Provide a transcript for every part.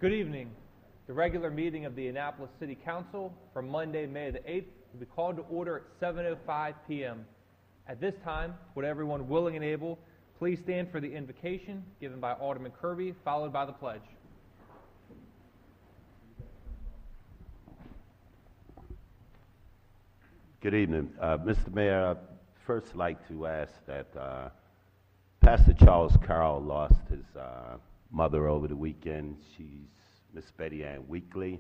Good evening. The regular meeting of the Annapolis City Council for Monday, May the 8th will be called to order at 7:05 p.m. At this time, would everyone willing and able please stand for the invocation given by Alderman Kirby, followed by the pledge. Good evening. Mr. Mayor, I'd first like to ask that Pastor Charles Carroll lost his mother over the weekend. She's Miss Betty Ann Weekly.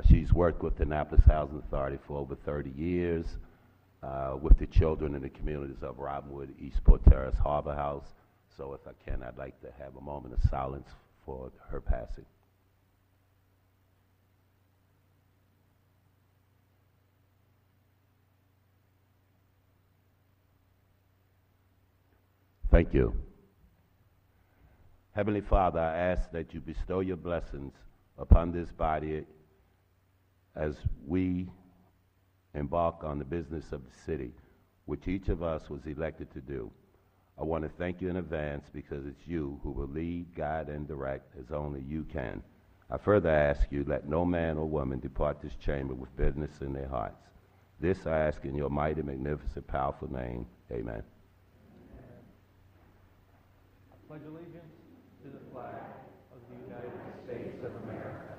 She's worked with the Annapolis Housing Authority for over 30 years with the children in the communities of Robinwood, Eastport Terrace, Harbor House. So if I can, I'd like to have a moment of silence for her passing. Thank you. Heavenly Father, I ask that you bestow your blessings upon this body as we embark on the business of the city, which each of us was elected to do. I want to thank you in advance because it's you who will lead, guide, and direct as only you can. I further ask you, let no man or woman depart this chamber with bitterness in their hearts. This I ask in your mighty, magnificent, powerful name. Amen. I pledge allegiance to the flag of the United States of America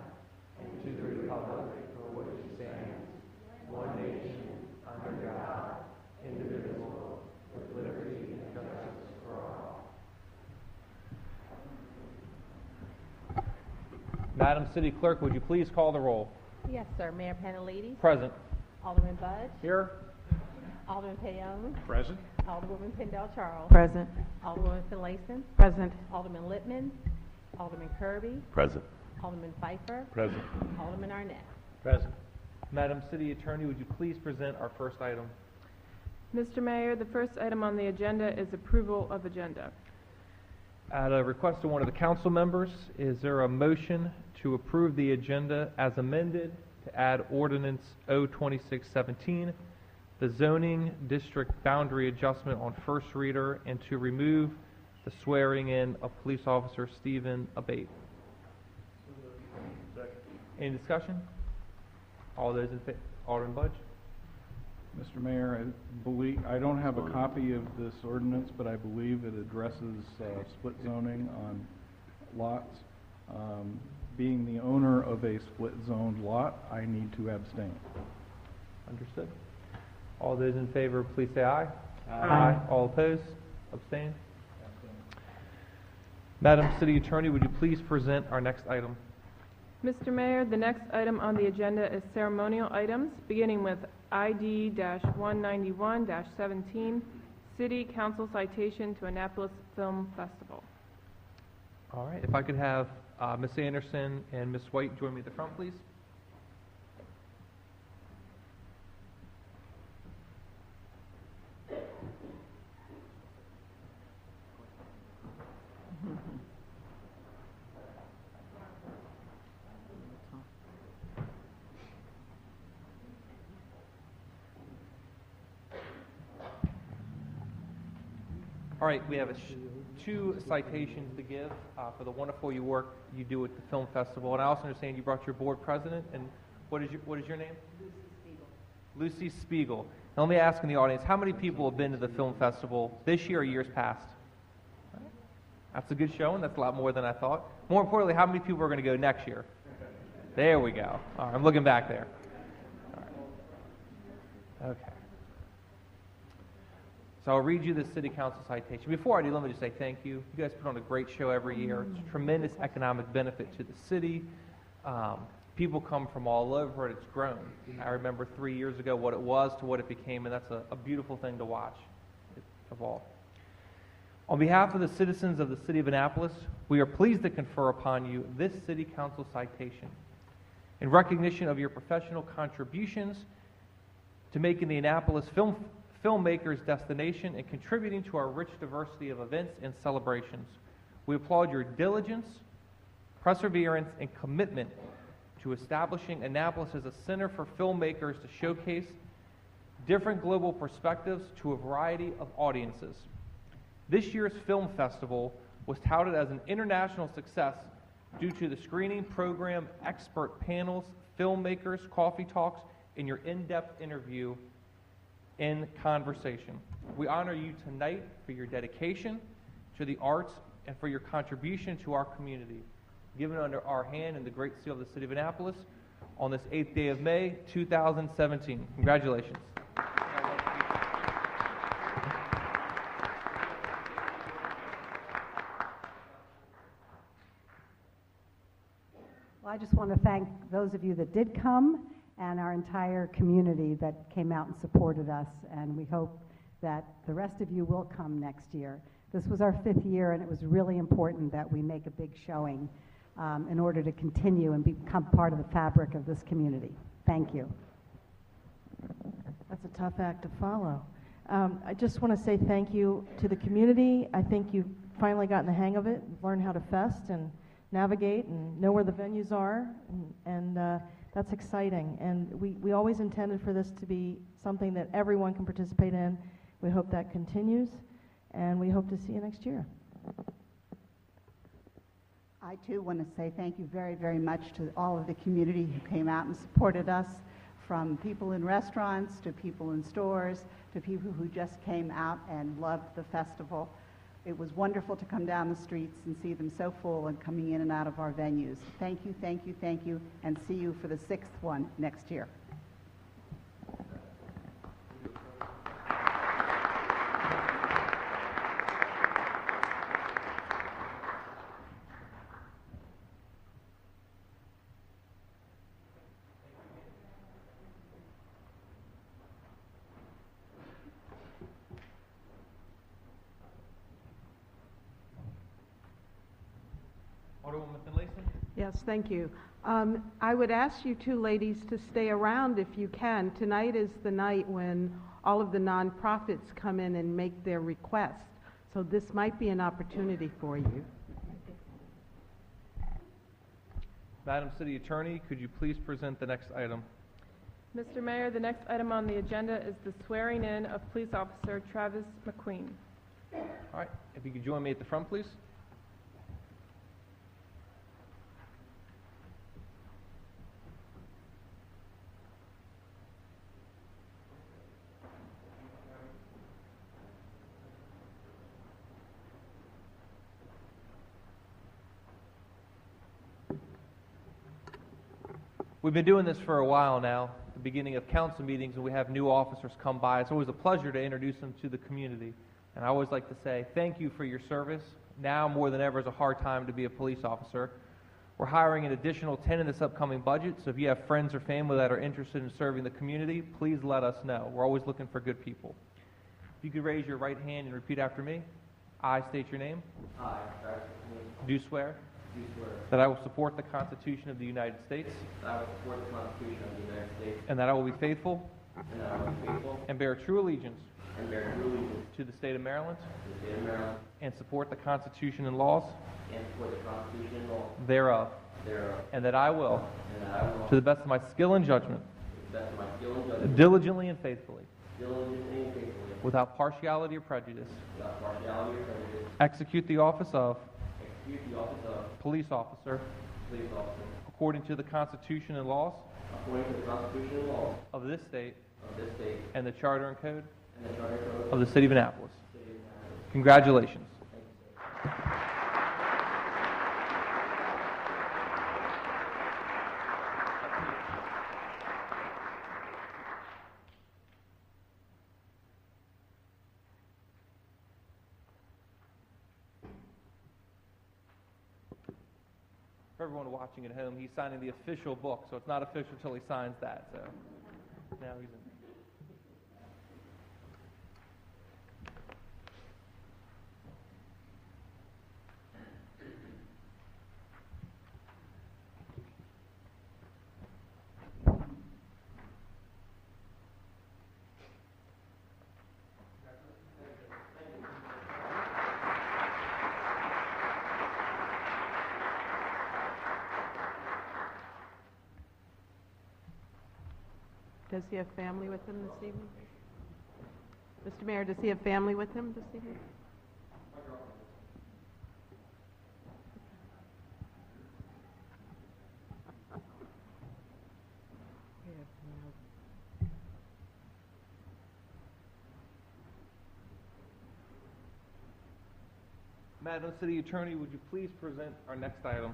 and to the republic for which it stands, one nation, under God, indivisible, with liberty and justice for all. Madam City Clerk, would you please call the roll? Yes, sir. Mayor Panelidis. Present. Alderman Budge. Here. Alderman Payola. Present. Alderwoman Pendell Charles. Present. Alderwoman Finlayson. Present. Alderman Lippman. Alderman Kirby. Present. Alderman Pfeiffer. Present. Alderman Arnett. Present. Madam City Attorney, would you please present our first item? Mr. Mayor, the first item on the agenda is approval of agenda. At a request of one of the council members, is there a motion to approve the agenda as amended to add ordinance O2617, the zoning district boundary adjustment on first reader, and to remove the swearing in of police officer Stephen Abate? Second. Any discussion? All those in favor? Alderman Budge? Mr. Mayor, I don't have a copy of this ordinance, but I believe it addresses split zoning on lots. Being the owner of a split zoned lot, I need to abstain. Understood. All those in favor, please say aye. Aye. All opposed? Abstain? Madam City Attorney, would you please present our next item? Mr. Mayor, the next item on the agenda is ceremonial items, beginning with ID-191-17, City Council citation to Annapolis Film Festival. All right. If I could have Ms. Anderson and Ms. White join me at the front, please. All right, we have two citations to give for the wonderful work you do at the film festival. And I also understand you brought your board president. And what is your name? Lucy Spiegel. Now let me ask in the audience, how many people have been to the film festival this year or years past? All right. That's a good showing. That's a lot more than I thought. More importantly, how many people are going to go next year? There we go. All right, I'm looking back there. All right. Okay. So I'll read you the City Council citation. Before I do, let me just say thank you. You guys put on a great show every year. It's a tremendous economic benefit to the city. People come from all over it. It's grown. I remember 3 years ago what it was to what it became, and that's a beautiful thing to watch, of all. On behalf of the citizens of the City of Annapolis, we are pleased to confer upon you this City Council citation in recognition of your professional contributions to making the Annapolis filmmakers' destination and contributing to our rich diversity of events and celebrations. We applaud your diligence, perseverance, and commitment to establishing Annapolis as a center for filmmakers to showcase different global perspectives to a variety of audiences. This year's film festival was touted as an international success due to the screening program, expert panels, filmmakers, coffee talks, and your in-depth interview in conversation. We honor you tonight for your dedication to the arts and for your contribution to our community, given under our hand in the Great Seal of the City of Annapolis on this 8th day of May, 2017. Congratulations. Well, I just want to thank those of you that did come and our entire community that came out and supported us, and we hope that the rest of you will come next year. This was our 5th year, and it was really important that we make a big showing in order to continue and become part of the fabric of this community. Thank you. That's a tough act to follow. I just want to say thank you to the community. I think you've finally gotten the hang of it, learned how to fest and navigate and know where the venues are, and that's exciting. And we always intended for this to be something that everyone can participate in. We hope that continues, and we hope to see you next year. I too want to say thank you very, very much to all of the community who came out and supported us, from people in restaurants to people in stores to people who just came out and loved the festival. It was wonderful to come down the streets and see them so full and coming in and out of our venues. Thank you, thank you, thank you, and see you for the 6th one next year. Alderwoman Finlayson? Yes, thank you. I would ask you two ladies to stay around if you can. Tonight is the night when all of the nonprofits come in and make their requests, so this might be an opportunity for you. Madam City Attorney, could you please present the next item? Mr. Mayor, the next item on the agenda is the swearing in of Police Officer Travis McQueen. All right, if you could join me at the front, please. We've been doing this for a while now, at the beginning of council meetings, and we have new officers come by. It's always a pleasure to introduce them to the community. And I always like to say thank you for your service. Now more than ever is a hard time to be a police officer. We're hiring an additional 10 in this upcoming budget, so if you have friends or family that are interested in serving the community, please let us know. We're always looking for good people. If you could raise your right hand and repeat after me. I state your name. I, Do swear do swear that I will support the Constitution of the United States that I will support the Constitution of the United States, and that I will be faithful and that I will be faithful and bear true allegiance and bear true allegiance to the state of Maryland to the state of Maryland, and support the Constitution and laws and support the Constitution and laws thereof, thereof, and that I will, and that I will, to the best of my skill and judgment, to the best of my skill and judgment, diligently and faithfully, diligently and faithfully, without partiality or prejudice, without partiality or prejudice, execute the office of execute the office of police officer police officer according to the Constitution and laws according to the Constitution and laws of this state of this state and the charter and code and the charter code of the city of Annapolis. of the city of Annapolis. Congratulations. Thank you, sir. For everyone watching at home, he's signing the official book, so it's not official until he signs that. So now he's in. Does he have family with him this evening? Mr. Mayor, does he have family with him this evening? Madam City Attorney, would you please present our next item?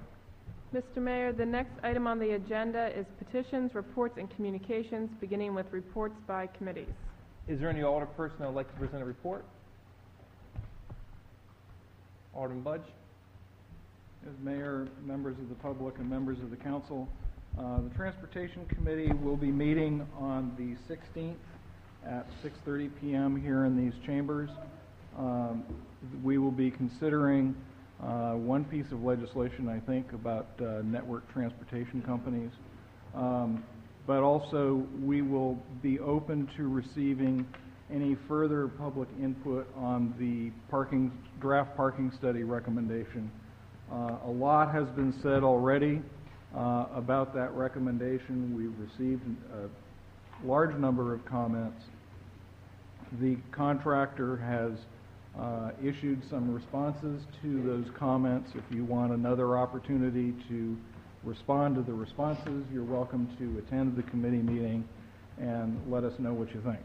Mr. Mayor, the next item on the agenda is petitions, reports, and communications, beginning with reports by committees. Is there any alderperson that would like to present a report? Alderman Budge? As Mayor, members of the public, and members of the council, the Transportation Committee will be meeting on the 16th at 6:30 p.m. here in these chambers. We will be considering one piece of legislation, I think, about network transportation companies. But also, we will be open to receiving any further public input on the draft parking study recommendation. A lot has been said already about that recommendation. We've received a large number of comments. The contractor has issued some responses to those comments. If you want another opportunity to respond to the responses, you're welcome to attend the committee meeting and let us know what you think.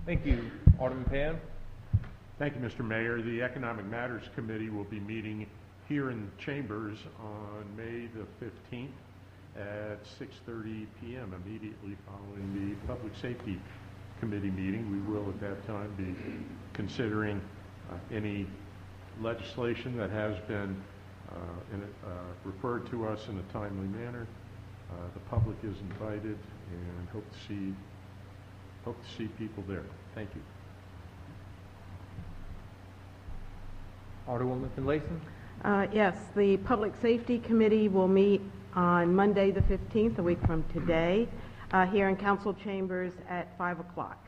Thank you. Alderman Pan? Thank you, Mr. Mayor. The Economic Matters Committee will be meeting here in chambers on May the 15th at 6:30 p.m. immediately following the Public Safety Committee meeting. We will at that time be considering any legislation that has been referred to us in a timely manner. The public is invited, and hope to see people there. Thank you. Alderwoman Finlayson? Yes, the Public Safety Committee will meet on Monday, the 15th, a week from today, here in council chambers at 5 o'clock.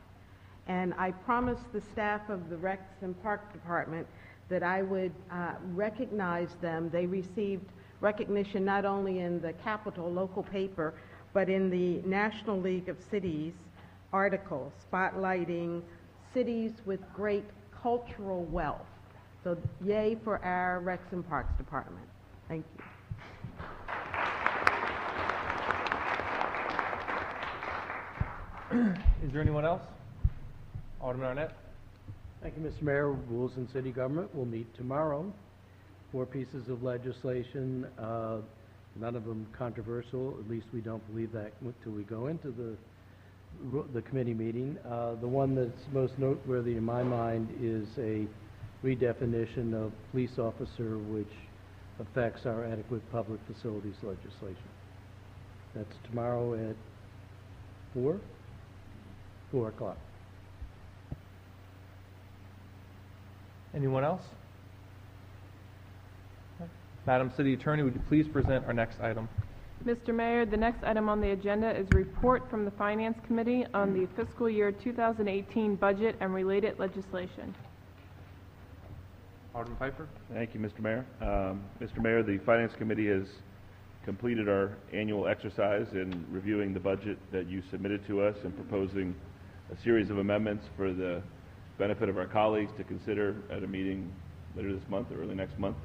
And I promised the staff of the Recs and Park Department that I would recognize them. They received recognition not only in the Capital local paper, but in the National League of Cities article spotlighting cities with great cultural wealth. So yay for our Recs and Parks Department. Thank you. Is there anyone else? Alderman Arnett? Thank you, Mr. Mayor. Rules and City Government will meet tomorrow. 4 pieces of legislation, none of them controversial. At least we don't believe that until we go into the committee meeting. The one that's most noteworthy in my mind is a redefinition of police officer, which affects our adequate public facilities legislation. That's tomorrow at 4 o'clock. Anyone else? Madam City Attorney, would you please present our next item? Mr. Mayor, the next item on the agenda is report from the Finance Committee on the fiscal year 2018 budget and related legislation. Alderman Pfeiffer? Thank you, Mr. Mayor. Mr. Mayor, the Finance Committee has completed our annual exercise in reviewing the budget that you submitted to us and proposing a series of amendments for the benefit of our colleagues to consider at a meeting later this month or early next month.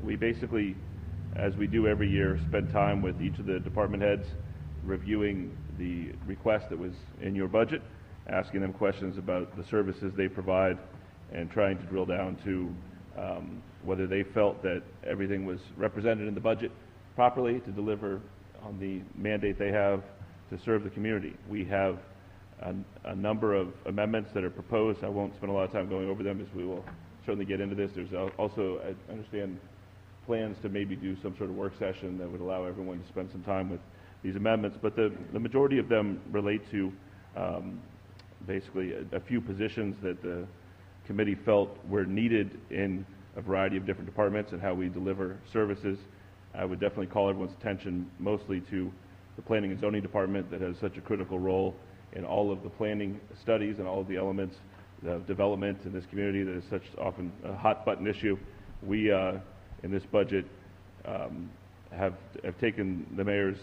We basically, as we do every year, spend time with each of the department heads reviewing the request that was in your budget, asking them questions about the services they provide, and trying to drill down to whether they felt that everything was represented in the budget properly to deliver on the mandate they have to serve the community. We have a number of amendments that are proposed. I won't spend a lot of time going over them, as we will certainly get into this. There's also, I understand, plans to maybe do some sort of work session that would allow everyone to spend some time with these amendments. But the majority of them relate to basically a few positions that the committee felt were needed in a variety of different departments and how we deliver services. I would definitely call everyone's attention mostly to the Planning and Zoning Department that has such a critical role in all of the planning studies and all of the elements of development in this community that is such often a hot button issue. We, in this budget, have taken the mayor's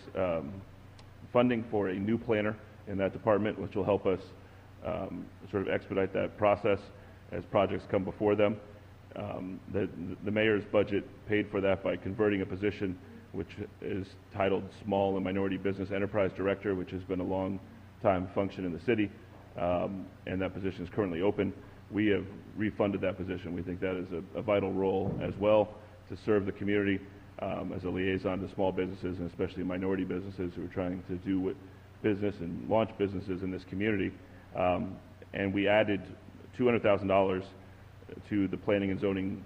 funding for a new planner in that department, which will help us sort of expedite that process as projects come before them. The mayor's budget paid for that by converting a position which is titled Small and Minority Business Enterprise Director, which has been a long time function in the city, and that position is currently open. we have refunded that position. We think that is a vital role as well to serve the community as a liaison to small businesses and especially minority businesses who are trying to do what business and launch businesses in this community. And we added $200,000 to the planning and zoning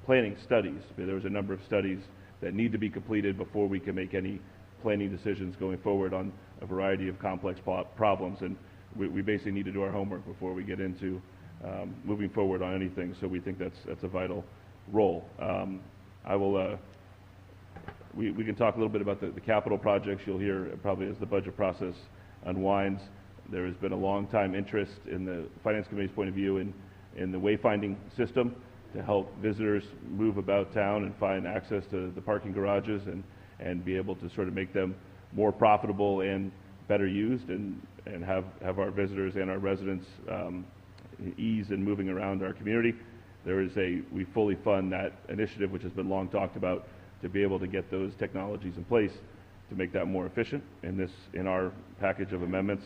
planning studies. There was a number of studies that need to be completed before we can make any planning decisions going forward on a variety of complex problems. And we basically need to do our homework before we get into moving forward on anything. So we think that's a vital role. We can talk a little bit about the capital projects. You'll hear probably as the budget process unwinds. There has been a long time interest in the Finance Committee's point of view in the wayfinding system to help visitors move about town and find access to the parking garages and be able to sort of make them more profitable and better used and have our visitors and our residents ease in moving around our community. We fully fund that initiative, which has been long talked about, to be able to get those technologies in place to make that more efficient in our package of amendments.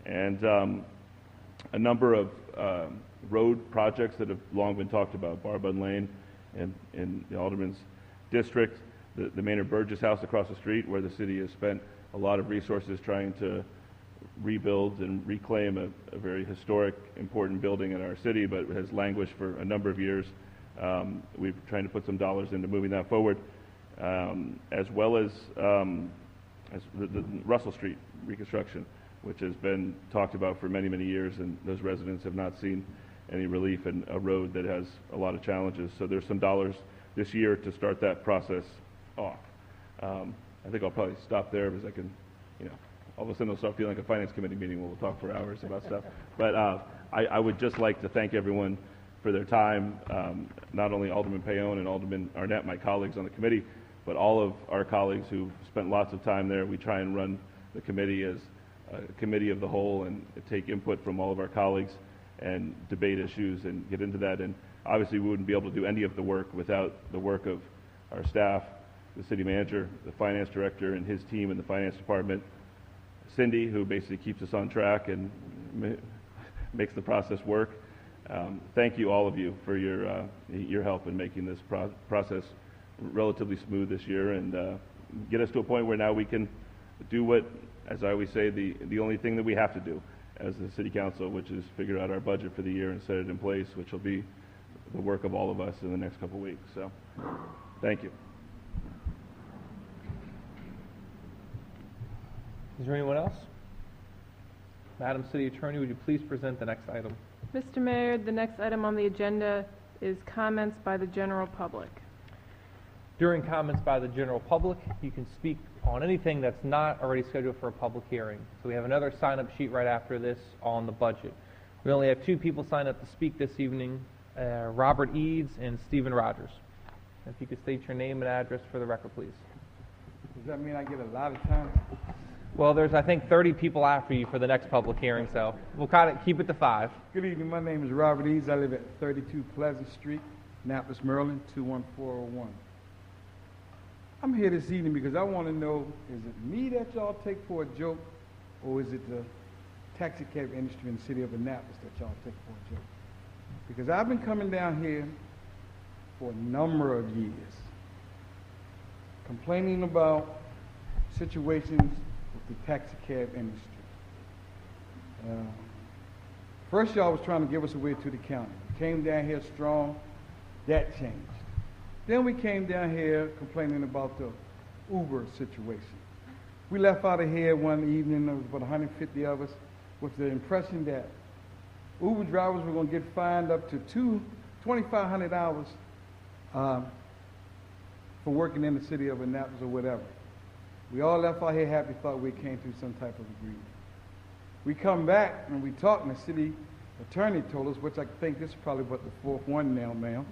And a number of road projects that have long been talked about, Barbun Lane in the Alderman's district, the Maynard Burgess House across the street, where the city has spent a lot of resources trying to rebuild and reclaim a very historic, important building in our city, but has languished for a number of years. We're trying to put some dollars into moving that forward, as well as the Russell Street reconstruction, which has been talked about for many, many years, and those residents have not seen any relief in a road that has a lot of challenges. So there's some dollars this year to start that process off. I think I'll probably stop there because I can, all of a sudden it'll start feeling like a Finance Committee meeting where we'll talk for hours about stuff. But I would just like to thank everyone for their time, not only Alderman Payon and Alderman Arnett, my colleagues on the committee, but all of our colleagues who've spent lots of time there. We try and run the committee as a committee of the whole and take input from all of our colleagues and debate issues and get into that. And obviously we wouldn't be able to do any of the work without the work of our staff, the city manager, the finance director and his team in the finance department, Cindy, who basically keeps us on track and makes the process work. Thank you, all of you, for your help in making this process relatively smooth this year and get us to a point where now we can do what, as I always say, the only thing that we have to do as the City Council, which is figure out our budget for the year and set it in place, which will be the work of all of us in the next couple of weeks. So, thank you. Is there anyone else? Madam City Attorney, would you please present the next item? Mr. Mayor, the next item on the agenda is comments by the general public. During comments by the general public, you can speak on anything that's not already scheduled for a public hearing. So we have another sign-up sheet right after this on the budget. We only have 2 people signed up to speak this evening, Robert Eads and Stephen Rogers. If you could state your name and address for the record, please. Does that mean I get a lot of time? Well, there's, I think, 30 people after you for the next public hearing, so we'll kind of keep it to 5. Good evening. My name is Robert Eads. I live at 32 Pleasant Street, Annapolis, Maryland, 21401. I'm here this evening because I want to know, is it me that y'all take for a joke, or is it the taxi cab industry in the city of Annapolis that y'all take for a joke? Because I've been coming down here for a number of years, complaining about situations with the taxi cab industry. First, y'all was trying to give us away to the county. We came down here strong. That changed. Then we came down here complaining about the Uber situation. We left out of here one evening, there was about 150 of us, with the impression that Uber drivers were going to get fined up to $2,500 for working in the city of Annapolis or whatever. We all left out here happy, thought we came through some type of agreement. We come back and we talk, and the city attorney told us, which I think this is probably about the 4th one now, ma'am.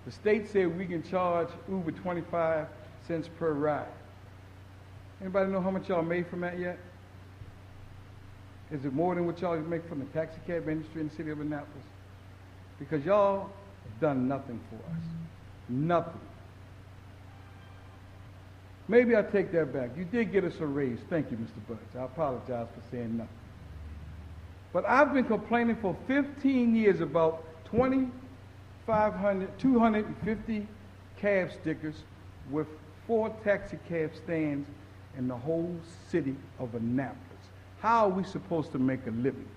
The state said we can charge Uber 25 cents per ride. Anybody know how much y'all made from that yet? Is it more than what y'all make from the taxi cab industry in the city of Annapolis? Because y'all have done nothing for us. Nothing. Maybe I take that back. You did get us a raise. Thank you, Mr. Budge. I apologize for saying nothing. But I've been complaining for 15 years about 250 cab stickers with 4 taxi cab stands in the whole city of Annapolis. How are we supposed to make a living?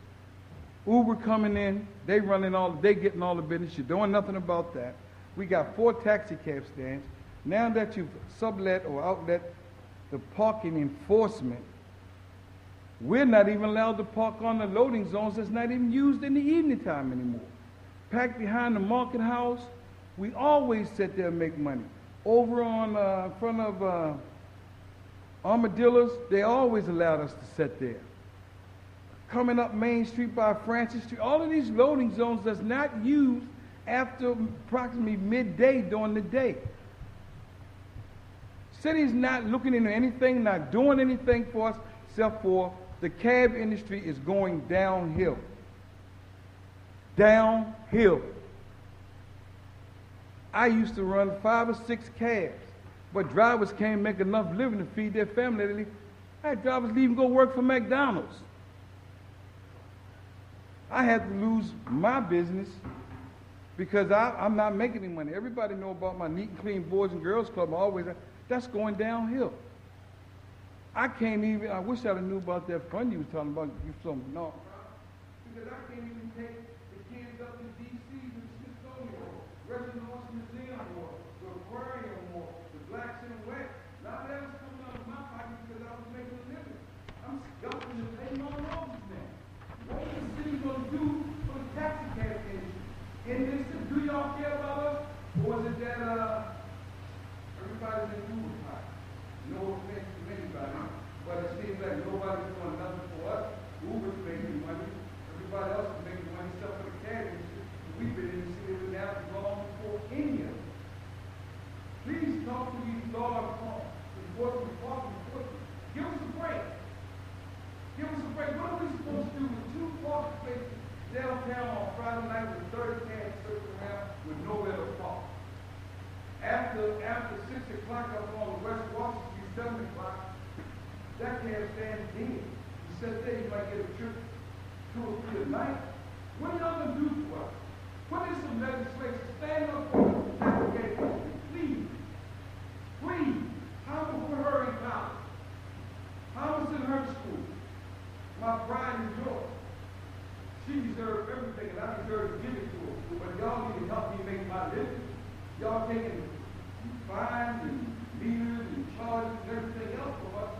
Uber coming in, they getting all the business. You're doing nothing about that. We got 4 taxi cab stands. Now that you've sublet or outlet the parking enforcement, we're not even allowed to park on the loading zones that's not even used in the evening time anymore. Packed behind the market house, we always sit there and make money. Over on front of Armadillos, they always allowed us to sit there. Coming up Main Street by Francis Street, all of these loading zones that's not used after approximately midday during the day. City's not looking into anything, not doing anything for us, except for the cab industry is going downhill. Downhill. I used to run 5 or 6 cabs, but drivers can't make enough living to feed their family. I had drivers leave and go work for McDonald's. I had to lose my business because I'm not making any money. Everybody know about my Neat and Clean Boys and Girls Club. That's going downhill. I wish I'd have knew about that fund you was talking about. Because I can't even take the kids up to D.C. to the Smithsonian or Reginald North Museum or the aquarium or the Black Silhouette. Not that was coming out of my pocket because I was making a living. I'm scuffing to pay my mortgage now. What is the city going to do for the taxi cab industry? In this, do y'all care about us? Or is it that everybody's in Uber pocket? No offense to anybody, but it seems like nobody's doing nothing for us. Uber's making money. Everybody else is making money except for the cab industry. We've been in the city of Annapolis long before any of them. Please talk to these law enforcement departments. Give us a break. Give us a break. What are we supposed to do with 2 parking spaces downtown on Friday night with 30 cabs circling around with nowhere to park? After 6 o'clock up on the West Washington Street, 7 o'clock, that cab stands dead. You said there you might get a trip 2 or 3 a night. What are y'all going to do for us? Put in some legislation. Stand up for the taxi cab industry, please. Please. How to put her in college? How was in her school? My bride is yours. She deserves everything, and I deserve to give it to her. But y'all need to help me make my living. Y'all taking fines and meters and charges and everything else from us,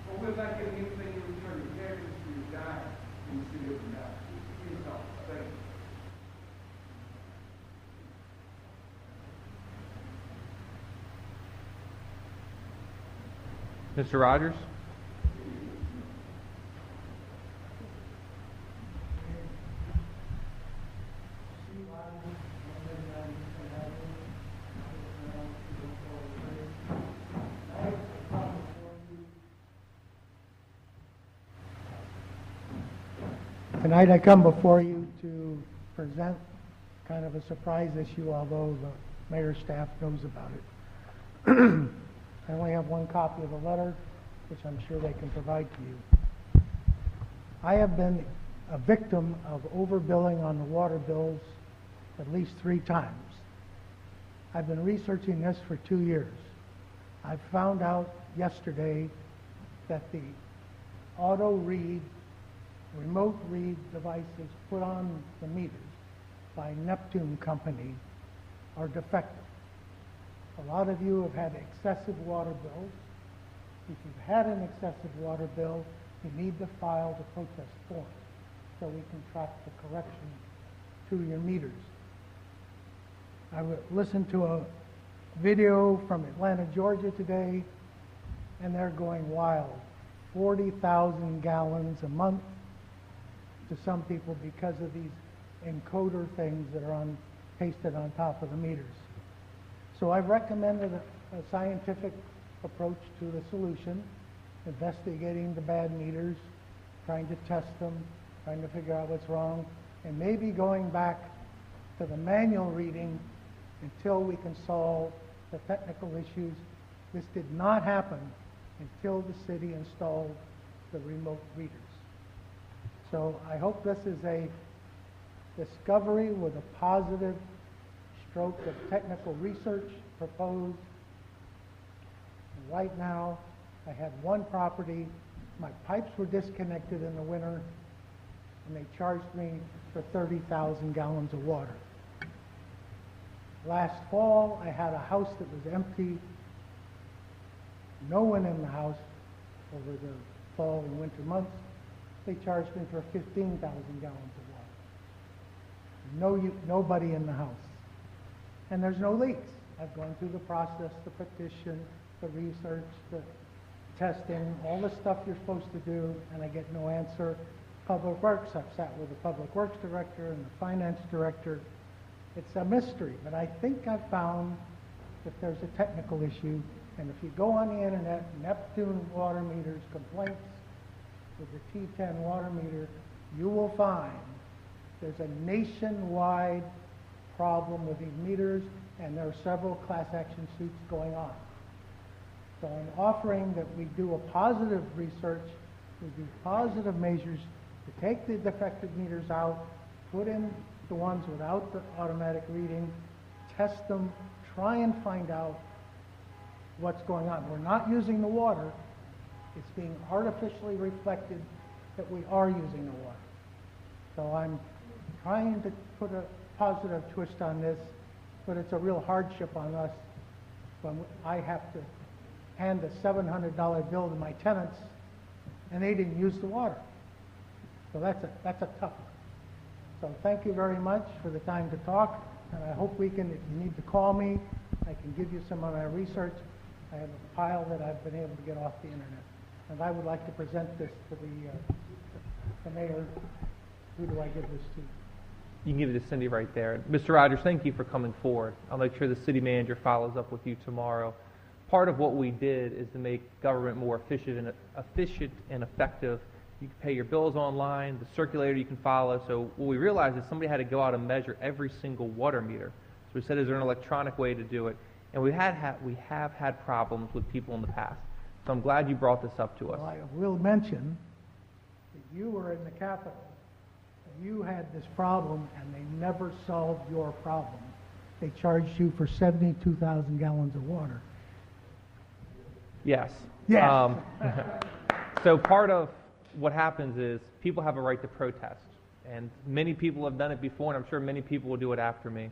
but we're not getting anything in return. The cab industry is dying in the city of Annapolis. Please help. Thank you. Mr. Rogers? Tonight I come before you to present kind of a surprise issue, although the mayor's staff knows about it. I only have 1 copy of the letter, which I'm sure they can provide to you. I have been a victim of overbilling on the water bills at least 3 times. I've been researching this for 2 years. I found out yesterday that the auto read, remote read devices put on the meters by Neptune Company are defective. A lot of you have had excessive water bills. If you've had an excessive water bill, you need to file the protest form so we can track the correction to your meters. I listened to a video from Atlanta, Georgia today, and they're going wild. 40,000 gallons a month to some people because of these encoder things that are pasted on top of the meters. So I've recommended a scientific approach to the solution, investigating the bad meters, trying to test them, trying to figure out what's wrong, and maybe going back to the manual reading until we can solve the technical issues. This did not happen until the city installed the remote readers. So I hope this is a discovery with a positive stroke of technical research proposed. And right now, I had one property, my pipes were disconnected in the winter, and they charged me for 30,000 gallons of water. Last fall, I had a house that was empty, no one in the house over the fall and winter months. They charged me for 15,000 gallons of water. Nobody in the house. And there's no leaks. I've gone through the process, the petition, the research, the testing, all the stuff you're supposed to do, and I get no answer. Public Works, I've sat with the Public Works Director and the Finance Director. It's a mystery, but I think I've found that there's a technical issue. And if you go on the internet, Neptune Water Meters complaints with the T10 water meter, you will find there's a nationwide problem with these meters, and there are several class action suits going on. So I'm offering that we do a positive research, we do positive measures to take the defective meters out, put in the ones without the automatic reading, test them, try and find out what's going on. We're not using the water. It's being artificially reflected that we are using the water. So I'm trying to put a positive twist on this, but it's a real hardship on us when I have to hand a $700 bill to my tenants and they didn't use the water. So that's a tough one. So thank you very much for the time to talk, and I hope we can, if you need to call me, I can give you some of my research. I have a pile that I've been able to get off the internet. And I would like to present this to the mayor. Who do I give this to? You can give it to Cindy right there. Mr. Rogers, thank you for coming forward. I'll make sure the city manager follows up with you tomorrow. Part of what we did is to make government more efficient and effective. You can pay your bills online, the circulator you can follow. So what we realized is somebody had to go out and measure every single water meter. So we said, is there an electronic way to do it? And we have had problems with people in the past. So I'm glad you brought this up to us. Well, I will mention that you were in the Capitol. You had this problem, and they never solved your problem. They charged you for 72,000 gallons of water. Yes. Yes. So part of what happens is people have a right to protest. And many people have done it before, and I'm sure many people will do it after me.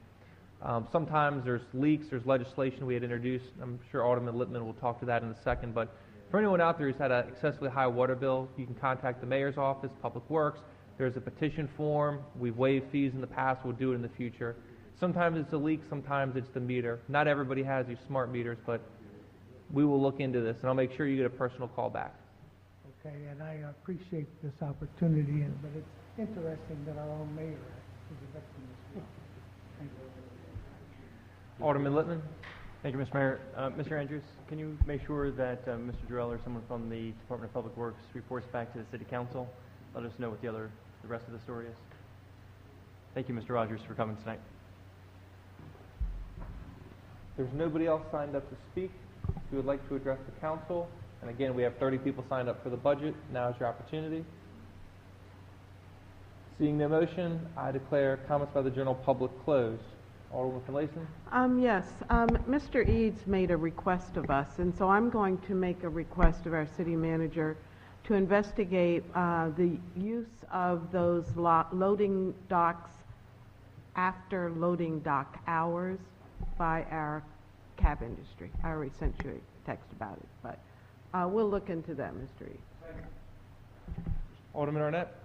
Sometimes there's leaks, there's legislation we had introduced. I'm sure Alderman Lippman will talk to that in a second. But for anyone out there who's had an excessively high water bill, you can contact the mayor's office, Public Works. There's a petition form. We've waived fees in the past. We'll do it in the future. Sometimes it's a leak. Sometimes it's the meter. Not everybody has these smart meters, but we will look into this, and I'll make sure you get a personal call back. Okay, and I appreciate this opportunity, but it's interesting that our own mayor is a victim as well. Thank you. Alderman Littman. Thank you, Mr. Mayor. Mr. Andrews, can you make sure that Mr. Durrell or someone from the Department of Public Works reports back to the City Council? Let us know what the rest of the story is. Thank you, Mr. Rogers, for coming tonight. There's nobody else signed up to speak. If you would like to address the council, and again, we have 30 people signed up for the budget. Now is your opportunity. Seeing no motion, I declare comments by the general public closed. Alderman Finlayson? Yes, Mr. Eads made a request of us, and so I'm going to make a request of our city manager to investigate the use of those loading docks after loading dock hours by our cab industry. I already sent you a text about it, but we'll look into that, Mr. Eads. Alderman Arnett?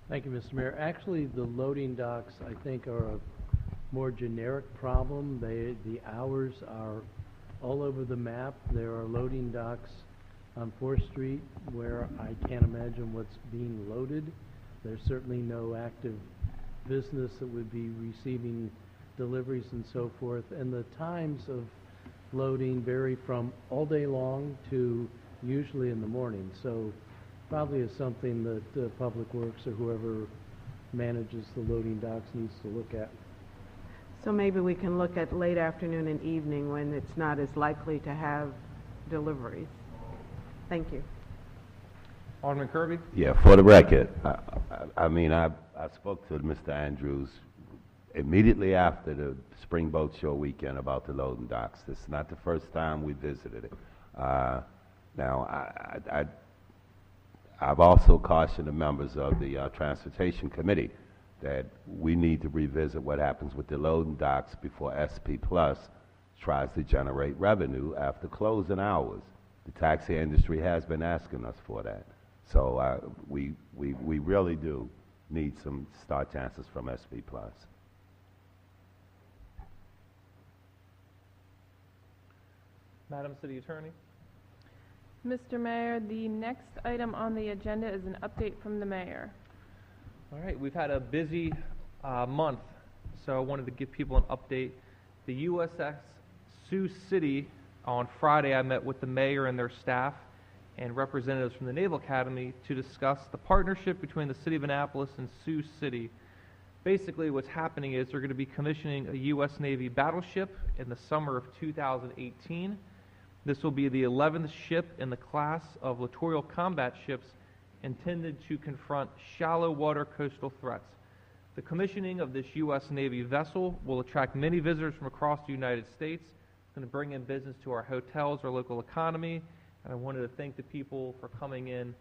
Thank you, Mr. Mayor. Actually, the loading docks, I think, are a more generic problem. The hours are all over the map. There are loading docks on 4th Street where I can't imagine what's being loaded. There's certainly no active business that would be receiving deliveries and so forth. And the times of loading vary from all day long to usually in the morning. So probably is something that Public Works or whoever manages the loading docks needs to look at. So maybe we can look at late afternoon and evening when it's not as likely to have deliveries. Thank you. Alderman Kirby? Yeah, for the record, I spoke to Mr. Andrews immediately after the Spring Boat Show weekend about the loading docks. This is not the first time we visited it. I've also cautioned the members of the Transportation Committee that we need to revisit what happens with the loading docks before SP Plus tries to generate revenue after closing hours. The taxi industry has been asking us for that. So we really do need some star chances from SP Plus. Madam City Attorney? Mr. Mayor, the next item on the agenda is an update from the mayor. All right, we've had a busy month, so I wanted to give people an update. The USS Sioux City, on Friday, I met with the mayor and their staff and representatives from the Naval Academy to discuss the partnership between the City of Annapolis and Sioux City. Basically, what's happening is they're going to be commissioning a U.S. Navy battleship in the summer of 2018. This will be the 11th ship in the class of littoral combat ships intended to confront shallow water coastal threats. The commissioning of this U.S. Navy vessel will attract many visitors from across the United States. It's going to bring in business to our hotels, our local economy, and I wanted to thank the people for coming in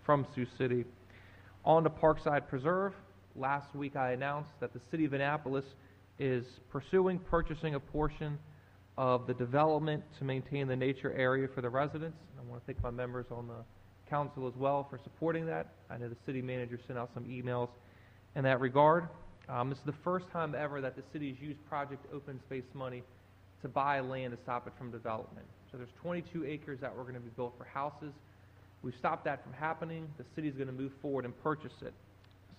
from Sioux City. On to Parkside Preserve, last week I announced that the City of Annapolis is purchasing a portion of the development to maintain the nature area for the residents. I want to thank my members on the council as well for supporting that. I know the city manager sent out some emails in that regard. This is the first time ever that the city's used Project Open Space money to buy land to stop it from development. So there's 22 acres that were going to be built for houses. We've stopped that from happening. The city's going to move forward and purchase it.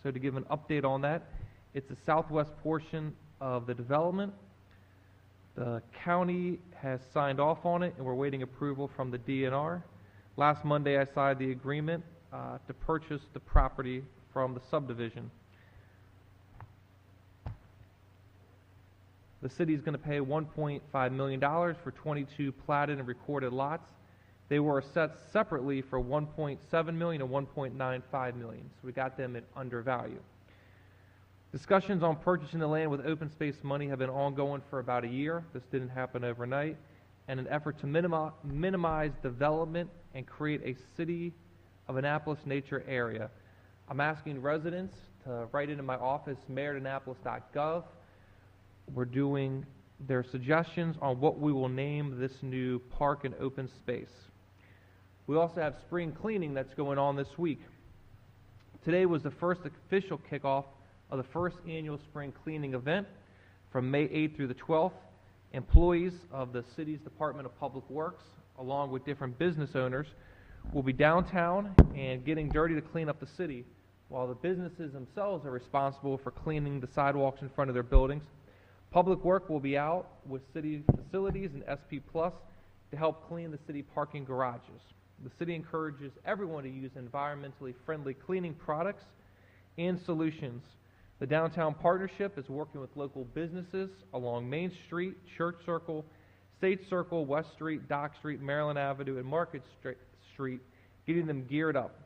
So to give an update on that, it's the southwest portion of the development. The county has signed off on it, and we're waiting approval from the DNR. Last Monday, I signed the agreement to purchase the property from the subdivision. The city is going to pay $1.5 million for 22 platted and recorded lots. They were assessed separately for $1.7 million and $1.95 million, so we got them at undervalue. Discussions on purchasing the land with open space money have been ongoing for about a year. This didn't happen overnight. In an effort to minimize development and create a City of Annapolis nature area, I'm asking residents to write into my office, mayor@annapolis.gov. We're doing their suggestions on what we will name this new park and open space. We also have spring cleaning that's going on this week. Today was the first official kickoff of the first annual spring cleaning event from May 8th through the 12th. Employees of the city's Department of Public Works, along with different business owners, will be downtown and getting dirty to clean up the city, while the businesses themselves are responsible for cleaning the sidewalks in front of their buildings. Public Work will be out with city facilities and SP Plus to help clean the city parking garages. The city encourages everyone to use environmentally friendly cleaning products and solutions. The Downtown Partnership is working with local businesses along Main Street, Church Circle, State Circle, West Street, Dock Street, Maryland Avenue, and Market Street, getting them geared up.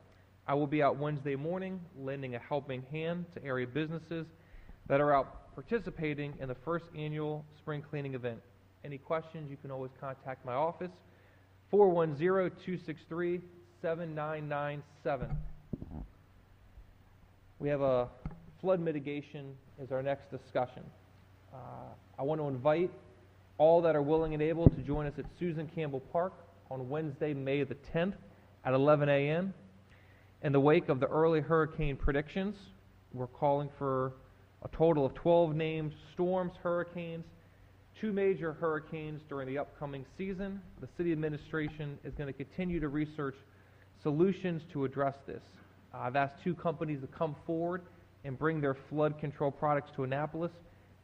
I will be out Wednesday morning lending a helping hand to area businesses that are out participating in the first annual spring cleaning event. Any questions, you can always contact my office, 410-263-7997. We have a flood mitigation is our next discussion. I want to invite all that are willing and able to join us at Susan Campbell Park on Wednesday, May the 10th at 11 a.m. In the wake of the early hurricane predictions, we're calling for a total of 12 named storms, hurricanes, 2 major hurricanes during the upcoming season. The city administration is going to continue to research solutions to address this. I've asked 2 companies to come forward and bring their flood control products to Annapolis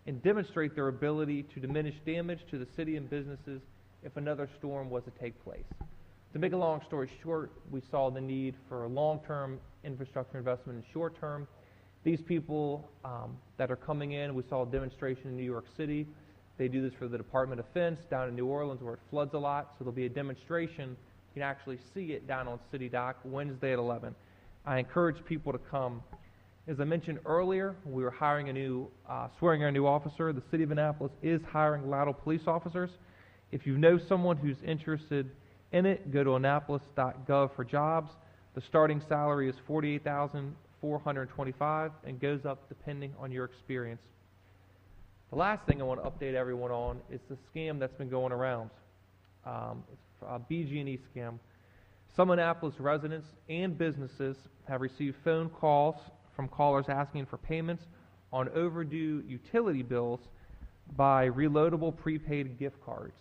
and demonstrate their ability to diminish damage to the city and businesses if another storm was to take place. To make a long story short, we saw the need for a long-term infrastructure investment in short term. These people that are coming in, we saw a demonstration in New York City. They do this for the Department of Defense down in New Orleans where it floods a lot, so there'll be a demonstration You can actually see it down on City Dock Wednesday at 11. I encourage people to come. As I mentioned earlier, we were hiring swearing our new officer. The City of Annapolis is hiring lateral police officers. If you know someone who's interested in it, go to annapolis.gov for jobs. The starting salary is $48,425 and goes up depending on your experience. The last thing I want to update everyone on is the scam that's been going around. It's a BG&E scam. Some Annapolis residents and businesses have received phone calls from callers asking for payments on overdue utility bills by reloadable prepaid gift cards.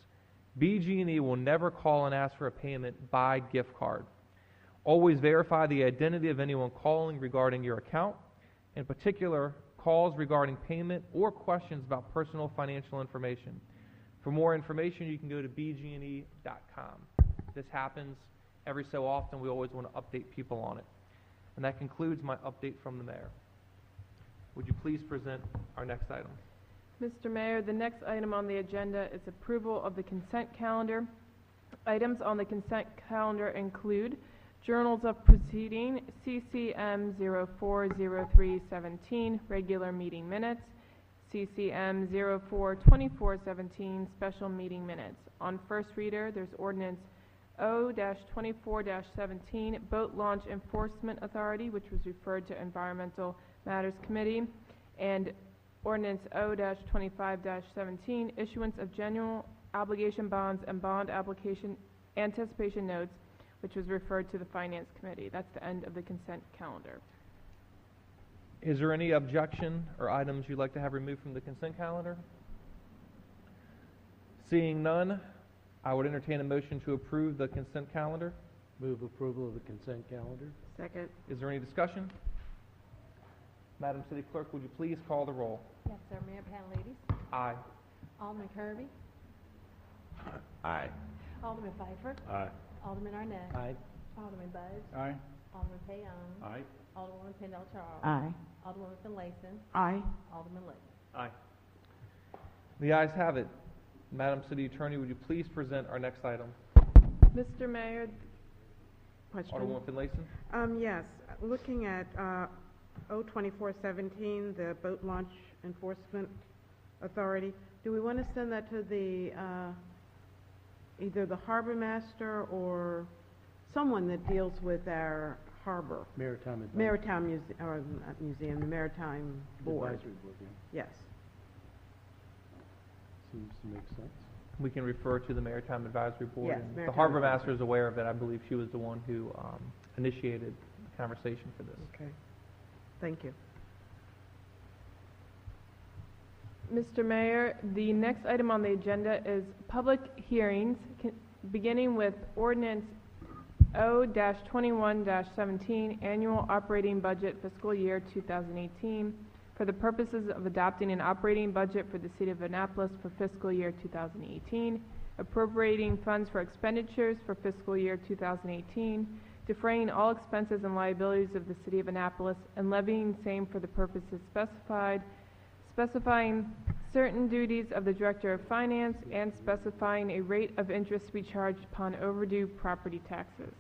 BG&E will never call and ask for a payment by gift card. Always verify the identity of anyone calling regarding your account. In particular, calls regarding payment or questions about personal financial information. For more information, you can go to bgne.com. This happens every so often. We always want to update people on it. And that concludes my update from the mayor. Would you please present our next item? Mr. Mayor, the next item on the agenda is approval of the consent calendar. Items on the consent calendar include Journals of Proceeding, CCM 040317, regular meeting minutes, CCM 042417, special meeting minutes. On first reader, there's ordinance O-24-17, Boat Launch Enforcement Authority, which was referred to Environmental Matters Committee, and ordinance O-25-17, issuance of general obligation bonds and bond application anticipation notes, which was referred to the Finance Committee. That's the end of the consent calendar. Is there any objection or items you'd like to have removed from the consent calendar? Seeing none, I would entertain a motion to approve the consent calendar. Move approval of the consent calendar. Second. Is there any discussion? Madam City Clerk, would you please call the roll? Yes, sir. Mayor Panelidis, Aye. Alderman Kirby, Aye. Alderman Pfeiffer, Aye. Alderman Arnett, Aye. Alderman Buzz, Aye. Alderman Payon, Aye. Alderwoman Pendle Charles, Aye. Alderwoman Finlayson, Aye. Alderman Litton. Aye. The ayes have it. Madam City Attorney, would you please present our next item? Mr. Mayor, Question. Alderwoman Finlayson? Yes, looking at O-2417, the Boat Launch Enforcement Authority, do we want to send that to the, either the harbor master or someone that deals with our harbor? Maritime Advisory. Maritime Museum, or not museum, the Maritime Board. Advisory Board, yeah. Yes. Seems to make sense. We can refer to the Maritime Advisory Board. Yes, and the Maritime Harbor Advisory. Master is aware of it. I believe she was the one who initiated the conversation for this. Okay. Thank you. Mr. Mayor, the next item on the agenda is public hearings, beginning with ordinance O-21-17, annual operating budget fiscal year 2018, for the purposes of adopting an operating budget for the City of Annapolis for fiscal year 2018, appropriating funds for expenditures for fiscal year 2018, defraying all expenses and liabilities of the City of Annapolis, and levying same for the purposes specified, specifying certain duties of the Director of Finance, and specifying a rate of interest to be charged upon overdue property taxes.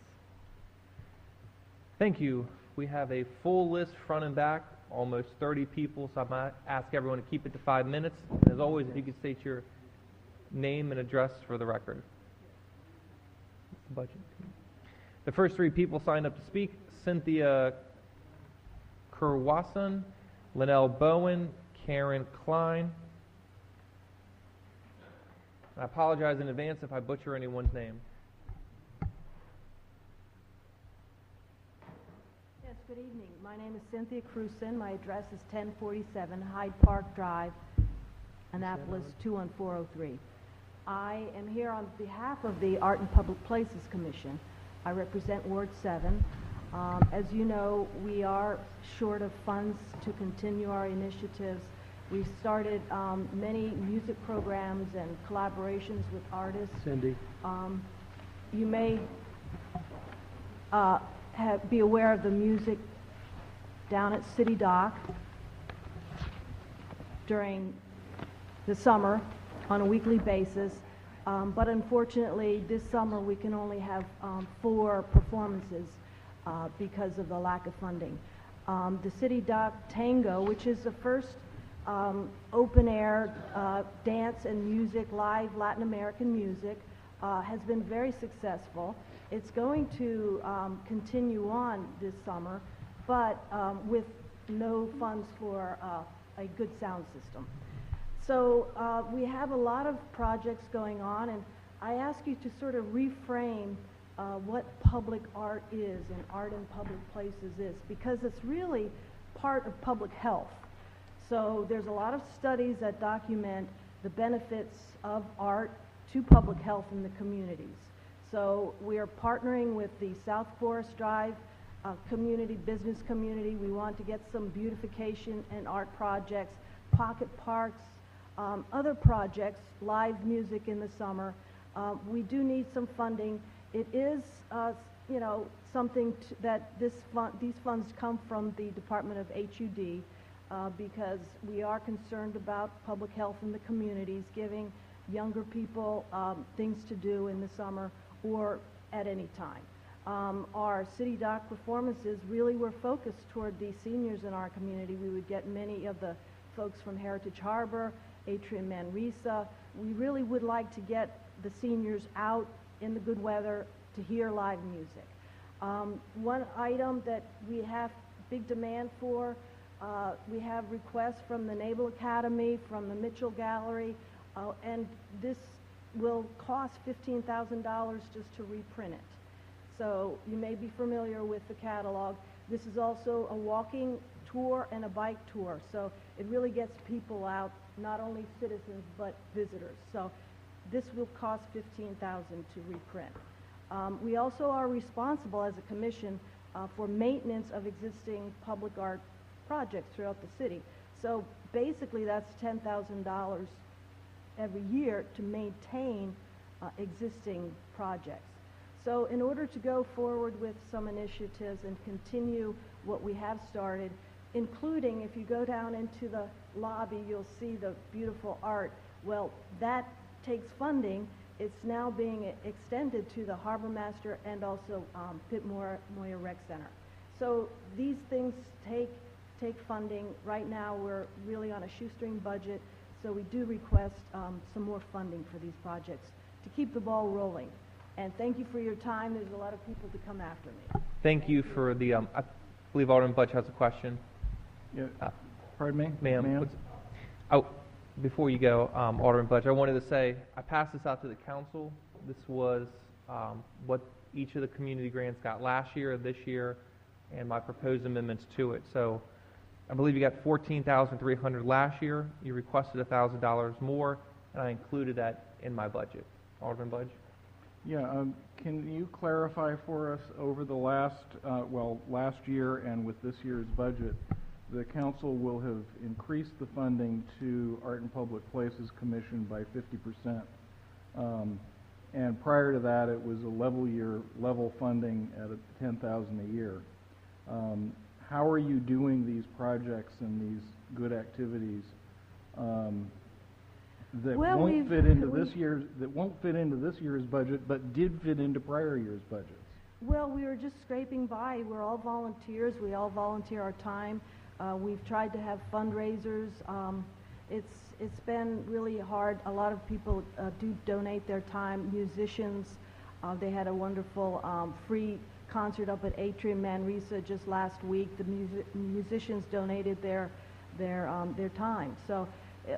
Thank you. We have a full list front and back, almost 30 people, so I might ask everyone to keep it to 5 minutes. And as always, if you could state your name and address for the record. Budget. The first 3 people signed up to speak: Cynthia Kerwasan, Linnell Bowen, Karen Klein. I apologize in advance if I butcher anyone's name. Yes, good evening. My name is Cynthia Cruson. My address is 1047 Hyde Park Drive, Annapolis 21403. I am here on behalf of the Art and Public Places Commission. I represent Ward 7. As you know, we are short of funds to continue our initiatives. We've started many music programs and collaborations with artists. Cindy? You may be aware of the music down at City Dock during the summer on a weekly basis. But unfortunately, this summer, we can only have 4 performances because of the lack of funding. The City Dock Tango, which is the first open-air dance and music, live Latin American music, has been very successful. It's going to continue on this summer, but with no funds for a good sound system. So we have a lot of projects going on, and I ask you to sort of reframe what public art is and art in public places is, because it's really part of public health. So there's a lot of studies that document the benefits of art to public health in the communities. So we are partnering with the South Forest Drive business community. We want to get some beautification and art projects, pocket parks, other projects, live music in the summer. We do need some funding. It is, something that these funds come from the Department of HUD because we are concerned about public health in the communities, giving younger people things to do in the summer or at any time. Our City Dock performances really were focused toward the seniors in our community. We would get many of the folks from Heritage Harbor, Atrium Manresa. We really would like to get the seniors out in the good weather to hear live music. One item that we have big demand for, we have requests from the Naval Academy, from the Mitchell Gallery, and this will cost $15,000 just to reprint it. So you may be familiar with the catalog. This is also a walking tour and a bike tour, so it really gets people out, not only citizens but visitors. So this will cost $15,000 to reprint. We also are responsible as a commission for maintenance of existing public art projects throughout the city. So basically that's $10,000 every year to maintain existing projects. So in order to go forward with some initiatives and continue what we have started, including if you go down into the lobby, you'll see the beautiful art. Well, that takes funding. It's now being extended to the Harbor Master and also Pitt Moyer Rec Center. So these things take funding. Right now we're really on a shoestring budget, so we do request some more funding for these projects to keep the ball rolling. And thank you for your time. There's a lot of people to come after me. Thank you for the, I believe Alderman Budge has a question. Yeah. Pardon me? Ma'am. Oh, before you go, Alderman Budge, I wanted to say, I passed this out to the council. This was what each of the community grants got last year, this year, and my proposed amendments to it. So I believe you got $14,300 last year. You requested $1,000 more, and I included that in my budget. Alderman Budge? Yeah, can you clarify for us over the last year and with this year's budget, the council will have increased the funding to Art in Public Places Commission by 50%. And prior to that, it was a level funding at $10,000 a year. How are you doing these projects and these good activities that won't fit into this year's budget, but did fit into prior year's budgets? Well, we were just scraping by. We're all volunteers. We all volunteer our time. We've tried to have fundraisers. It's been really hard. A lot of people do donate their time. Musicians, they had a wonderful free concert up at Atrium Manresa just last week. The musicians donated their time. So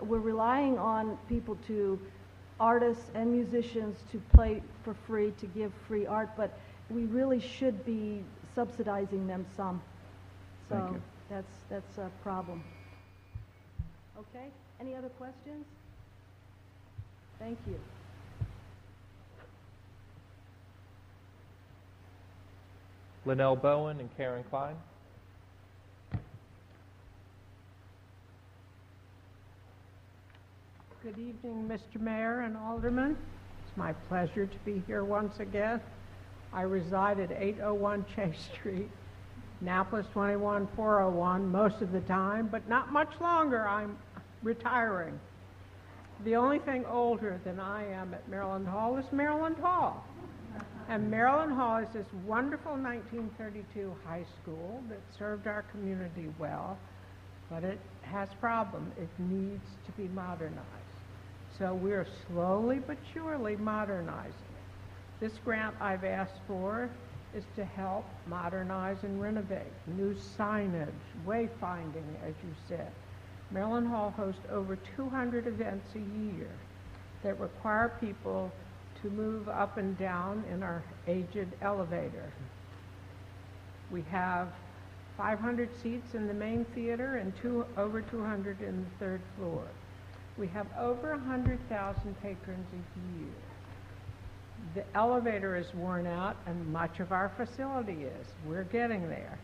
we're relying on people artists and musicians to play for free, to give free art, but we really should be subsidizing them some. So that's a problem. Okay, any other questions? Thank you. Linnell Bowen and Karen Klein. Good evening, Mr. Mayor and Aldermen. It's my pleasure to be here once again. I reside at 801 Chase Street, Annapolis 21401 most of the time, but not much longer. I'm retiring. The only thing older than I am at Maryland Hall is Maryland Hall. And Maryland Hall is this wonderful 1932 high school that served our community well, but it has problems. It needs to be modernized. So we're slowly but surely modernizing it. This grant I've asked for is to help modernize and renovate. New signage, wayfinding, as you said. Maryland Hall hosts over 200 events a year that require people to move up and down in our aged elevator. We have 500 seats in the main theater and over 200 in the third floor. We have over 100,000 patrons a year. The elevator is worn out, and much of our facility is. We're getting there.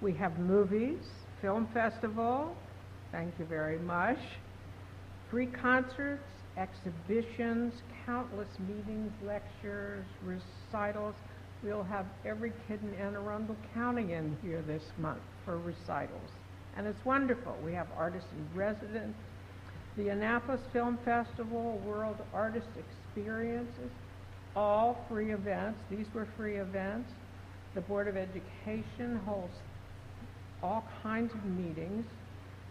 We have movies, film festival, thank you very much, free concerts, exhibitions, countless meetings, lectures, recitals. We'll have every kid in Anne Arundel County in here this month for recitals. And it's wonderful. We have artists in residence, the Annapolis Film Festival, World Artist Experiences, all free events. These were free events. The Board of Education holds all kinds of meetings.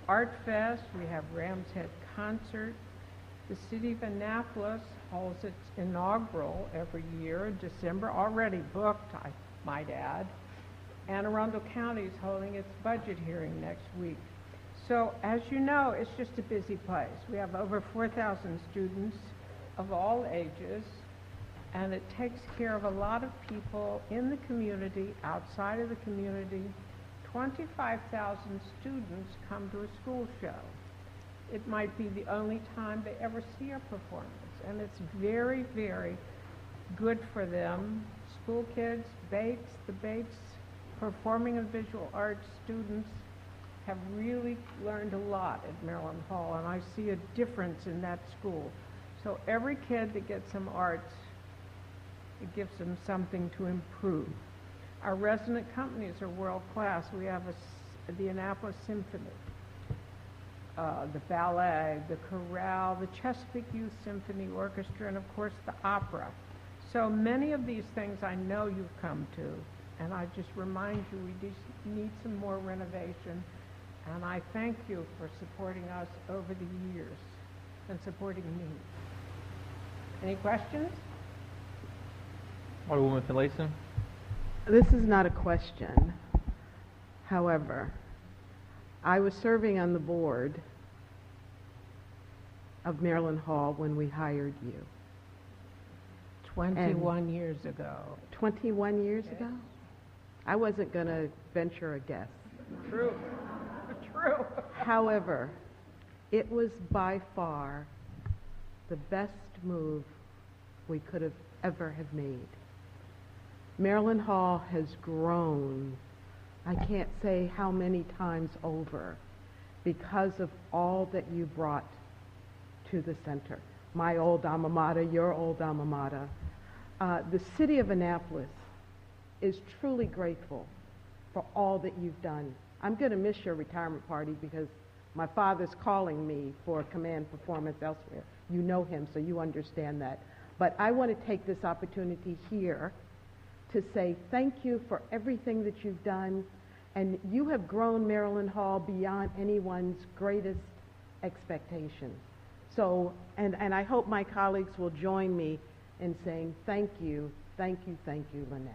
Art Fest, we have Ram's Head Concert. The City of Annapolis holds its inaugural every year in December, already booked, I might add. Anne Arundel County is holding its budget hearing next week. So as you know, it's just a busy place. We have over 4,000 students of all ages, and it takes care of a lot of people in the community, outside of the community. 25,000 students come to a school show. It might be the only time they ever see a performance, and it's very, very good for them. School kids, the Bates Performing and Visual Arts students have really learned a lot at Maryland Hall, and I see a difference in that school. So every kid that gets some arts, it gives them something to improve. Our resident companies are world class. We have the Annapolis Symphony, the ballet, the chorale, the Chesapeake Youth Symphony Orchestra, and of course the opera. So many of these things I know you've come to, and I just remind you we just need some more renovation, and I thank you for supporting us over the years and supporting me. Any questions? Alderwoman Finlayson. This is not a question. However, I was serving on the board of Maryland Hall when we hired you. 21 years ago. 21 years ago? I wasn't going to venture a guess. True. True. However, it was by far the best move we could have ever have made. Maryland Hall has grown, I can't say how many times over, because of all that you brought to the center. My old alma mater, your old alma mater. The city of Annapolis is truly grateful for all that you've done. I'm going to miss your retirement party because my father's calling me for command performance elsewhere. You know him, so you understand that. But I want to take this opportunity here to say thank you for everything that you've done, and you have grown Maryland Hall beyond anyone's greatest expectations. So, and I hope my colleagues will join me in saying thank you, thank you, thank you, Linnell.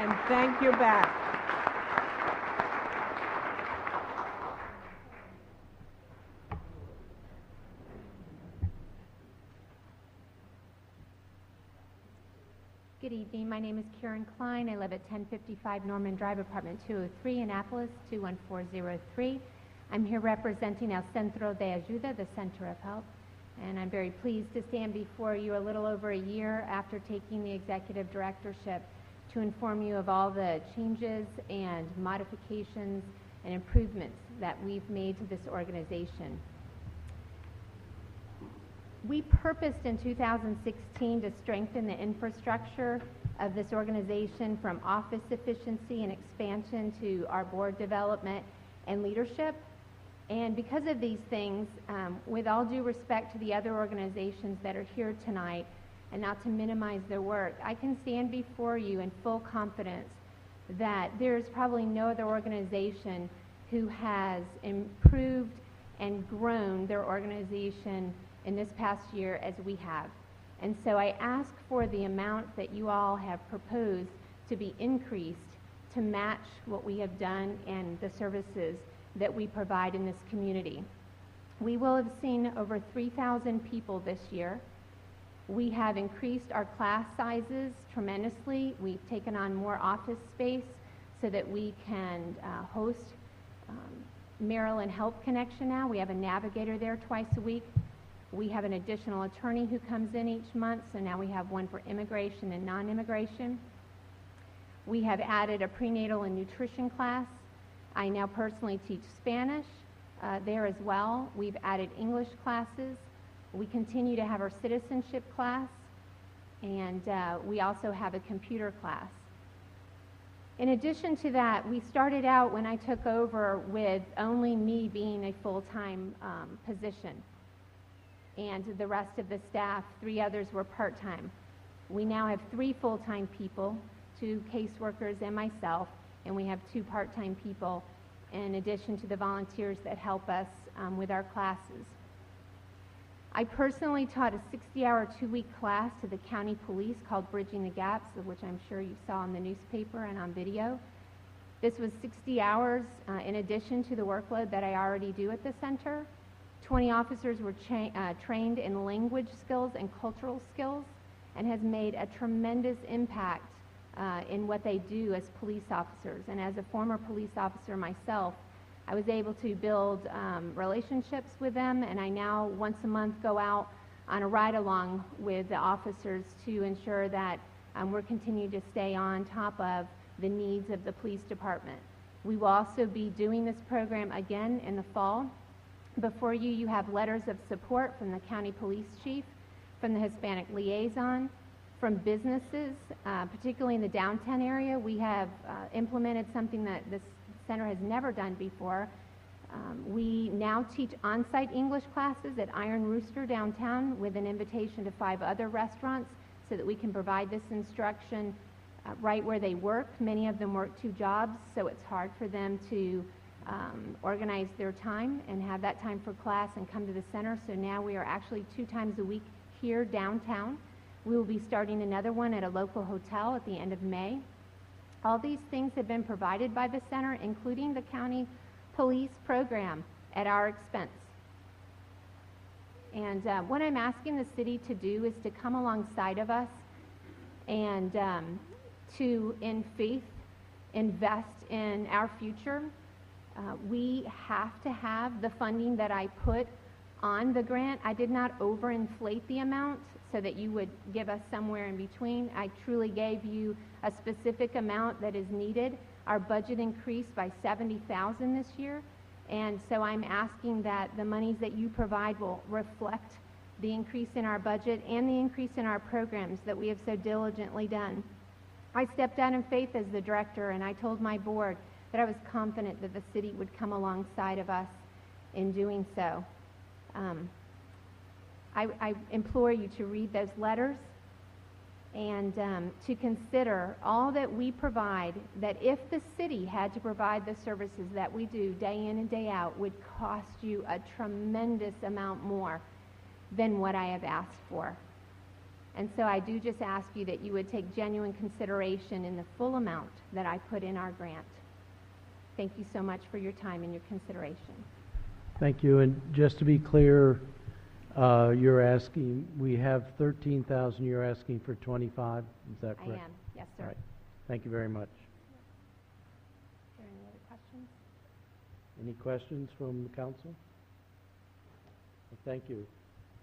And thank you back. Good evening. My name is Karen Klein. I live at 1055 Norman Drive, apartment 203, Annapolis, 21403. I'm here representing El Centro de Ayuda, the Center of Help, and I'm very pleased to stand before you a little over a year after taking the executive directorship to inform you of all the changes and modifications and improvements that we've made to this organization. We purposed in 2016 to strengthen the infrastructure of this organization, from office efficiency and expansion to our board development and leadership. And because of these things, with all due respect to the other organizations that are here tonight, and not to minimize their work, I can stand before you in full confidence that there is probably no other organization who has improved and grown their organization in this past year as we have. And so I ask for the amount that you all have proposed to be increased to match what we have done and the services that we provide in this community. We will have seen over 3,000 people this year. We have increased our class sizes tremendously. We've taken on more office space so that we can host Maryland Help Connection now. We have a navigator there twice a week. We have an additional attorney who comes in each month, so now we have one for immigration and non-immigration. We have added a prenatal and nutrition class. I now personally teach Spanish there as well. We've added English classes. We continue to have our citizenship class, and we also have a computer class. In addition to that, we started out when I took over with only me being a full-time position, and the rest of the staff, 3 others were part-time. We now have 3 full-time people, 2 caseworkers and myself, and we have 2 part-time people in addition to the volunteers that help us with our classes. I personally taught a 60-hour 2-week class to the county police called Bridging the Gaps, of which I'm sure you saw in the newspaper and on video. This was 60 hours in addition to the workload that I already do at the center. 20 officers were trained in language skills and cultural skills, and has made a tremendous impact in what they do as police officers. And as a former police officer myself, I was able to build relationships with them, and I now once a month go out on a ride-along with the officers to ensure that we're continuing to stay on top of the needs of the police department. We will also be doing this program again in the fall. Before you, you have letters of support from the county police chief, from the Hispanic liaison, from businesses, particularly in the downtown area. We have implemented something that this center has never done before. We now teach on-site English classes at Iron Rooster downtown with an invitation to 5 other restaurants so that we can provide this instruction right where they work. Many of them work 2 jobs, so it's hard for them to organize their time and have that time for class and come to the center. So now we are actually 2 times a week here downtown. We will be starting another one at a local hotel at the end of May. All these things have been provided by the center, including the county police program at our expense. And what I'm asking the city to do is to come alongside of us and to, in faith, invest in our future. We have to have the funding that I put on the grant. I did not overinflate the amount so that you would give us somewhere in between. I truly gave you a specific amount that is needed. Our budget increased by $70,000 this year, and so I'm asking that the monies that you provide will reflect the increase in our budget and the increase in our programs that we have so diligently done. I stepped out in faith as the director, and I told my board that I was confident that the city would come alongside of us in doing so. I implore you to read those letters and to consider all that we provide, that if the city had to provide the services that we do day in and day out, would cost you a tremendous amount more than what I have asked for. And so I do just ask you that you would take genuine consideration in the full amount that I put in our grant. Thank you so much for your time and your consideration. Thank you. And just to be clear, you're asking, we have 13,000, you're asking for 25, is that correct? I am, yes, sir. All right. Thank you very much. Are there any other questions? Any questions from the council? Thank you.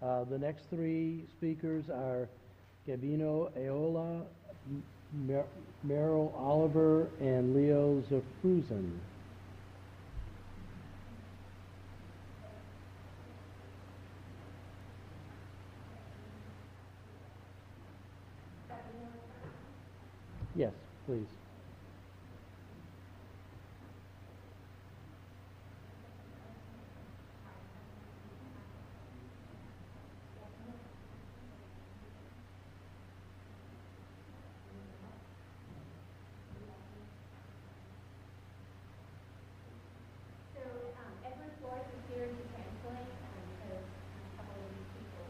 The next 3 speakers are Gabino Aola, Merrill Oliver, and Leo Zafruzan. Yes, please. So, Edward Flores is here to translate, because a couple of these people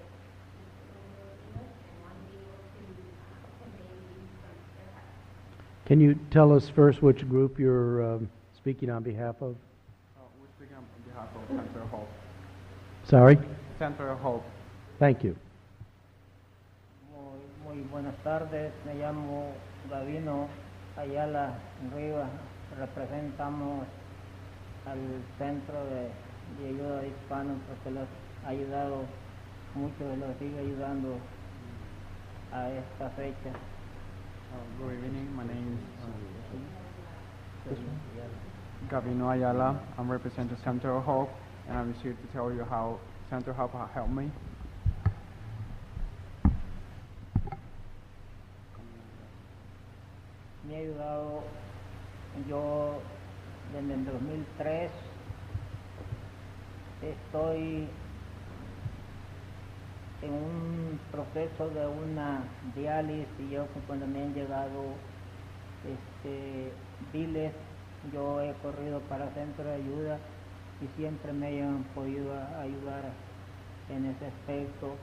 speak a little English and want to be able to convey these from their heart. Can you tell us first which group you're speaking on behalf of? We're speaking on behalf of Center Hope. Sorry? Center Hope. Thank you. Muy buenas tardes, me llamo Gavino Ayala Rivas, representamos al Centro de Ayuda de Hispanos porque los ha ayudado mucho y los sigue ayudando a esta fecha. Good evening, my name is Gavino Ayala. I'm representing Center of Hope, and I'm here to tell you how Center of Hope has helped me. Me ha ayudado, yo desde el 2003 estoy en un proceso de una diálisis y yo cuando me han llegado biles, yo he corrido para centro de ayuda y siempre me han podido ayudar en ese aspecto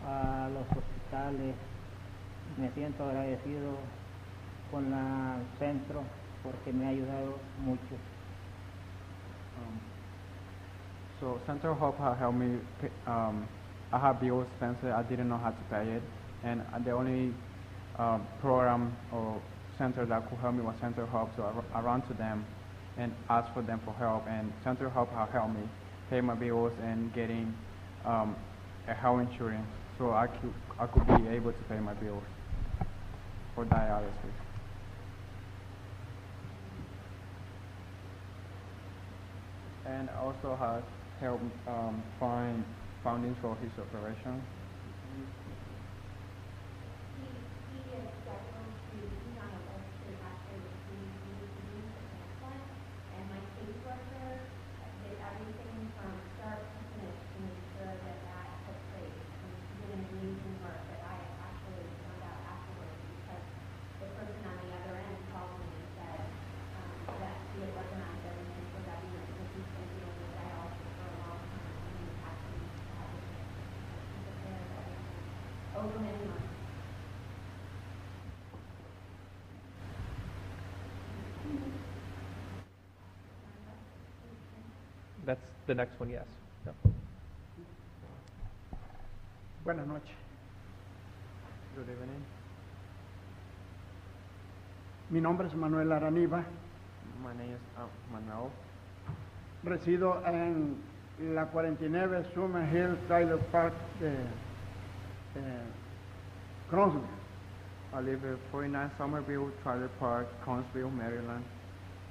a los hospitales. Me siento agradecido con la centro porque me ha ayudado mucho. So Center of Hope has helped me. I have bill expenses. I didn't know how to pay it, and the only program or center that could help me was Center of Hope. So I ran to them and asked for them for help, and Center of Hope has helped me pay my bills and getting a health insurance, so I could be able to pay my bills for dialysis. And also has helped find funding for his operation. And my caseworker did everything from start to finish to make sure that that took place. And she did an amazing work that I actually found out afterwards because the person on the other end called me and said that she had organized everything for that unit because she's been dealing with dialysis for a long time and he actually had to prepare everything over many months. That's the next one, yes. Yep. Buenas noches. Good evening. Mi nombre es Manuel Araniva. My name is Manuel. Resido en la 49 Summer Hill Trailer Park de Crosby. I live at 49 Somerville Trailer Park, Cronsville, Maryland,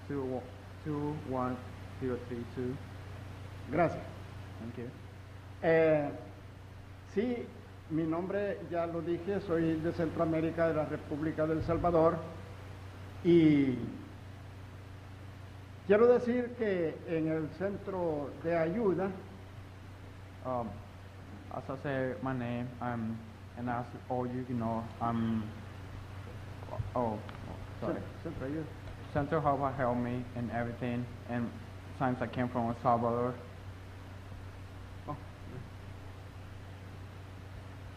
21032. Gracias. Thank you. Sí, mi nombre ya lo dije, soy de Centroamérica, de la República del Salvador, y quiero decir que en el centro de ayuda, As I say my name, and as all you know, sorry. Centro de ayuda. Center Hope has helped me in everything, and times I came from El Salvador.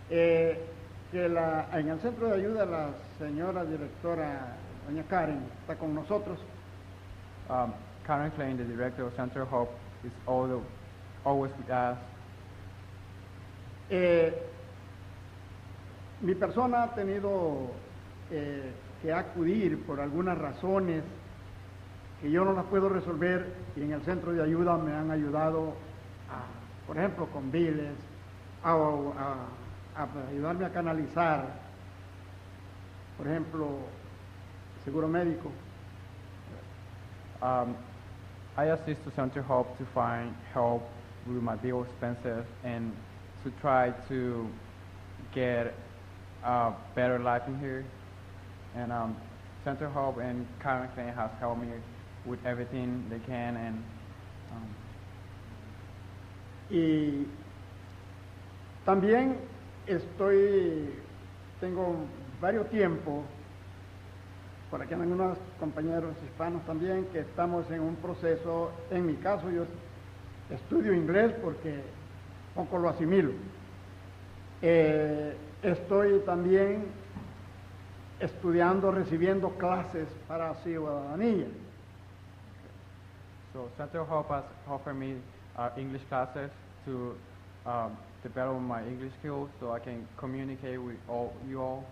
Que en el centro de ayuda la señora directora, doña Karen, está con nosotros. Karen Klein, the director of Center Hope, is always with us. Mi persona ha tenido que acudir por algunas razones que yo no las puedo resolver y en el centro de ayuda me han ayudado, por ejemplo, con biles, a ayudarme a canalizar, por ejemplo, seguro médico. I assist to Center Hope to find help with my bill expenses and to try to get a better life in here. And Center Hope and Karen Klein has helped me with everything they can, and Y también tengo varios tiempos, por aquí andan unos compañeros hispanos también, que estamos en un proceso. En mi caso, yo estudio inglés porque poco lo asimilo. Estoy también estudiando, recibiendo clases para ciudadanía. so Center Hope has offered me English classes to develop my English skills so I can communicate with you all.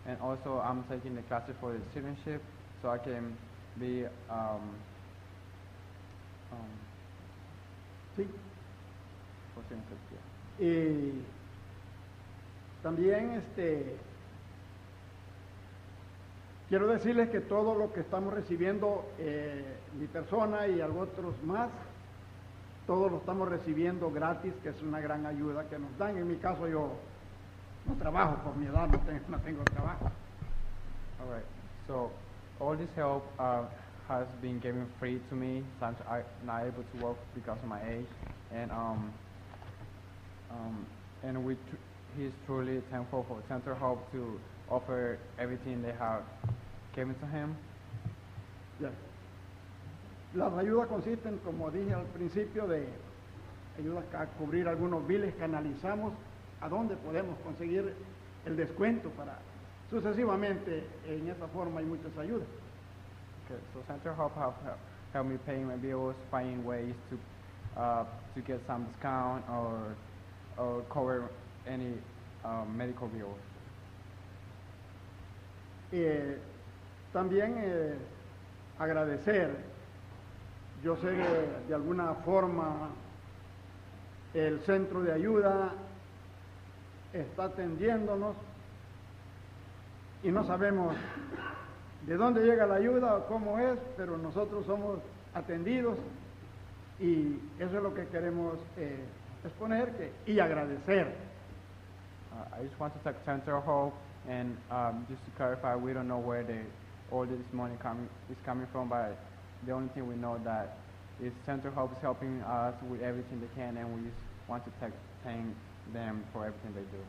And also I'm taking the classes for the citizenship so I can be Sí. for citizenship, yeah. Y también quiero decirles que todo lo que estamos recibiendo, mi persona y otros más, todo lo estamos recibiendo gratis, que es una gran ayuda que nos dan. En mi caso yo no trabajo por mi edad, no tengo trabajo. All right. So all this help has been given free to me since I'm not able to work because of my age, and he's truly thankful for Center Hope to offer everything they have given to him. Ya. Las ayudas consisten, como dije al principio, de ayudas a cubrir algunos biles que analizamos a dónde podemos conseguir el descuento para sucesivamente. En esa forma hay muchas ayudas. Okay, so Center Hope have helped me pay my bills, finding ways to get some discount or cover any medical bills. También agradecer. Yo sé que de alguna forma el centro de ayuda está atendiéndonos y no sabemos de dónde llega la ayuda o cómo es, pero nosotros somos atendidos y eso es lo que queremos exponer y agradecer. I just want to thank Center Hope, and just to clarify, we don't know where all this money is coming from, but the only thing we know that is Center Hope is helping us with everything they can, and we just want to thank them for everything they do.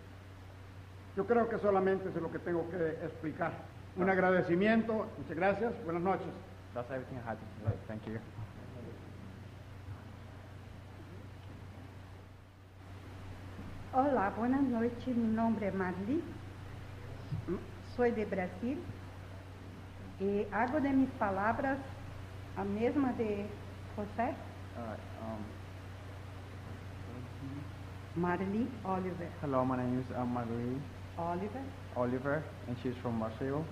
Yo creo que solamente eso es lo que tengo que explicar. Un agradecimiento, muchas gracias, buenas noches. That's everything I had to say. Thank you. Hola, buenas noches. Mi nombre es Marli. Soy de Brasil. Y hago de mis palabras a mesma de José. Marli Oliver. Hello, my name is Marli Oliver. and she's from Brazil.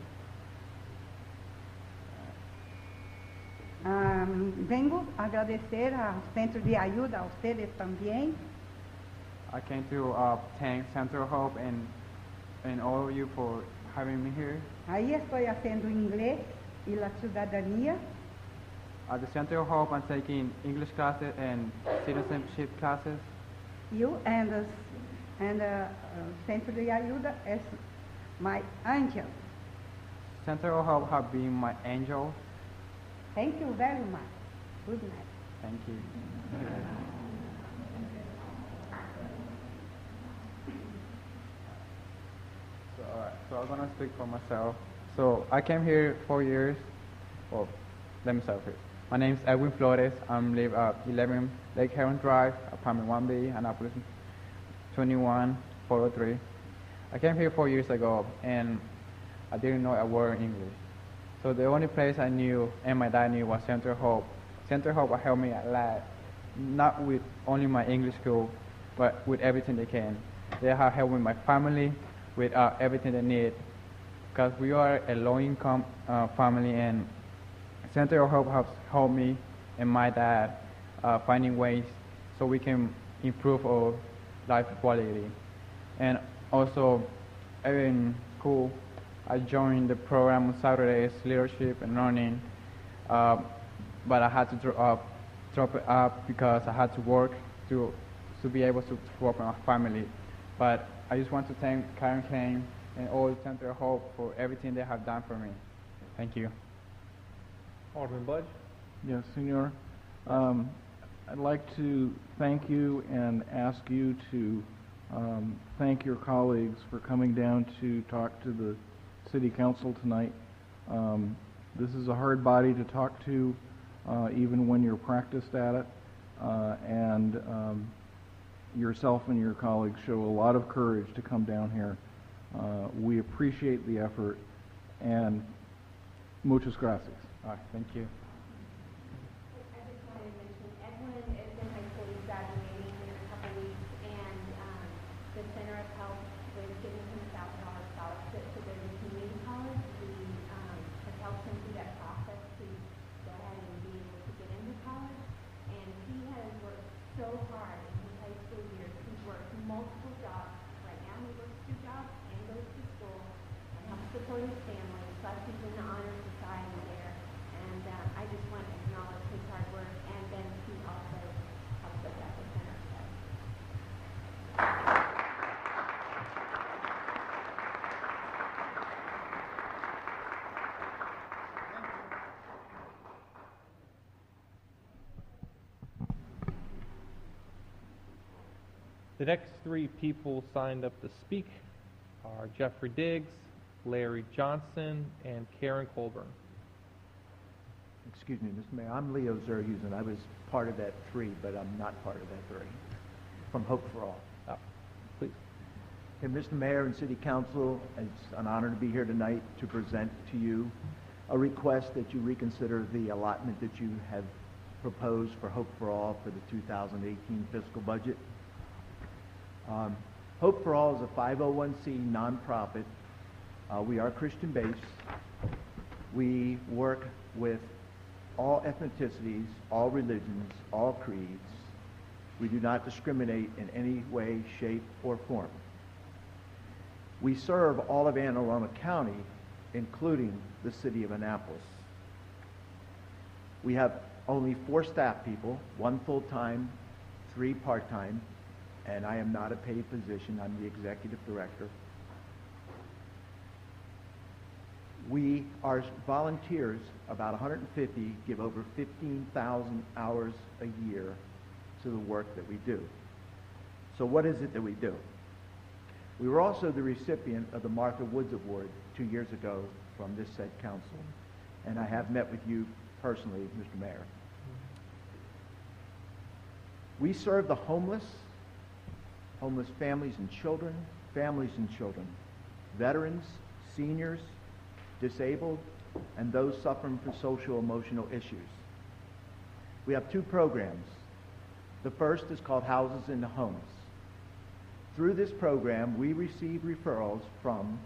Vengo a agradecer ao Centro de Ayuda, a ustedes también. I came to thank Center Hope and all of you for having me here. Aí estou haciendo inglés y la ciudadanía. At the Center Hope, I'm taking English classes and citizenship classes. You and Centro de Ayuda is my angel. Center Hope have been my angel. Thank you very much. Good night. Thank you. So I'm gonna speak for myself. So I came here 4 years. Well, let me start first. My name is Edwin Flores. I live at 11 Lake Heron Drive, apartment 1B, Annapolis, 21403. I came here 4 years ago, and I didn't know a word in English. So the only place I knew and my dad knew was Center Hope. Center Hope helped me a lot, not with only my English skill, but with everything they can. They have helped with my family, with everything they need, because we are a low-income family, and Center Hope has helped me and my dad finding ways so we can improve our life quality. And also, in school, I joined the program on Saturdays, leadership and learning, but I had to drop it up because I had to work to be able to work on our family. But I just want to thank Karen Klein and all Center Hope for everything they have done for me. Thank you. Alderman Budge? Yes, Senor. I'd like to thank you and ask you to thank your colleagues for coming down to talk to the City Council tonight. This is a hard body to talk to, even when you're practiced at it, and yourself and your colleagues show a lot of courage to come down here. We appreciate the effort, and muchas gracias. All right, thank you. I just wanted to mention, Edwin is in high school, he's graduating in a couple weeks, and the Center of Health is giving him a $1,000 scholarship to go to community college. We have helped him through that process to go ahead and be able to get into college, and he has worked so hard in his high school years. He's worked multiple jobs. Right now he works 2 jobs and goes to school and helps support his family, plus he's in the honor society there. And I just want to acknowledge his hard work, and then he also helps us at the center. The next 3 people signed up to speak are Jeffrey Diggs, Larry Johnson, and Karen Colburn. Excuse me, Mr. Mayor, I'm Leo Zerhusen. I was part of that 3, but I'm not part of that 3, from Hope for All. Oh, please. And Mr. Mayor and City Council, it's an honor to be here tonight to present to you a request that you reconsider the allotment that you have proposed for Hope for All for the 2018 fiscal budget. Hope for All is a 501c nonprofit. We are Christian-based. We work with all ethnicities, all religions, all creeds. We do not discriminate in any way, shape, or form. We serve all of Anne Arundel County, including the city of Annapolis. We have only 4 staff people, 1 full-time, 3 part-time, and I am not a paid position. I'm the executive director. We are volunteers, about 150, give over 15,000 hours a year to the work that we do. So what is it that we do? We were also the recipient of the Martha Woods Award 2 years ago from this said council, and I have met with you personally, Mr. Mayor. We serve the homeless families and children, veterans, seniors, disabled, and those suffering from social emotional issues. We have 2 programs. The first is called Houses in the Homes. Through this program, we receive referrals from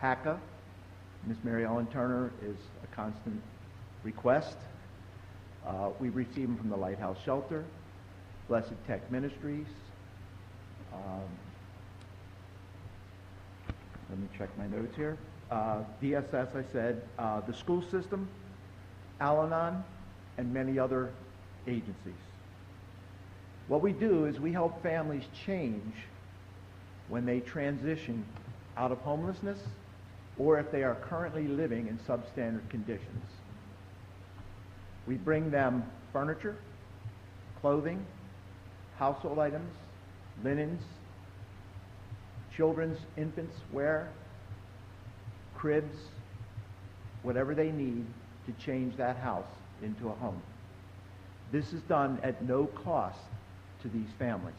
HACA. Ms. Mary Ellen Turner is a constant request. We receive them from the Lighthouse Shelter, Blessed Tech Ministries. Let me check my notes here. DSS, I said, the school system, Al-Anon, and many other agencies. What we do is we help families change when they transition out of homelessness or if they are currently living in substandard conditions. We bring them furniture, clothing, household items, linens, children's, infants' wear, cribs, whatever they need to change that house into a home. This is done at no cost to these families.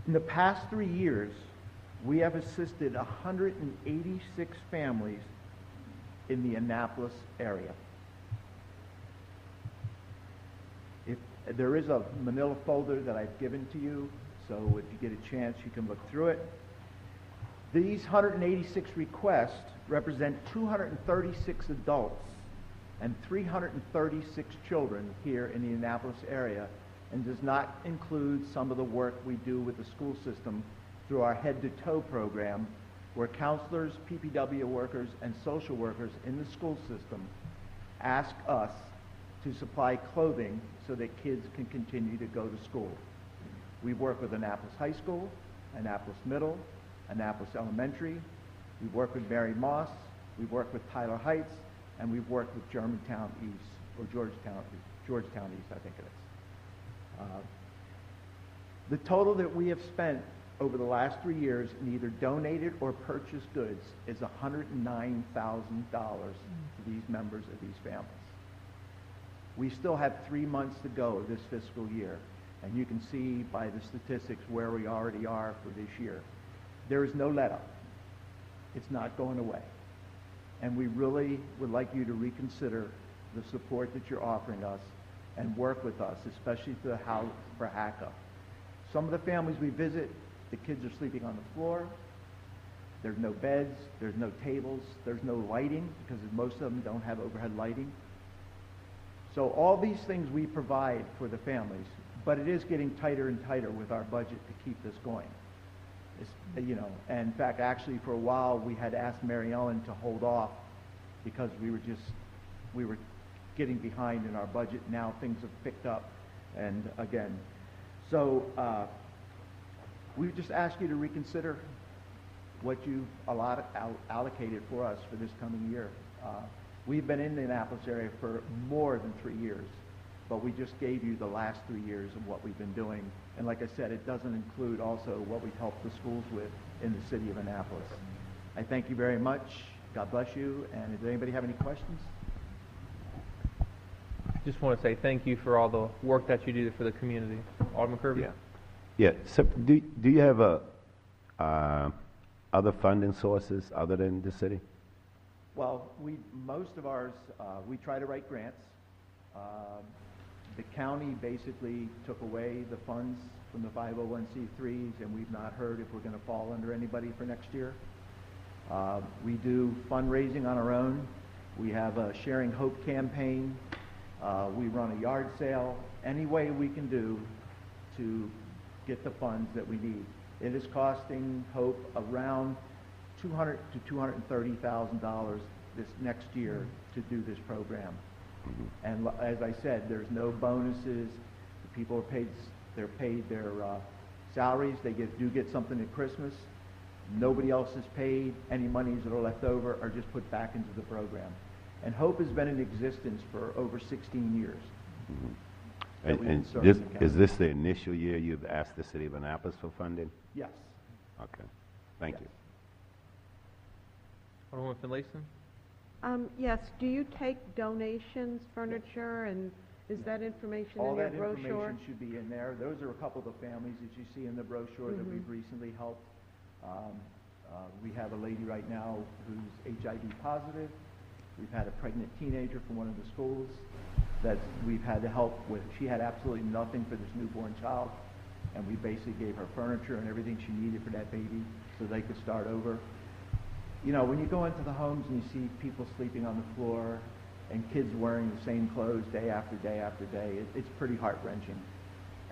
In the past 3 years, we have assisted 186 families in the Annapolis area. There is a manila folder that I've given to you, so if you get a chance, you can look through it. These 186 requests represent 236 adults and 336 children here in the Annapolis area, and does not include some of the work we do with the school system through our Head to Toe program, where counselors, PPW workers, and social workers in the school system ask us to supply clothing so that kids can continue to go to school. We work with Annapolis High School, Annapolis Middle, Annapolis Elementary, We've worked with Mary Moss, we've worked with Tyler Heights, and we've worked with Germantown East, or Georgetown East, I think it is. The total that we have spent over the last 3 years in either donated or purchased goods is $109,000 to these members of these families. We still have 3 months to go this fiscal year, and you can see by the statistics where we already are for this year. There is no let-up. It's not going away. And we really would like you to reconsider the support that you're offering us and work with us, especially to the House for HACA. Some of the families we visit, the kids are sleeping on the floor. There's no beds, there's no tables, there's no lighting, because most of them don't have overhead lighting. So all these things we provide for the families, but it is getting tighter and tighter with our budget to keep this going. It's, you know, and in fact, actually for a while, we had asked Mary Ellen to hold off because we were getting behind in our budget. Now things have picked up, and again, so we just ask you to reconsider what you allocated for us for this coming year. We've been in the Annapolis area for more than 3 years, but we just gave you the last 3 years of what we've been doing. And like I said, it doesn't include also what we've helped the schools with in the city of Annapolis. I thank you very much. God bless you. And does anybody have any questions? Just want to say thank you for all the work that you do for the community. Alderman Kirby? Yeah, so do you have other funding sources other than the city? Well, most of ours, we try to write grants. The county basically took away the funds from the 501c3s, and we've not heard if we're going to fall under anybody for next year. We do fundraising on our own. We have a Sharing Hope campaign. We run a yard sale. Any way we can do to get the funds that we need. It is costing Hope around $200,000 to $230,000 this next year to do this program. And as I said, there's no bonuses. The people are paid. They're paid their salaries. They do get something at Christmas. Nobody else is paid. Any monies that are left over are just put back into the program. And Hope has been in existence for over 16 years. And is this the initial year you've asked the city of Annapolis for funding? Yes. Okay. Thank you. Alderman Finlayson? Yes, do you take donations, furniture, and is that information All in your that brochure? information should be in there. Those are a couple of the families that you see in the brochure that we've recently helped. We have a lady right now who's HIV positive. We've had a pregnant teenager from one of the schools that we've had to help with. She had absolutely nothing for this newborn child, and we basically gave her furniture and everything she needed for that baby so they could start over. You know, when you go into the homes and you see people sleeping on the floor and kids wearing the same clothes day after day after day, it's pretty heart-wrenching.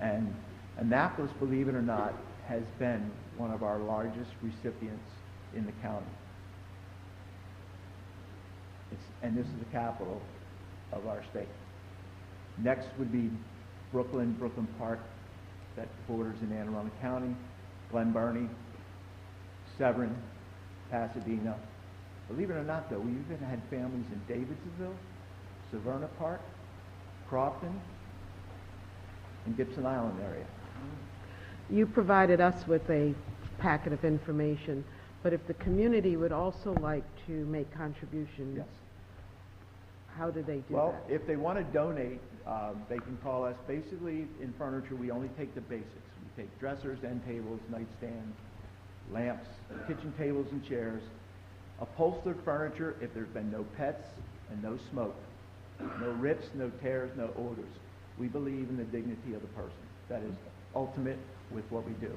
And Annapolis, believe it or not, has been one of our largest recipients in the county. And this is the capital of our state. Next would be Brooklyn Park, that borders in Anne Arundel County, Glen Burnie, Severn, Pasadena. Believe it or not, though, we even had families in Davidsonville, Severna Park, Crofton, and Gibson Island area. You provided us with a packet of information, but if the community would also like to make contributions, yes. How do they do that? Well, if they want to donate, they can call us. Basically, in furniture, we only take the basics. We take dressers, end tables, nightstands, lamps, kitchen tables and chairs, upholstered furniture if there's been no pets and no smoke, no rips, no tears, no odors. We believe in the dignity of the person. That is ultimate with what we do.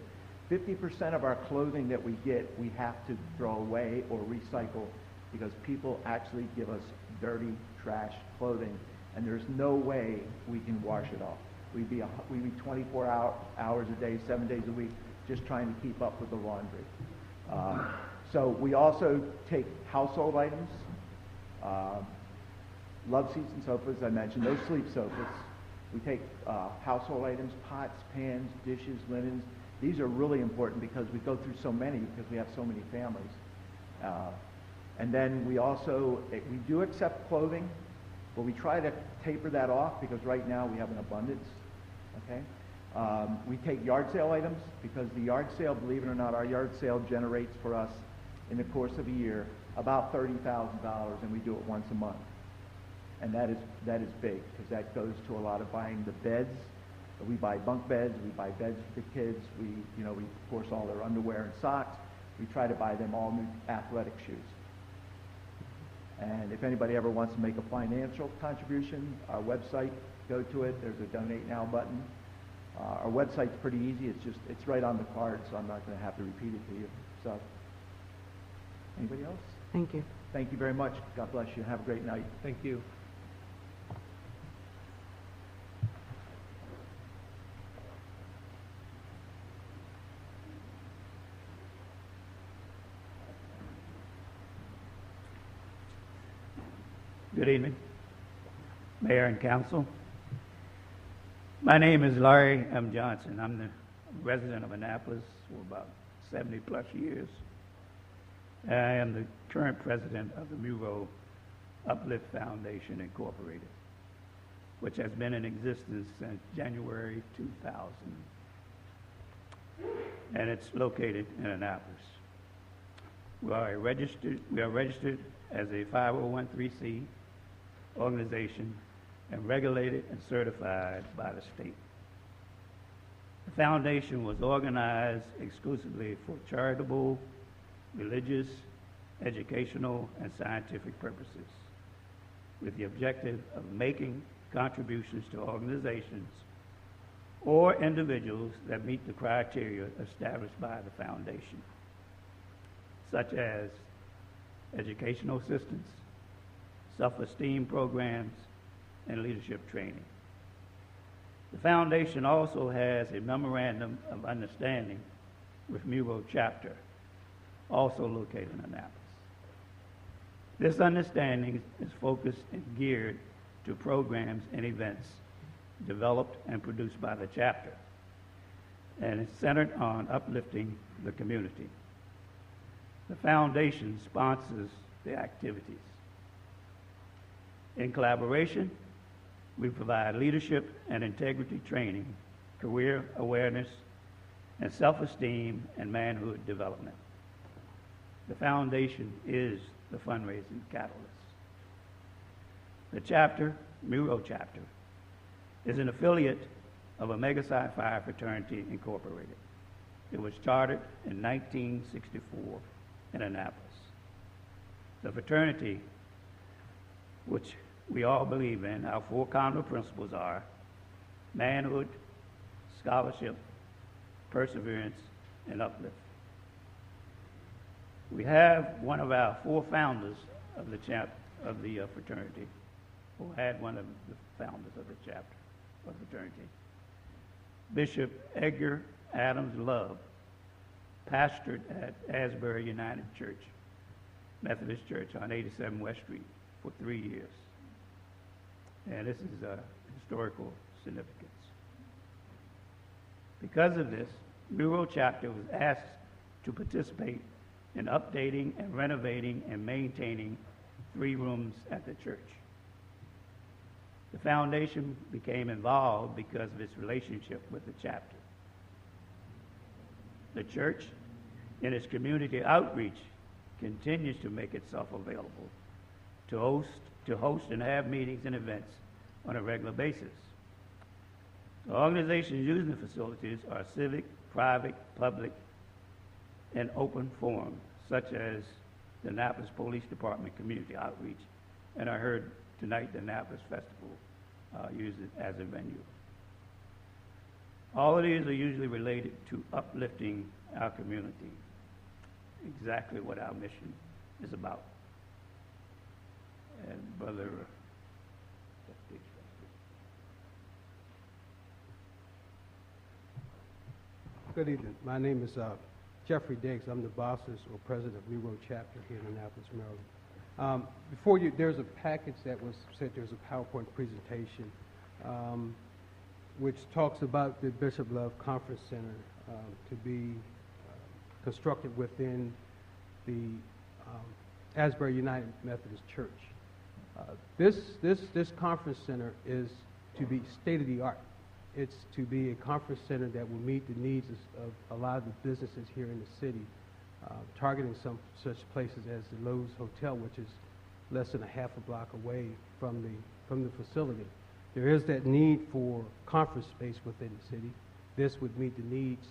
50% of our clothing that we get, we have to throw away or recycle because people actually give us dirty, trash clothing, and there's no way we can wash it off. We'd be 24 hours a day, 7 days a week, just trying to keep up with the laundry. So we also take household items, love seats and sofas, I mentioned, those sleep sofas. We take household items, pots, pans, dishes, linens. These are really important because we go through so many because we have so many families. And then we also, we do accept clothing, but we try to taper that off because right now we have an abundance, okay? We take yard sale items because the yard sale, believe it or not, our yard sale generates for us in the course of a year about $30,000, and we do it once a month. And that is big because that goes to a lot of buying the beds. We buy bunk beds, we buy beds for the kids, we of course all their underwear and socks. We try to buy them all new athletic shoes. And if anybody ever wants to make a financial contribution, our website, go to it. There's a Donate Now button. Our website's pretty easy. It's right on the card, so I'm not going to have to repeat it to you. So, anybody else? Thank you. Thank you very much. God bless you. Have a great night. Thank you. Good evening, Mayor and Council. My name is Larry M. Johnson. I'm the resident of Annapolis for about 70-plus years. I am the current president of the Muro Uplift Foundation, Incorporated, which has been in existence since January 2000. And it's located in Annapolis. We are registered as a 501(c)(3) organization and regulated and certified by the state. The foundation was organized exclusively for charitable, religious, educational, and scientific purposes, with the objective of making contributions to organizations or individuals that meet the criteria established by the foundation, such as educational assistance, self-esteem programs, and leadership training. The foundation also has a memorandum of understanding with Muro Chapter, also located in Annapolis. This understanding is focused and geared to programs and events developed and produced by the chapter, and is centered on uplifting the community. The foundation sponsors the activities. In collaboration, we provide leadership and integrity training, career awareness, and self-esteem and manhood development. The foundation is the fundraising catalyst. The chapter, Muro Chapter, is an affiliate of Omega Psi Phi Fraternity Incorporated. It was chartered in 1964 in Annapolis. The fraternity, which we all believe in, our four cardinal principles are manhood, scholarship, perseverance, and uplift. We have one of our four founders of the fraternity, who had one of the founders of the chapter of the fraternity. Bishop Edgar Adams Love pastored at Asbury United Church, Methodist Church on 87 West Street for 3 years. And this is historical significance. Because of this, Muro Chapter was asked to participate in updating and renovating and maintaining 3 rooms at the church. The foundation became involved because of its relationship with the chapter. The church, in its community outreach, continues to make itself available to host and have meetings and events on a regular basis. The organizations using the facilities are civic, private, public, and open forums, such as the Annapolis Police Department Community Outreach, and I heard tonight the Annapolis Festival use it as a venue. All of these are usually related to uplifting our community, exactly what our mission is about. And Brother, good evening. My name is Jeffrey Diggs. I'm the bosses or president of Muro Chapter here in Annapolis, Maryland. Before you, there's a package that was sent. There's a PowerPoint presentation which talks about the Bishop Love Conference Center to be constructed within the Asbury United Methodist Church. This conference center is to be state-of-the-art. It's to be a conference center that will meet the needs of a lot of the businesses here in the city, targeting some such places as the Lowe's Hotel, which is less than a half a block away from the facility. There is that need for conference space within the city. This would meet the needs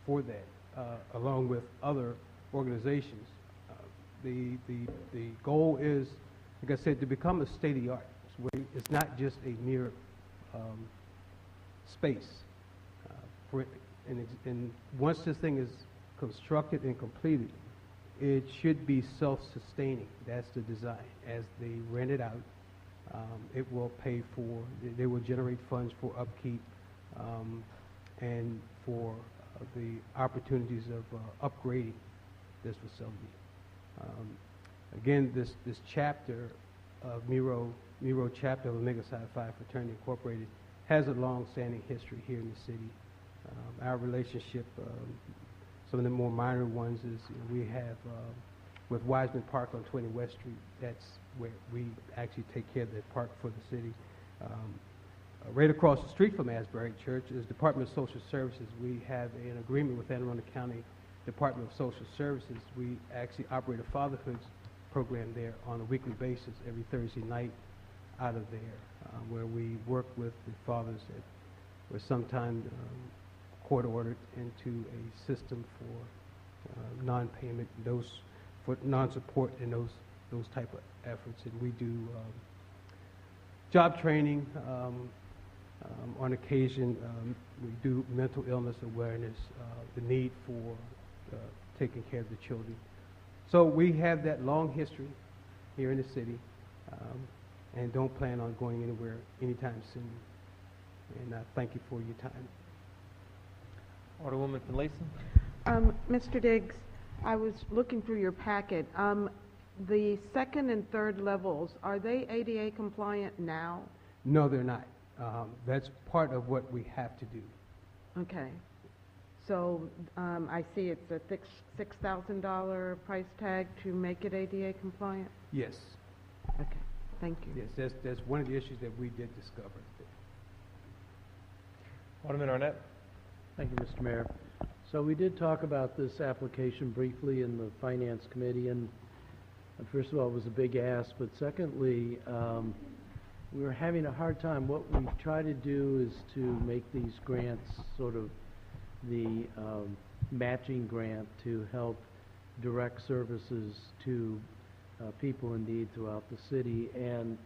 for that, along with other organizations. The goal is, like I said, to become a state-of-the-art. It's not just a mere space. And once this thing is constructed and completed, it should be self-sustaining. That's the design. As they rent it out, it will pay for, they will generate funds for upkeep and for the opportunities of upgrading this facility. Again, this chapter of Miro chapter of Omega Psi Phi Fraternity Incorporated has a long-standing history here in the city. Our relationship, some of the more minor ones is we have with Wiseman Park on 20 West Street. That's where we actually take care of that park for the city. Right across the street from Asbury Church is Department of Social Services. We have an agreement with Anne Arundel County Department of Social Services. We actually operate a fatherhood program there on a weekly basis every Thursday night out of there, where we work with the fathers that were sometimes court ordered into a system for non-payment, for non-support and those type of efforts. And we do job training. On occasion, we do mental illness awareness, the need for taking care of the children. So we have that long history here in the city, and don't plan on going anywhere anytime soon. And I thank you for your time. Alderwoman Finlayson. Mr. Diggs, I was looking through your packet. The second and third levels, are they ADA compliant now? No, they're not. That's part of what we have to do. Okay. So I see it's a $6,000 price tag to make it ADA compliant? Yes. Okay, thank you. Yes, that's one of the issues that we did discover. Alderman Arnett. Thank you, Mr. Mayor. So we did talk about this application briefly in the Finance Committee, and first of all, it was a big ask, but secondly, we were having a hard time. What we try to do is to make these grants sort of the matching grant to help direct services to people in need throughout the city. And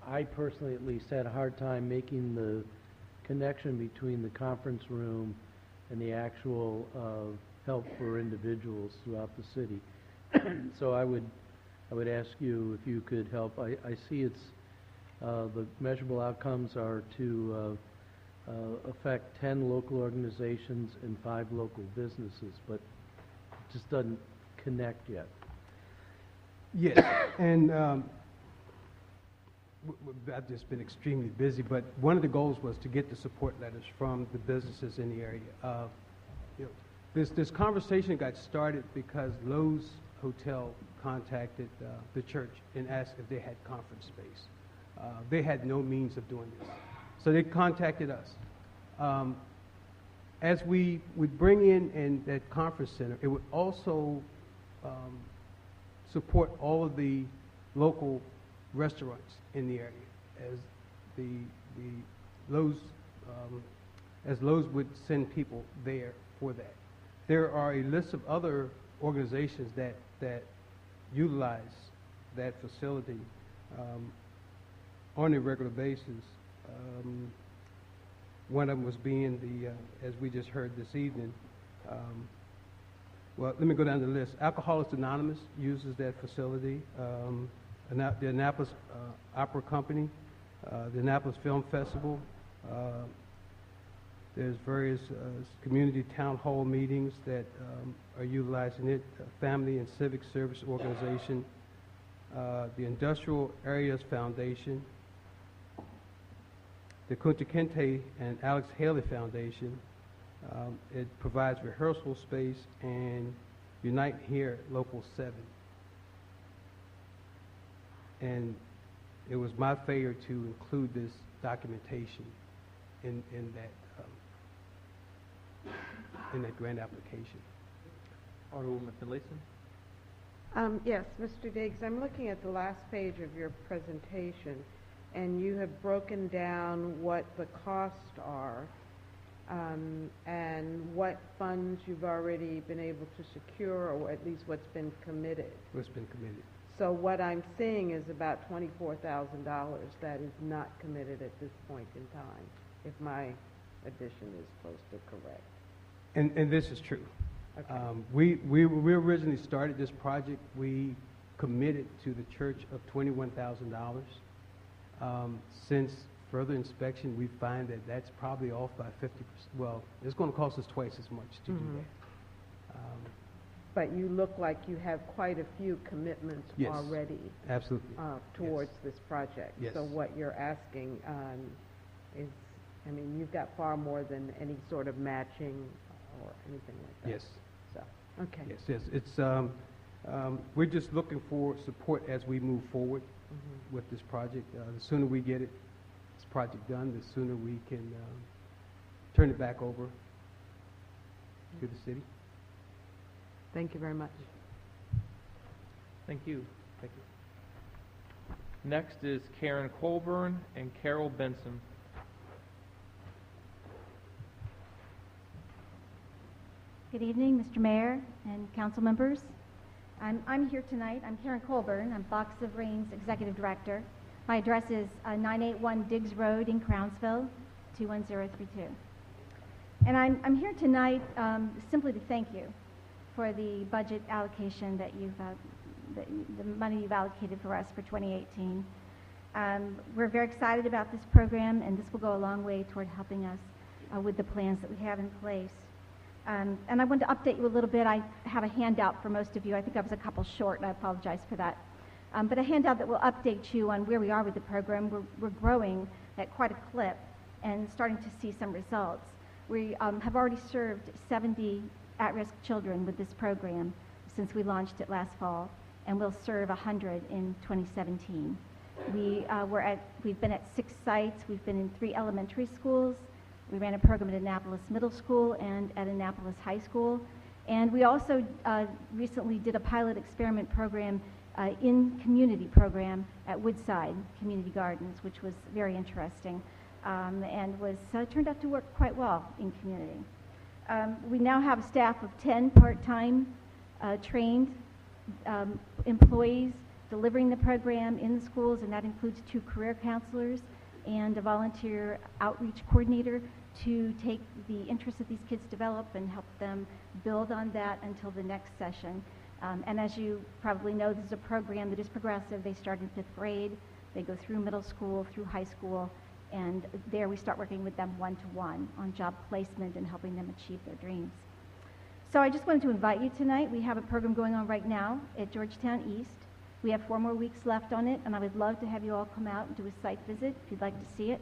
I personally at least had a hard time making the connection between the conference room and the actual help for individuals throughout the city. So I would ask you if you could help. I see it's the measurable outcomes are to affect 10 local organizations and 5 local businesses, but it just doesn't connect yet. Yes, and I've just been extremely busy, but one of the goals was to get the support letters from the businesses in the area. This conversation got started because Lowe's Hotel contacted the church and asked if they had conference space. They had no means of doing this. So they contacted us. As we would bring in that conference center, it would also support all of the local restaurants in the area, as the Lowe's, as Lowe's would send people there for that. There are a list of other organizations that utilize that facility on a regular basis. One of them was being the, as we just heard this evening, well, let me go down the list. Alcoholics Anonymous uses that facility. The Annapolis Opera Company, the Annapolis Film Festival. There's various community town hall meetings that are utilizing it. Family and Civic Service Organization, the Industrial Areas Foundation, the Kunta Kinte and Alex Haley Foundation. It provides rehearsal space, and Unite Here Local 7 And it was my failure to include this documentation in that grant application. Alderwoman Finlayson? Yes, Mr. Diggs, I'm looking at the last page of your presentation, and you have broken down what the costs are, and what funds you've already been able to secure, or at least what's been committed. What's been committed. So what I'm seeing is about $24,000 that is not committed at this point in time, if my addition is close to correct. And this is true. Okay. We originally started this project, we committed to the church of $21,000. Since further inspection, we find that that's probably off by 50%. Well, it's going to cost us twice as much to do that. But you look like you have quite a few commitments Yes, already absolutely. towards this project. Yes. So what you're asking is, I mean, you've got far more than any sort of matching or anything like that. Yes. So, okay. Yes. It's we're just looking for support as we move forward with this project. The sooner we get this project done, the sooner we can turn it back over to the city. Thank you very much. Thank you. Thank you. Next is Karen Colburn and Carol Benson. Good evening, Mr. Mayor and council members. I'm here tonight. I'm Karen Colburn. I'm Box of Rains Executive Director. My address is 981 Diggs Road in Crownsville, 21032. And I'm here tonight simply to thank you for the budget allocation that the money you've allocated for us for 2018. We're very excited about this program, and this will go a long way toward helping us with the plans that we have in place. And I wanted to update you a little bit. I have a handout for most of you. I think I was a couple short, and I apologize for that. But a handout that will update you on where we are with the program. We're growing at quite a clip and starting to see some results. We have already served 70 at-risk children with this program since we launched it last fall, and we'll serve 100 in 2017. We've been at 6 sites. We've been in 3 elementary schools. We ran a program at Annapolis Middle School and at Annapolis High School. And we also recently did a pilot experiment program in community program at Woodside Community Gardens, which was very interesting and was turned out to work quite well in community. We now have a staff of 10 part-time trained employees delivering the program in the schools, and that includes 2 career counselors and a volunteer outreach coordinator to take the interests that these kids develop and help them build on that until the next session. And as you probably know, this is a program that is progressive. They start in 5th grade, they go through middle school, through high school, and there we start working with them one-to-one on job placement and helping them achieve their dreams. So I just wanted to invite you tonight. We have a program going on right now at Georgetown East. We have 4 more weeks left on it, and I would love to have you all come out and do a site visit if you'd like to see it.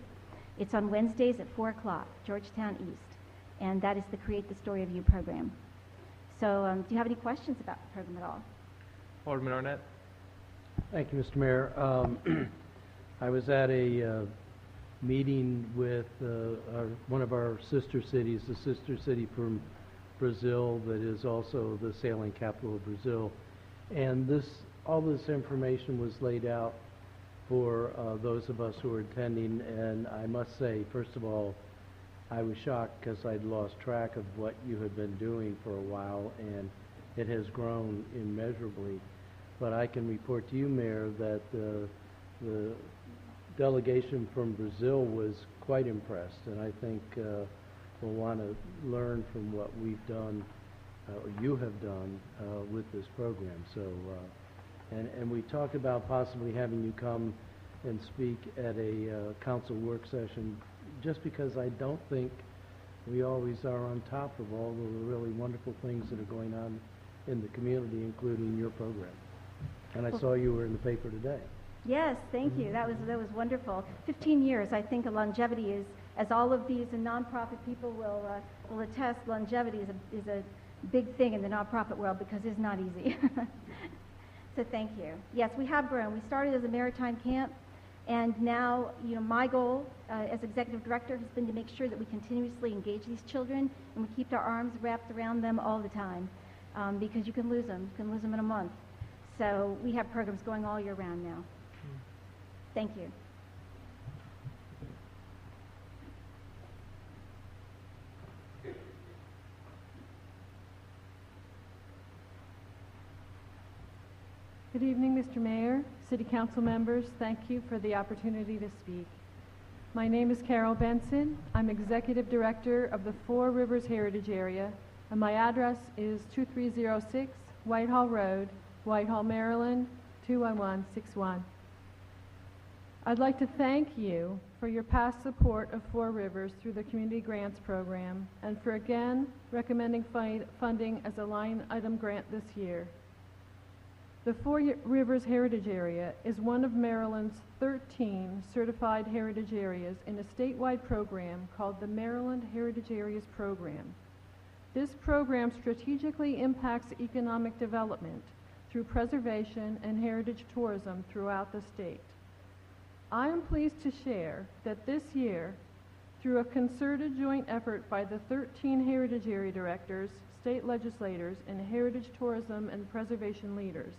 It's on Wednesdays at 4 o'clock, Georgetown East, and that is the Create the Story of You program. So do you have any questions about the program at all? Alderman Arnett? Thank you, Mr. Mayor. I was at a meeting with one of our sister cities, the sister city from Brazil that is also the sailing capital of Brazil. And all this information was laid out for those of us who were attending. And I must say, first of all, I was shocked because I'd lost track of what you had been doing for a while, and it has grown immeasurably. But I can report to you, Mayor, that the delegation from Brazil was quite impressed, and I think we'll want to learn from what we've done, or you have done, with this program. So, and we talked about possibly having you come and speak at a council work session, just because I don't think we always are on top of all the really wonderful things that are going on in the community, including your program. And I saw you were in the paper today. Yes, thank you. That was wonderful. 15 years, I think, of longevity is, as all of these nonprofit people will attest, longevity is a big thing in the nonprofit world because it's not easy. So thank you. Yes, we have grown. We started as a maritime camp, and now, my goal as executive director has been to make sure that we continuously engage these children and we keep our arms wrapped around them all the time, because you can lose them. You can lose them in a month. So we have programs going all year round now. Thank you. Good evening, Mr. Mayor, City Council members. Thank you for the opportunity to speak. My name is Carol Benson. I'm Executive Director of the Four Rivers Heritage Area, and my address is 2306 Whitehall Road, Whitehall, Maryland, 21161. I'd like to thank you for your past support of Four Rivers through the Community Grants Program and for again recommending funding as a line item grant this year. The Four Rivers Heritage Area is one of Maryland's 13 certified heritage areas in a statewide program called the Maryland Heritage Areas Program. This program strategically impacts economic development through preservation and heritage tourism throughout the state. I am pleased to share that this year, through a concerted joint effort by the 13 heritage area directors, state legislators, and heritage tourism and preservation leaders,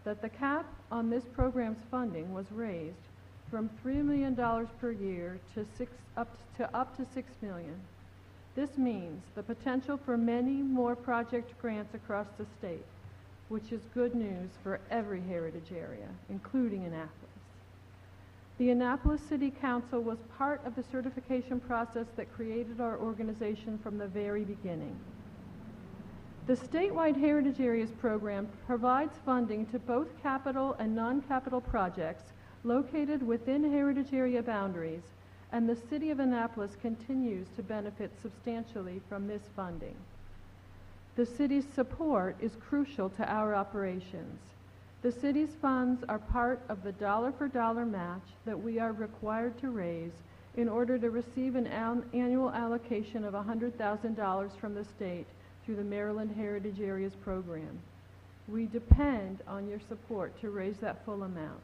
that the cap on this program's funding was raised from $3 million per year to up to $6 million. This means the potential for many more project grants across the state, which is good news for every heritage area, including Annapolis. The Annapolis City Council was part of the certification process that created our organization from the very beginning. The statewide Heritage Areas program provides funding to both capital and non-capital projects located within heritage area boundaries, and the City of Annapolis continues to benefit substantially from this funding. The city's support is crucial to our operations. The city's funds are part of the dollar-for-dollar match that we are required to raise in order to receive an annual allocation of $100,000 from the state through the Maryland Heritage Areas program. We depend on your support to raise that full amount.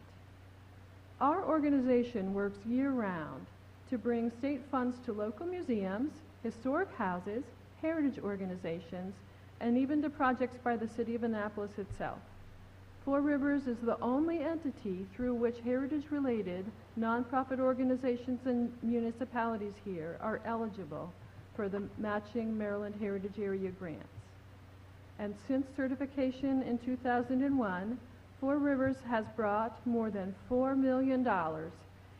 Our organization works year-round to bring state funds to local museums, historic houses, heritage organizations, and even to projects by the City of Annapolis itself. Four Rivers is the only entity through which heritage-related nonprofit organizations and municipalities here are eligible for the matching Maryland Heritage Area grants. And since certification in 2001, Four Rivers has brought more than $4 million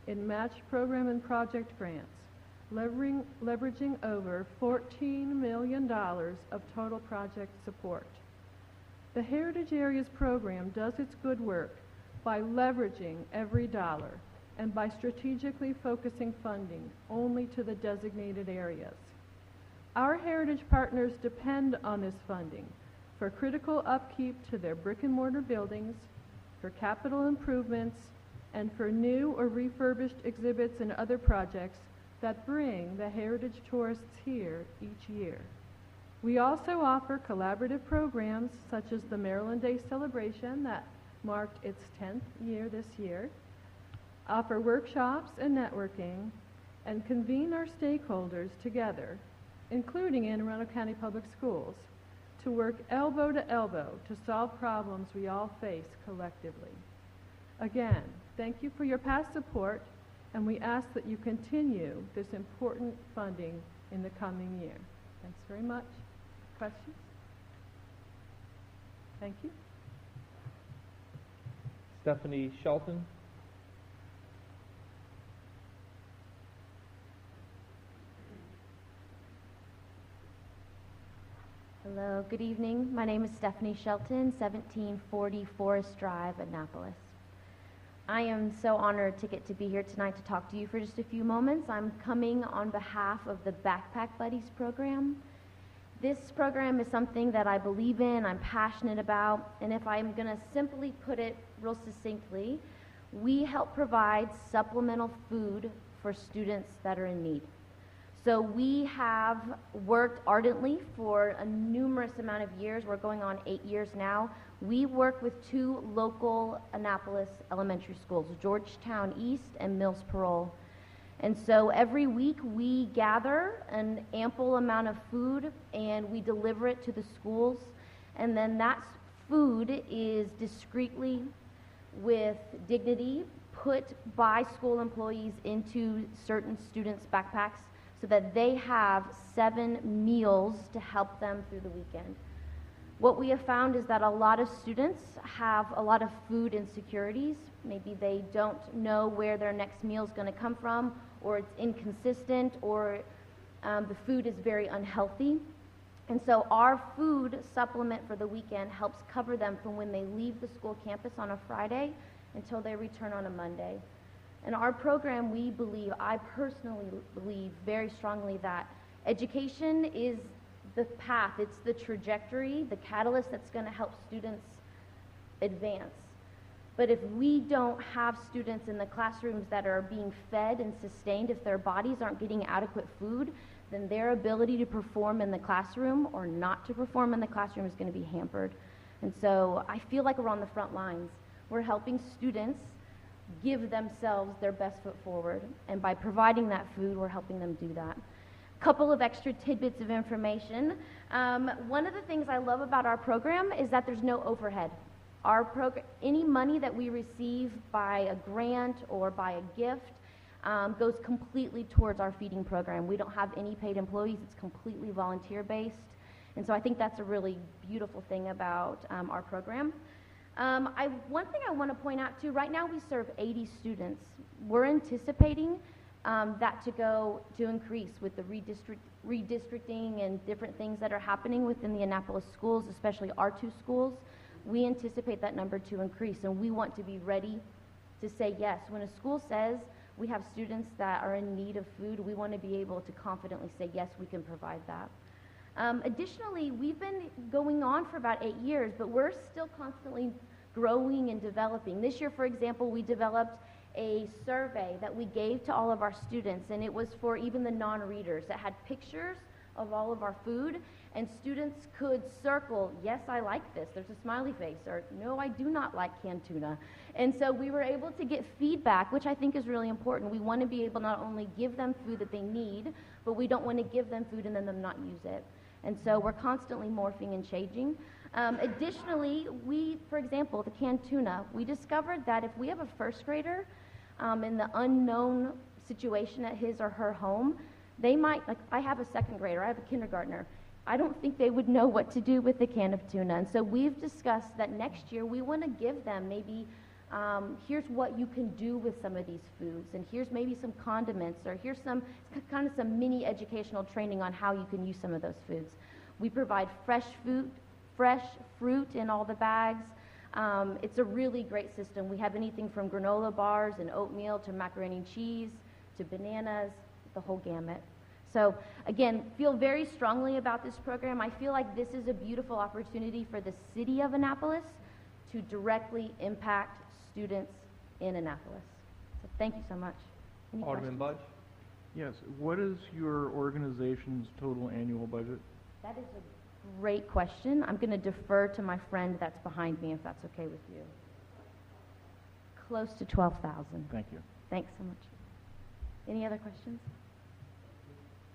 in match program and project grants, leveraging over $14 million of total project support. The Heritage Areas program does its good work by leveraging every dollar and by strategically focusing funding only to the designated areas. Our heritage partners depend on this funding for critical upkeep to their brick-and-mortar buildings, for capital improvements, and for new or refurbished exhibits and other projects that bring the heritage tourists here each year. We also offer collaborative programs such as the Maryland Day Celebration that marked its 10th year this year, offer workshops and networking, and convene our stakeholders together, including Anne Arundel County Public Schools, to work elbow to elbow to solve problems we all face collectively. Again, thank you for your past support, and we ask that you continue this important funding in the coming year. Thanks very much. Questions? Thank you. Stephanie Shelton. Hello, good evening. My name is Stephanie Shelton, 1740 Forest Drive, Annapolis. I am so honored to get to be here tonight to talk to you for just a few moments. I'm coming on behalf of the Backpack Buddies program. This program is something that I believe in, I'm passionate about, and if I'm going to simply put it real succinctly, we help provide supplemental food for students that are in need. So we have worked ardently for a numerous amount of years. We're going on 8 years now. We work with 2 local Annapolis elementary schools, Georgetown East and Mills Parole. And so every week we gather an ample amount of food and we deliver it to the schools. And then that food is discreetly, with dignity, put by school employees into certain students' backpacks so that they have 7 meals to help them through the weekend. What we have found is that a lot of students have a lot of food insecurities. Maybe they don't know where their next meal is going to come from, or it's inconsistent, or the food is very unhealthy. And so our food supplement for the weekend helps cover them from when they leave the school campus on a Friday until they return on a Monday. In our program, we believe, I personally believe very strongly, that education is the path, it's the trajectory, the catalyst that's going to help students advance. But if we don't have students in the classrooms that are being fed and sustained, if their bodies aren't getting adequate food, then their ability to perform in the classroom or not to perform in the classroom is going to be hampered. And so I feel like we're on the front lines. We're helping students give themselves their best foot forward. And by providing that food, we're helping them do that. Couple of extra tidbits of information. One of the things I love about our program is that there's no overhead. Our program, any money that we receive by a grant or by a gift goes completely towards our feeding program. We don't have any paid employees. It's completely volunteer-based. And so I think that's a really beautiful thing about our program. One thing I want to point out too, right now we serve 80 students. We're anticipating that to increase with the redistricting and different things that are happening within the Annapolis schools, especially our 2 schools. We anticipate that number to increase, and we want to be ready to say yes. When a school says we have students that are in need of food, we want to be able to confidently say yes, we can provide that. Additionally, we've been going on for about 8 years, but we're still constantly growing and developing. This year, for example, we developed a survey that we gave to all of our students, and it was for even the non-readers. It had pictures of all of our food, and students could circle, yes, I like this, there's a smiley face, or no, I do not like canned tuna. And so we were able to get feedback, which I think is really important. We want to be able not only give them food that they need, but we don't want to give them food and then them not use it. And so we're constantly morphing and changing. Additionally, for example, the canned tuna, we discovered that if we have a first grader in the unknown situation at his or her home, they might, like I have a second grader, I have a kindergartner, I don't think they would know what to do with a can of tuna. And so we've discussed that next year we want to give them maybe, here's what you can do with some of these foods, and here's maybe some condiments, or here's some mini educational training on how you can use some of those foods. We provide fresh fruit in all the bags. It's a really great system. We have anything from granola bars and oatmeal to macaroni and cheese to bananas, the whole gamut. So again, feel very strongly about this program. I feel like this is a beautiful opportunity for the city of Annapolis to directly impact students in Annapolis. So thank you so much. Any Alderman questions? Budge? Yes. What is your organization's total annual budget? That is a great question. I'm going to defer to my friend that's behind me, if that's okay with you. Close to 12,000. Thank you. Thanks so much. Any other questions?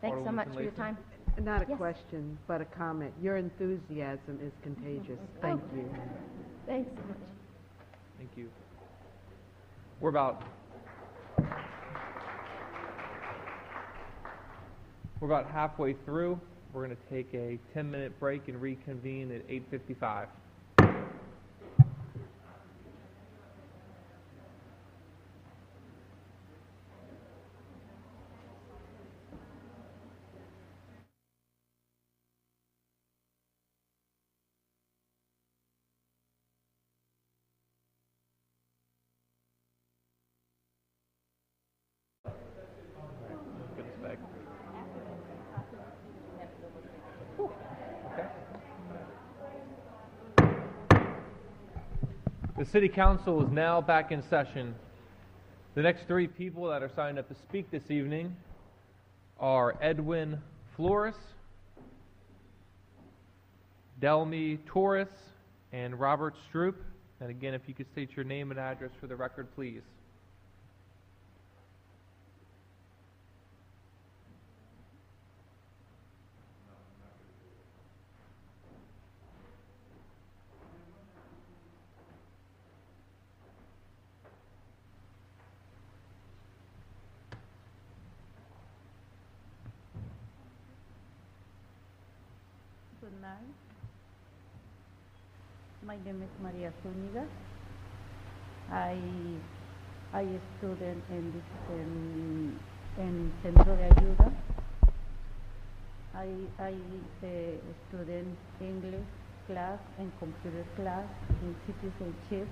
Thanks so much for your time. Not a Yes. question, but a comment. Your enthusiasm is contagious. Thank you. Thanks so much. Thank you. We're about halfway through. We're going to take a 10-minute break and reconvene at 8:55. The City Council is now back in session. The next 3 people that are signed up to speak this evening are Edwin Flores, Delmy Torres, and Robert Stroop. And again, if you could state your name and address for the record, please. Good night. My name is Maria Zúñiga. I student in Centro de Ayuda. I student English class and computer class in citizenship.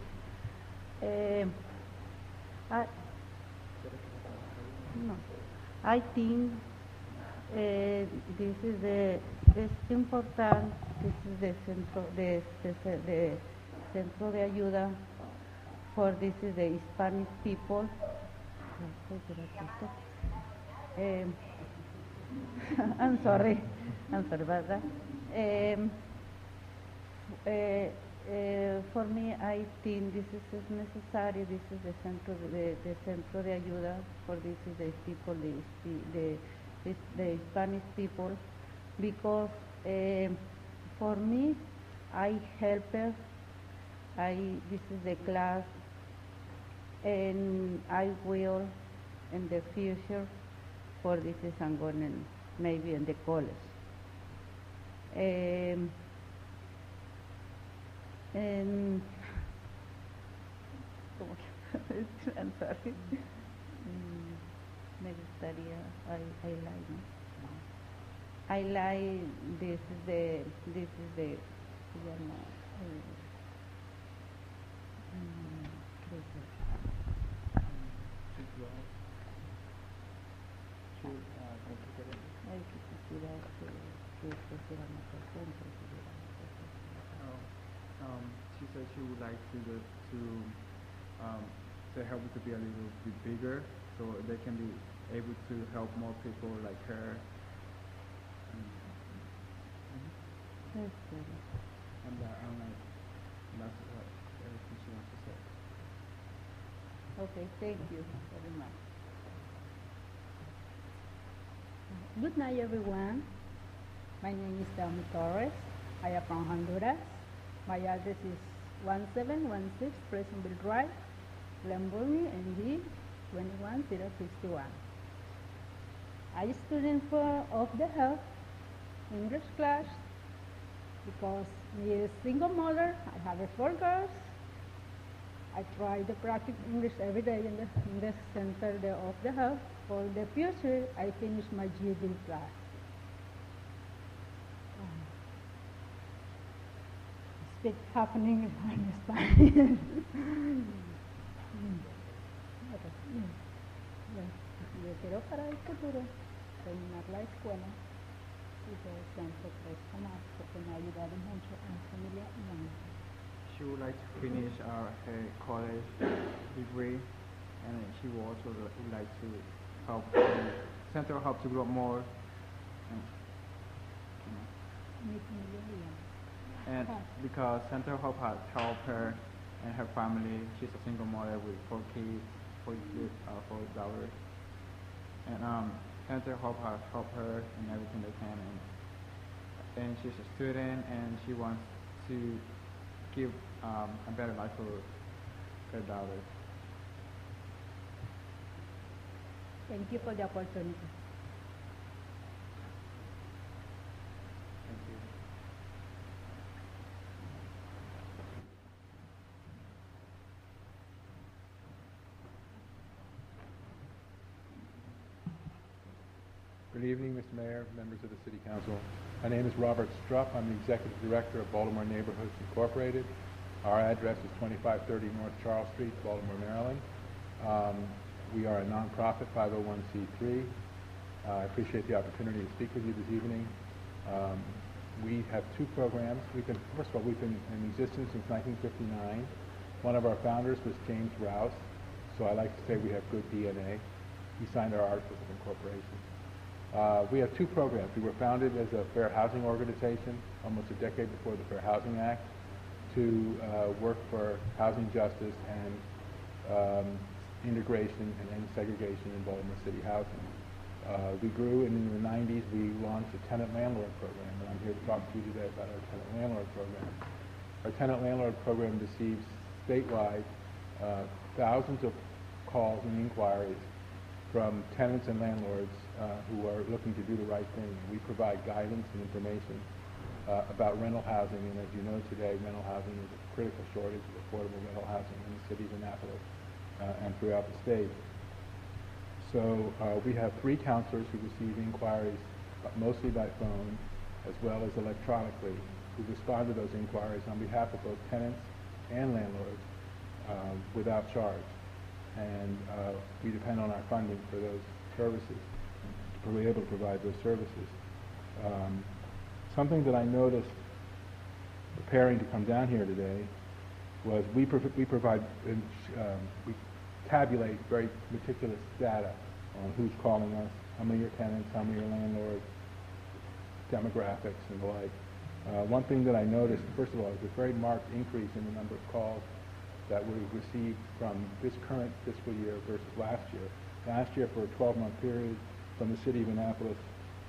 I think this is es important. This is the Centro de Ayuda for this is the Hispanic people. I'm sorry about that. For me, I think this is necessary. This is the Centro de Ayuda for this is the people, the Hispanic people, because for me, I help her. This is the class, and I will in the future for this is I'm going maybe in the college. And I'm sorry. Me gustaría, I like this is the se llama, ay, que quisiera que pusiéramos el punto, She said she would like to help it to be a little bit bigger, so they can be able to help more people like her. And that's what everything she wants to say. Okay, thank you very much. Good night, everyone. My name is Delmy Torres. I am from Honduras. My address is 1716 Pleasantville Drive, Lamborghini, ND 21061. I am a student of the health English class because I'm a single mother. I have 4 girls. I try to practice English every day in the center of the health. For the future, I finish my GED class. Speak half in English and Spanish. Yo quiero para el futuro terminar la escuela y el centro profesional porque me ha ayudado mucho a mi familia y a mí. She would like to finish her college degree, and she would also would like to help Center help to grow more. And because Center Hope has helped her and her family, she's a single mother with 4 kids, 4 daughters. And Center Hope has helped her in everything they can. And she's a student, and she wants to give a better life for her daughters. Thank you for the opportunity. Thank you. Good evening, Mr. Mayor, members of the City Council. My name is Robert Strupp. I'm the Executive Director of Baltimore Neighborhoods Incorporated. Our address is 2530 North Charles Street, Baltimore, Maryland. We are a nonprofit 501c3. I appreciate the opportunity to speak with you this evening. We have 2 programs. First of all, we've been in existence since 1959. One of our founders was James Rouse, so I like to say we have good DNA. He signed our Articles of Incorporation. We have two programs. We were founded as a fair housing organization almost a decade before the Fair Housing Act to work for housing justice and integration and end segregation in Baltimore City housing. We grew, and in the 90s we launched a tenant landlord program, and I'm here to talk to you today about our tenant landlord program. Our tenant landlord program receives statewide thousands of calls and inquiries from tenants and landlords who are looking to do the right thing. We provide guidance and information about rental housing, and as you know today, rental housing is a critical shortage of affordable rental housing in the city of Annapolis and throughout the state. So we have 3 counselors who receive inquiries mostly by phone as well as electronically, who respond to those inquiries on behalf of both tenants and landlords without charge. And we depend on our funding for those services, to be able to provide those services. Something that I noticed preparing to come down here today was we tabulate very meticulous data on who's calling us, how many are tenants, how many are landlords, demographics and the like. One thing that I noticed, first of all, is a very marked increase in the number of calls that we received from this current fiscal year versus last year. Last year, for a 12-month period, from the city of Annapolis,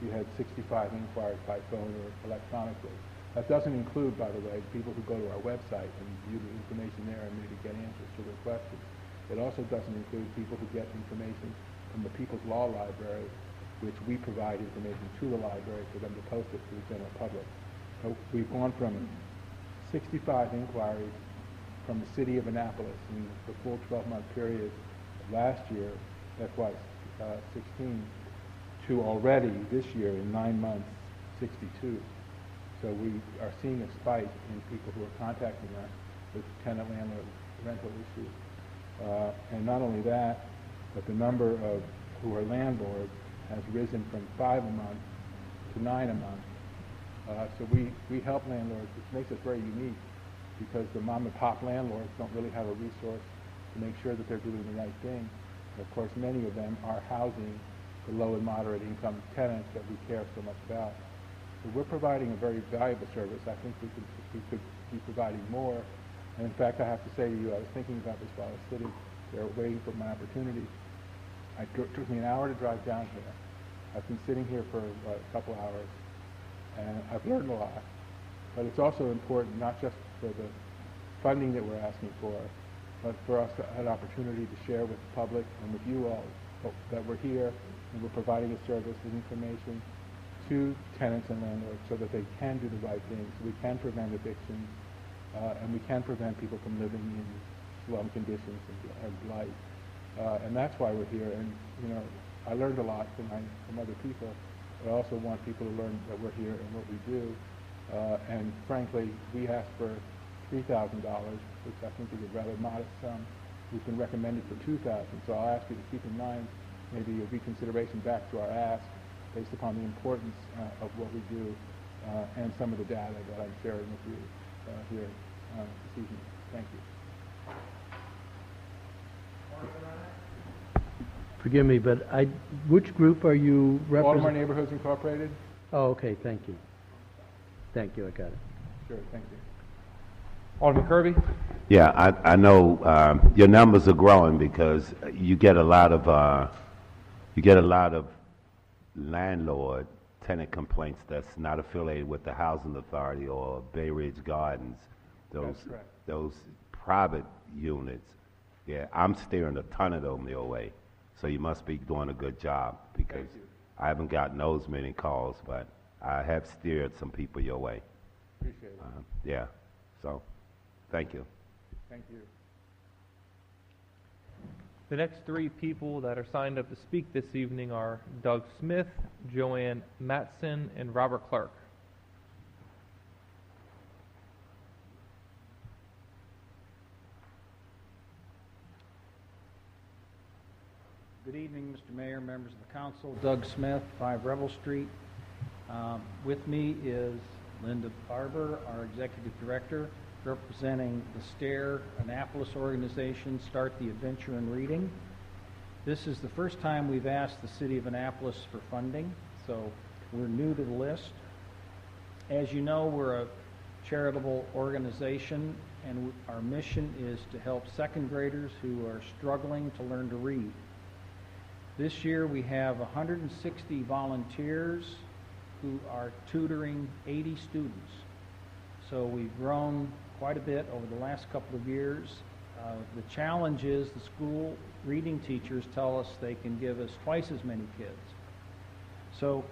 we had 65 inquiries by phone or electronically. That doesn't include, by the way, people who go to our website and view the information there and maybe get answers to their questions. It also doesn't include people who get information from the People's Law Library, which we provide information to the library for them to post it to the general public. So we've gone from 65 inquiries from the city of Annapolis in the full 12-month period last year, FY16, to already this year in 9 months, 62. So we are seeing a spike in people who are contacting us with tenant landlord rental issues. And not only that, but the number of who are landlords has risen from 5 a month to 9 a month. So we help landlords, which makes us very unique, because the mom and pop landlords don't really have a resource to make sure that they're doing the right thing. And of course, many of them are housing the low and moderate income tenants that we care so much about. So we're providing a very valuable service. I think we could be providing more. And in fact, I have to say to you, I was thinking about this while I was sitting there waiting for my opportunity. It took me an hour to drive down here. I've been sitting here for a couple hours, and I've learned a lot. But it's also important, not just for the funding that we're asking for, but for us to have an opportunity to share with the public and with you all that we're here and we're providing a service and information to tenants and landlords so that they can do the right things. We can prevent evictions, and we can prevent people from living in slum conditions and blight. And that's why we're here. And, you know, I learned a lot from other people, but I also want people to learn that we're here and what we do. And frankly, we asked for $3,000, which I think is a rather modest sum. We've been recommended for $2,000, so I'll ask you to keep in mind maybe a reconsideration back to our ask based upon the importance of what we do and some of the data that I'm sharing with you here this evening. Thank you. Forgive me, but which group are you representing? Baltimore Neighborhoods Incorporated. Oh, okay, thank you. Thank you, I got it. Sure, thank you. Alderman Kirby? Yeah, I know your numbers are growing because you get a lot of landlord tenant complaints that's not affiliated with the housing authority or Bay Ridge Gardens. Those private units. Yeah, I'm steering a ton of them your way. So you must be doing a good job because I haven't gotten those many calls, but I have steered some people your way. Appreciate it. Yeah, so thank you. Thank you. The next 3 people that are signed up to speak this evening are Doug Smith, Joanne Matson, and Robert Clark. Good evening, Mr. Mayor, members of the council. Doug Smith, 5 Revel Street. With me is Linda Barber, our executive director, representing the STARE Annapolis organization, Start the Adventure in Reading. This is the first time we've asked the city of Annapolis for funding, So we're new to the list. As you know, we're a charitable organization, and our mission is to help second graders who are struggling to learn to read. This year we have 160 volunteers who are tutoring 80 students. So we've grown quite a bit over the last couple of years. The challenge is the school reading teachers tell us they can give us twice as many kids. So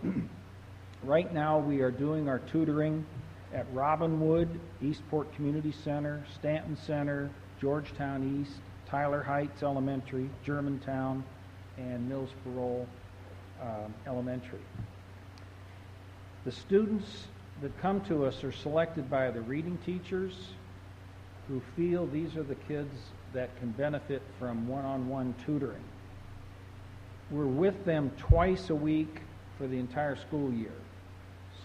right now we are doing our tutoring at Robinwood, Eastport Community Center, Stanton Center, Georgetown East, Tyler Heights Elementary, Germantown, and Mills Parole Elementary. The students that come to us are selected by the reading teachers who feel these are the kids that can benefit from one-on-one tutoring. We're with them twice a week for the entire school year.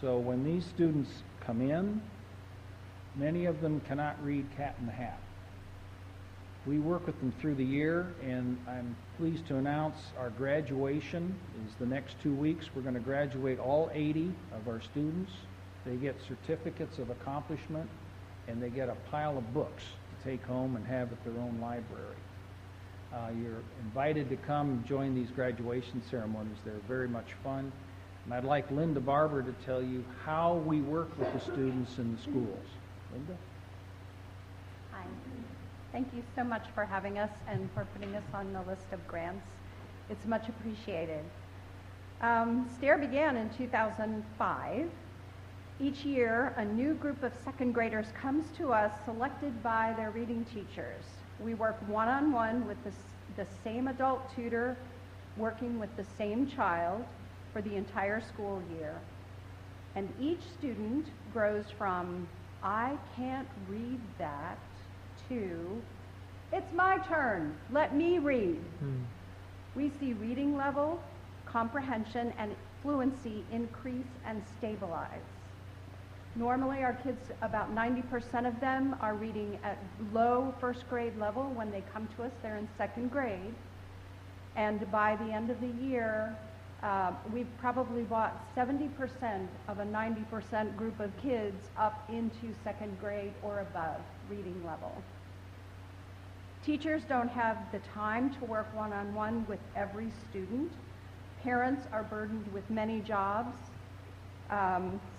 So when these students come in, many of them cannot read Cat in the Hat. We work with them through the year, and I'm pleased to announce our graduation is the next 2 weeks. We're going to graduate all 80 of our students. They get certificates of accomplishment, and they get a pile of books to take home and have at their own library. You're invited to come and join these graduation ceremonies. They're very much fun. And I'd like Linda Barber to tell you how we work with the students in the schools. Linda? Hi. Thank you so much for having us and for putting us on the list of grants. It's much appreciated. STAIR began in 2005. Each year, a new group of second graders comes to us selected by their reading teachers. We work one-on-one with the same adult tutor working with the same child for the entire school year. And each student grows from, I can't read that, to, it's my turn, let me read. We see reading level, comprehension, and fluency increase and stabilize. Normally our kids, about 90% of them are reading at low first grade level. When they come to us, they're in second grade. And by the end of the year, we've probably brought 70% of a 90% group of kids up into second grade or above reading level. Teachers don't have the time to work one-on-one with every student. Parents are burdened with many jobs.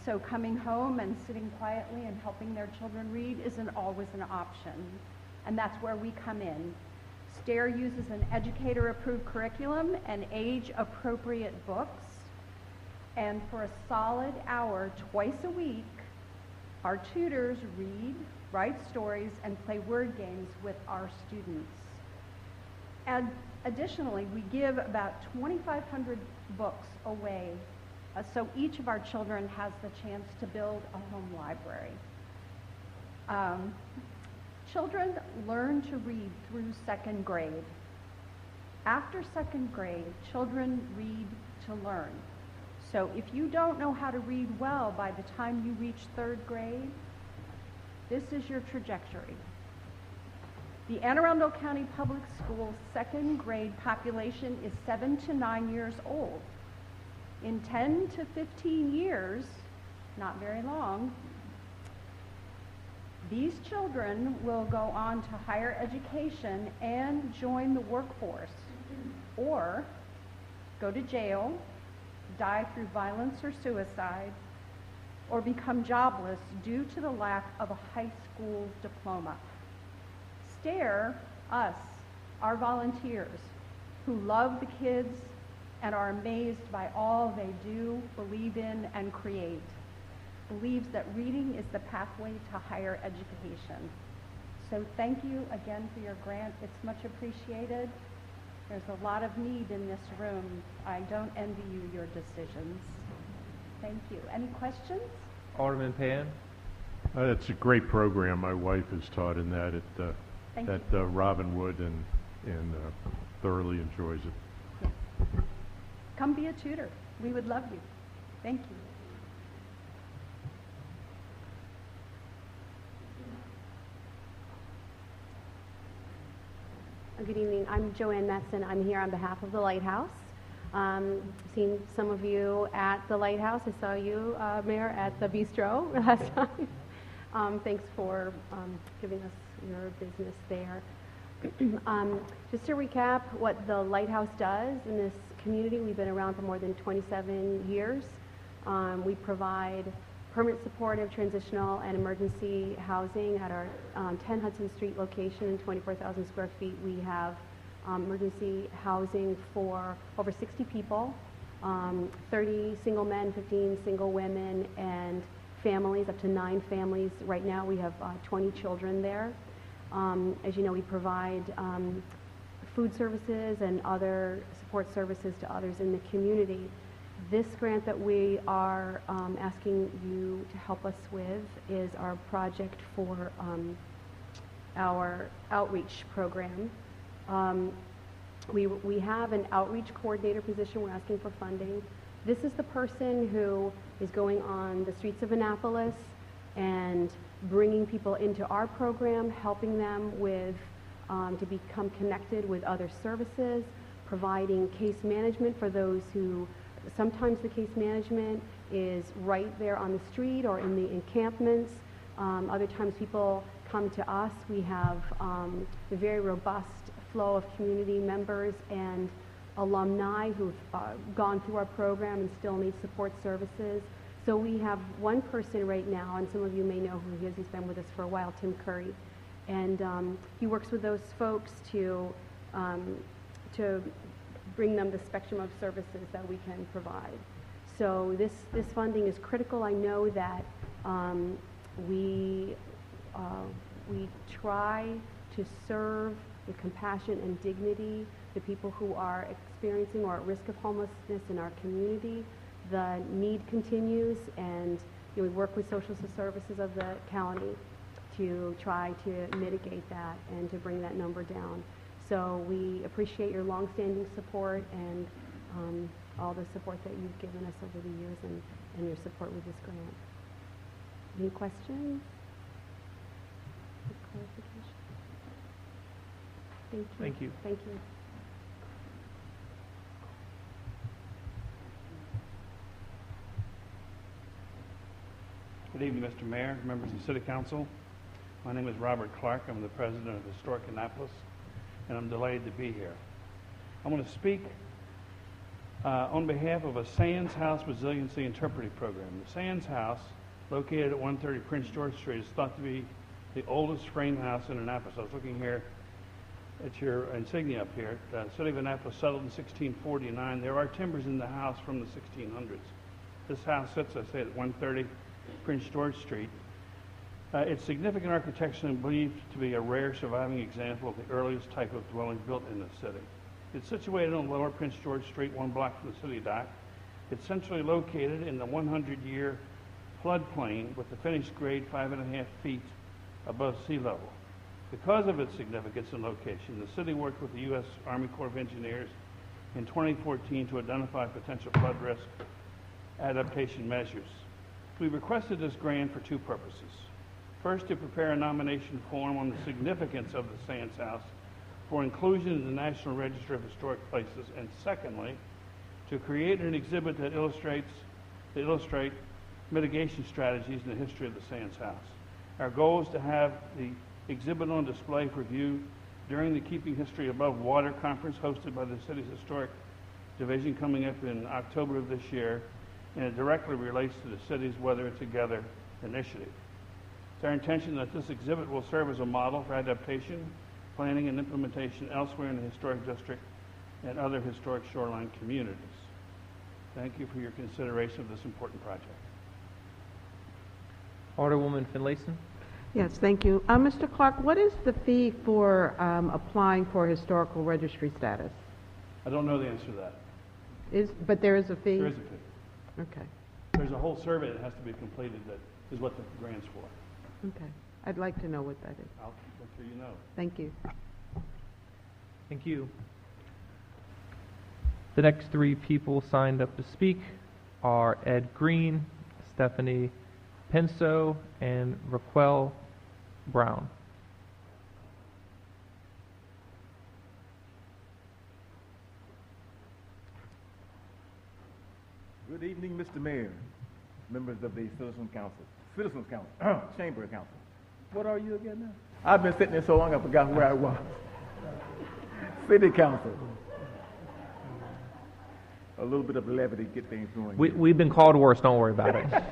So coming home and sitting quietly and helping their children read isn't always an option. And that's where we come in. STAIR uses an educator-approved curriculum and age-appropriate books. And for a solid hour, twice a week, our tutors read, write stories, and play word games with our students. And additionally, we give about 2,500 books away, so each of our children has the chance to build a home library. Children learn to read through second grade. After second grade, children read to learn. So if you don't know how to read well by the time you reach third grade, this is your trajectory. The Anne Arundel County Public Schools second grade population is 7 to 9 years old. In 10 to 15 years, not very long, these children will go on to higher education and join the workforce, or go to jail, die through violence or suicide, or become jobless due to the lack of a high school diploma. STAIR, us, our volunteers, who love the kids and are amazed by all they do, believe in, and create, believes that reading is the pathway to higher education. So thank you again for your grant. It's much appreciated. There's a lot of need in this room. I don't envy you your decisions. Thank you. Any questions? Alderman Pan? It's a great program. My wife has taught in that at Robinwood and thoroughly enjoys it. Come be a tutor. We would love you. Thank you. Good evening. I'm Joanne Messon. I'm here on behalf of the Lighthouse. Seen some of you at the Lighthouse. I saw you, Mayor, at the Bistro last time. Thanks for giving us your business there. Just to recap what the Lighthouse does in this community, we've been around for more than 27 years. We provide permanent supportive, transitional, and emergency housing at our 10 Hudson Street location in 24,000 square feet. We have emergency housing for over 60 people, 30 single men, 15 single women, and families, up to 9 families. Right now we have 20 children there. As you know, we provide food services and other support services to others in the community. This grant that we are asking you to help us with is our project for our outreach program. We have an outreach coordinator position. We're asking for funding. This is the person who is going on the streets of Annapolis and bringing people into our program, helping them with to become connected with other services, providing case management for those who, sometimes the case management is right there on the street or in the encampments. Other times people come to us. We have a very robust flow of community members and alumni who've gone through our program and still need support services. So we have one person right now, and some of you may know who he is. He's been with us for a while, Tim Curry. And he works with those folks to bring them the spectrum of services that we can provide. So this funding is critical. I know that we try to serve with compassion and dignity the people who are experiencing or at risk of homelessness in our community. The need continues, and we work with social services of the county to try to mitigate that and to bring that number down. So we appreciate your longstanding support and all the support that you've given us over the years and your support with this grant. Any questions? Clarification? Thank you. Thank you. Thank you. Good evening, Mr. Mayor, members of the City Council. My name is Robert Clark. I'm the president of Historic Annapolis, and I'm delighted to be here. I want to speak on behalf of a Sands House Resiliency Interpretive Program. The Sands House, located at 130 Prince George Street, is thought to be the oldest frame house in Annapolis. I was looking here at your insignia up here. The City of Annapolis settled in 1649. There are timbers in the house from the 1600s. This house sits, I say, at 130 Prince George Street. Its significant architecture is believed to be a rare surviving example of the earliest type of dwelling built in the city. It's situated on Lower Prince George Street, 1 block from the city dock. It's centrally located in the 100-year floodplain with the finished grade 5.5 feet above sea level. Because of its significance and location, the city worked with the U.S. Army Corps of Engineers in 2014 to identify potential flood risk adaptation measures. We requested this grant for 2 purposes. First, to prepare a nomination form on the significance of the Sands House for inclusion in the National Register of Historic Places, and secondly, to create an exhibit that illustrate mitigation strategies in the history of the Sands House. Our goal is to have the exhibit on display for view during the Keeping History Above Water Conference hosted by the city's Historic Division coming up in October of this year, and it directly relates to the city's Weather Together initiative. It's our intention that this exhibit will serve as a model for adaptation, planning, and implementation elsewhere in the historic district and other historic shoreline communities. Thank you for your consideration of this important project. Alderwoman Finlayson. Yes, thank you. Mr. Clark, what is the fee for applying for historical registry status? I don't know the answer to that. But there is a fee? There is a fee. Okay. There's a whole survey that has to be completed that is what the grant's for. Okay. I'd like to know what that is. I'll make sure you know. Thank you. Thank you. The next 3 people signed up to speak are Ed Green, Stephanie Penso, and Raquel Brown. Good evening, Mr. Mayor, members of the Citizens Council, Chamber Council. What are you again now? I've been sitting there so long I forgot where I was. City Council. A little bit of levity to get things going. We've been called worse, don't worry about it.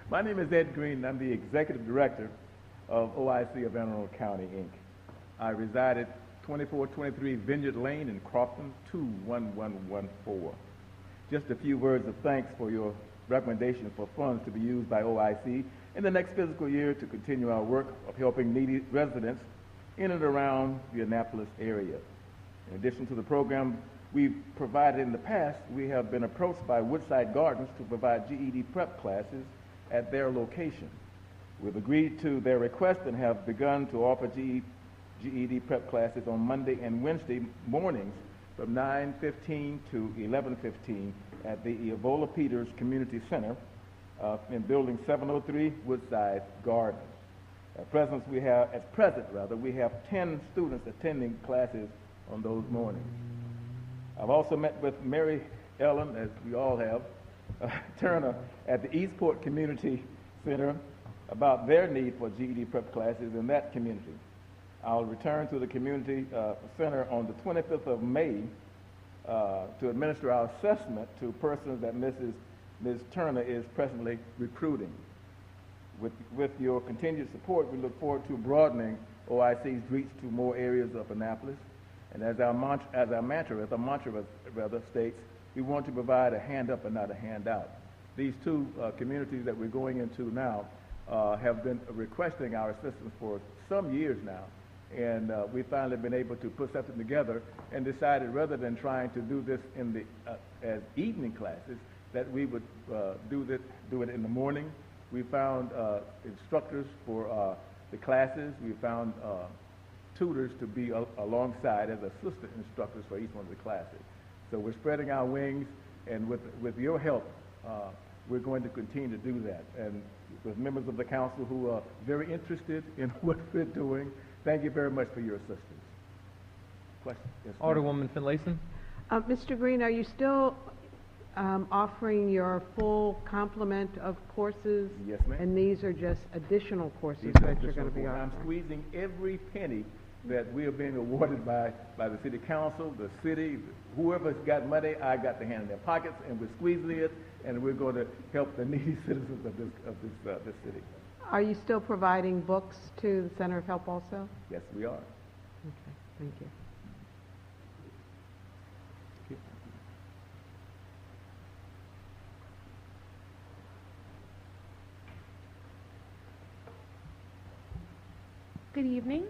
My name is Ed Green, and I'm the Executive Director of OIC of Anne Arundel County, Inc. I reside at 2423 Vineyard Lane in Crofton, 21114. Just a few words of thanks for your recommendation for funds to be used by OIC in the next fiscal year to continue our work of helping needy residents in and around the Annapolis area. In addition to the program we've provided in the past, we have been approached by Woodside Gardens to provide GED prep classes at their location. We've agreed to their request and have begun to offer GED prep classes on Monday and Wednesday mornings from 9:15 to 11:15 at the Evola Peters Community Center in Building 703 Woodside Gardens. At present, we have 10 students attending classes on those mornings. I've also met with Mary Ellen, as we all have, Turner at the Eastport Community Center about their need for GED prep classes in that community. I'll return to the community center on the 25th of May to administer our assessment to persons that Ms. Turner is presently recruiting. With your continued support, we look forward to broadening OIC's reach to more areas of Annapolis. And as our mantra states, we want to provide a hand up and not a handout. These two communities that we're going into now have been requesting our assistance for some years now. And we finally been able to put something together and decided rather than trying to do this in the as evening classes, that we would do it in the morning. We found instructors for the classes. We found tutors to be alongside as assistant instructors for each one of the classes. So we're spreading our wings, and with your help, we're going to continue to do that. And with members of the council who are very interested in what we're doing, thank you very much for your assistance. Question? Yes, Alderwoman Finlayson? Mr. Green, are you still offering your full complement of courses? Yes, ma'am. And these are just additional courses that you're going to be offering? I'm squeezing every penny that we are being awarded by the city council, the city, whoever's got money, I got the hand in their pockets, and we're squeezing it, and we're going to help the needy citizens of this city. Are you still providing books to the Center of Help also? Yes, we are. Okay, thank you. Good evening,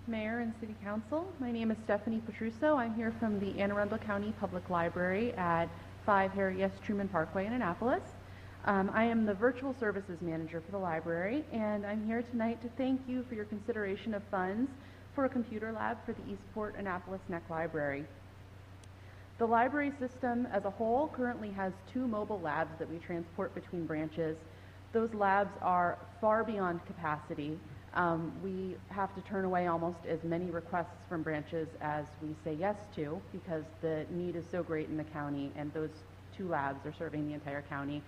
Mayor and City Council. My name is Stephanie Petruso. I'm here from the Anne Arundel County Public Library at 5 Harry S. Truman Parkway in Annapolis. I am the Virtual Services Manager for the library, and I'm here tonight to thank you for your consideration of funds for a computer lab for the Eastport Annapolis Neck Library. The library system as a whole currently has 2 mobile labs that we transport between branches. Those labs are far beyond capacity. We have to turn away almost as many requests from branches as we say yes to, because the need is so great in the county, and those 2 labs are serving the entire county.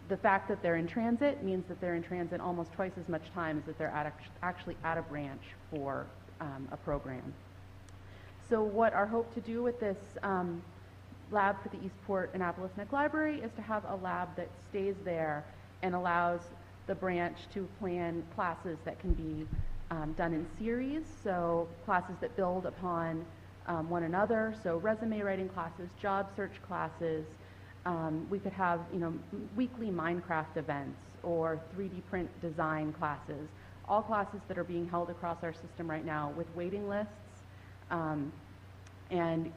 The fact that they're in transit means that they're in transit almost twice as much time as if they're actually at a branch for a program. So what our hope to do with this lab for the Eastport Annapolis Neck Library is to have a lab that stays there and allows the branch to plan classes that can be done in series, so classes that build upon one another, so resume writing classes, job search classes. We could have, weekly Minecraft events or 3D print design classes, all classes that are being held across our system right now with waiting lists, and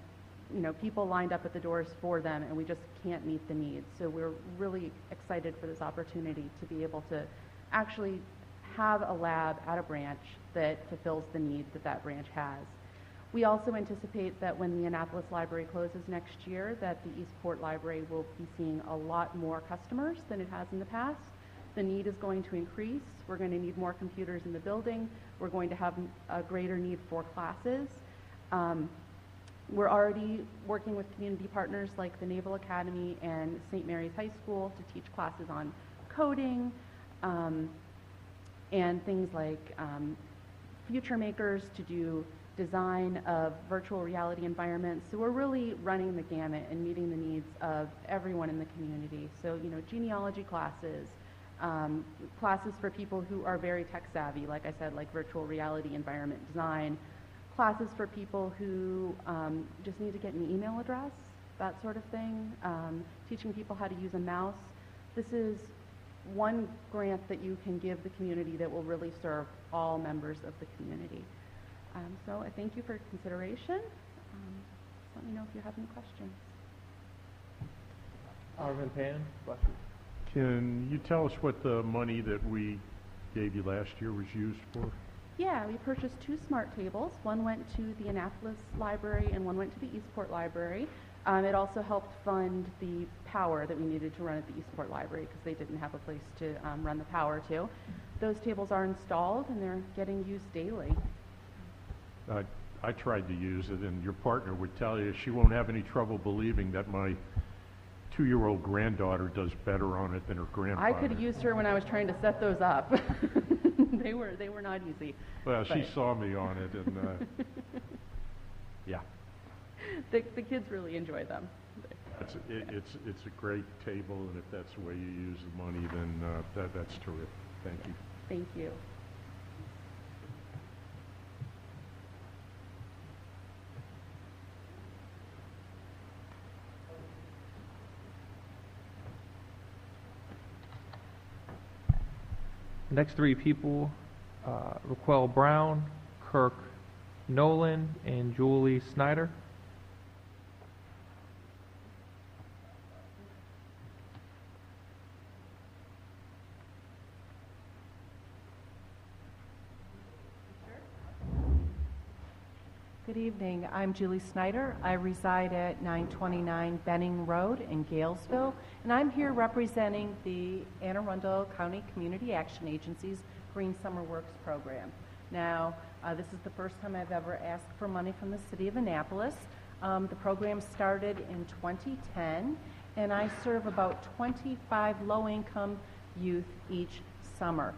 people lined up at the doors for them, and we just can't meet the needs. So we're really excited for this opportunity to be able to actually have a lab at a branch that fulfills the need that branch has. We also anticipate that when the Annapolis Library closes next year, that the Eastport Library will be seeing a lot more customers than it has in the past. The need is going to increase. We're going to need more computers in the building. We're going to have a greater need for classes. We're already working with community partners like the Naval Academy and St. Mary's High School to teach classes on coding and things like Future Makers to do design of virtual reality environments. So we're really running the gamut and meeting the needs of everyone in the community. So, you know, genealogy classes, classes for people who are very tech savvy, like I said, like virtual reality environment design, classes for people who just need to get an email address, that sort of thing, teaching people how to use a mouse. This is one grant that you can give the community that will really serve all members of the community. So I thank you for your consideration. Just let me know if you have any questions. Alderman Pan, bless you. Can you tell us what the money that we gave you last year was used for? Yeah, we purchased 2 smart tables. One went to the Annapolis Library and one went to the Eastport Library. It also helped fund the power that we needed to run at the Eastport Library because they didn't have a place to run the power to. Those tables are installed and they're getting used daily. I tried to use it, and your partner would tell you she won't have any trouble believing that my 2-year-old granddaughter does better on it than her grandfather. I could have used her when I was trying to set those up. They were not easy. Well, she saw me on it, and yeah. The kids really enjoy them. It's a great table, and if that's the way you use the money, then that's terrific. Thank you. Thank you. Next 3 people, Raquel Brown, Kirk Nolan, and Julie Snyder. Good evening. I'm Julie Snyder. I reside at 929 Benning Road in Galesville, and I'm here representing the Anne Arundel County Community Action Agency's Green Summer Works program. Now, this is the first time I've ever asked for money from the city of Annapolis. The program started in 2010, and I serve about 25 low-income youth each summer.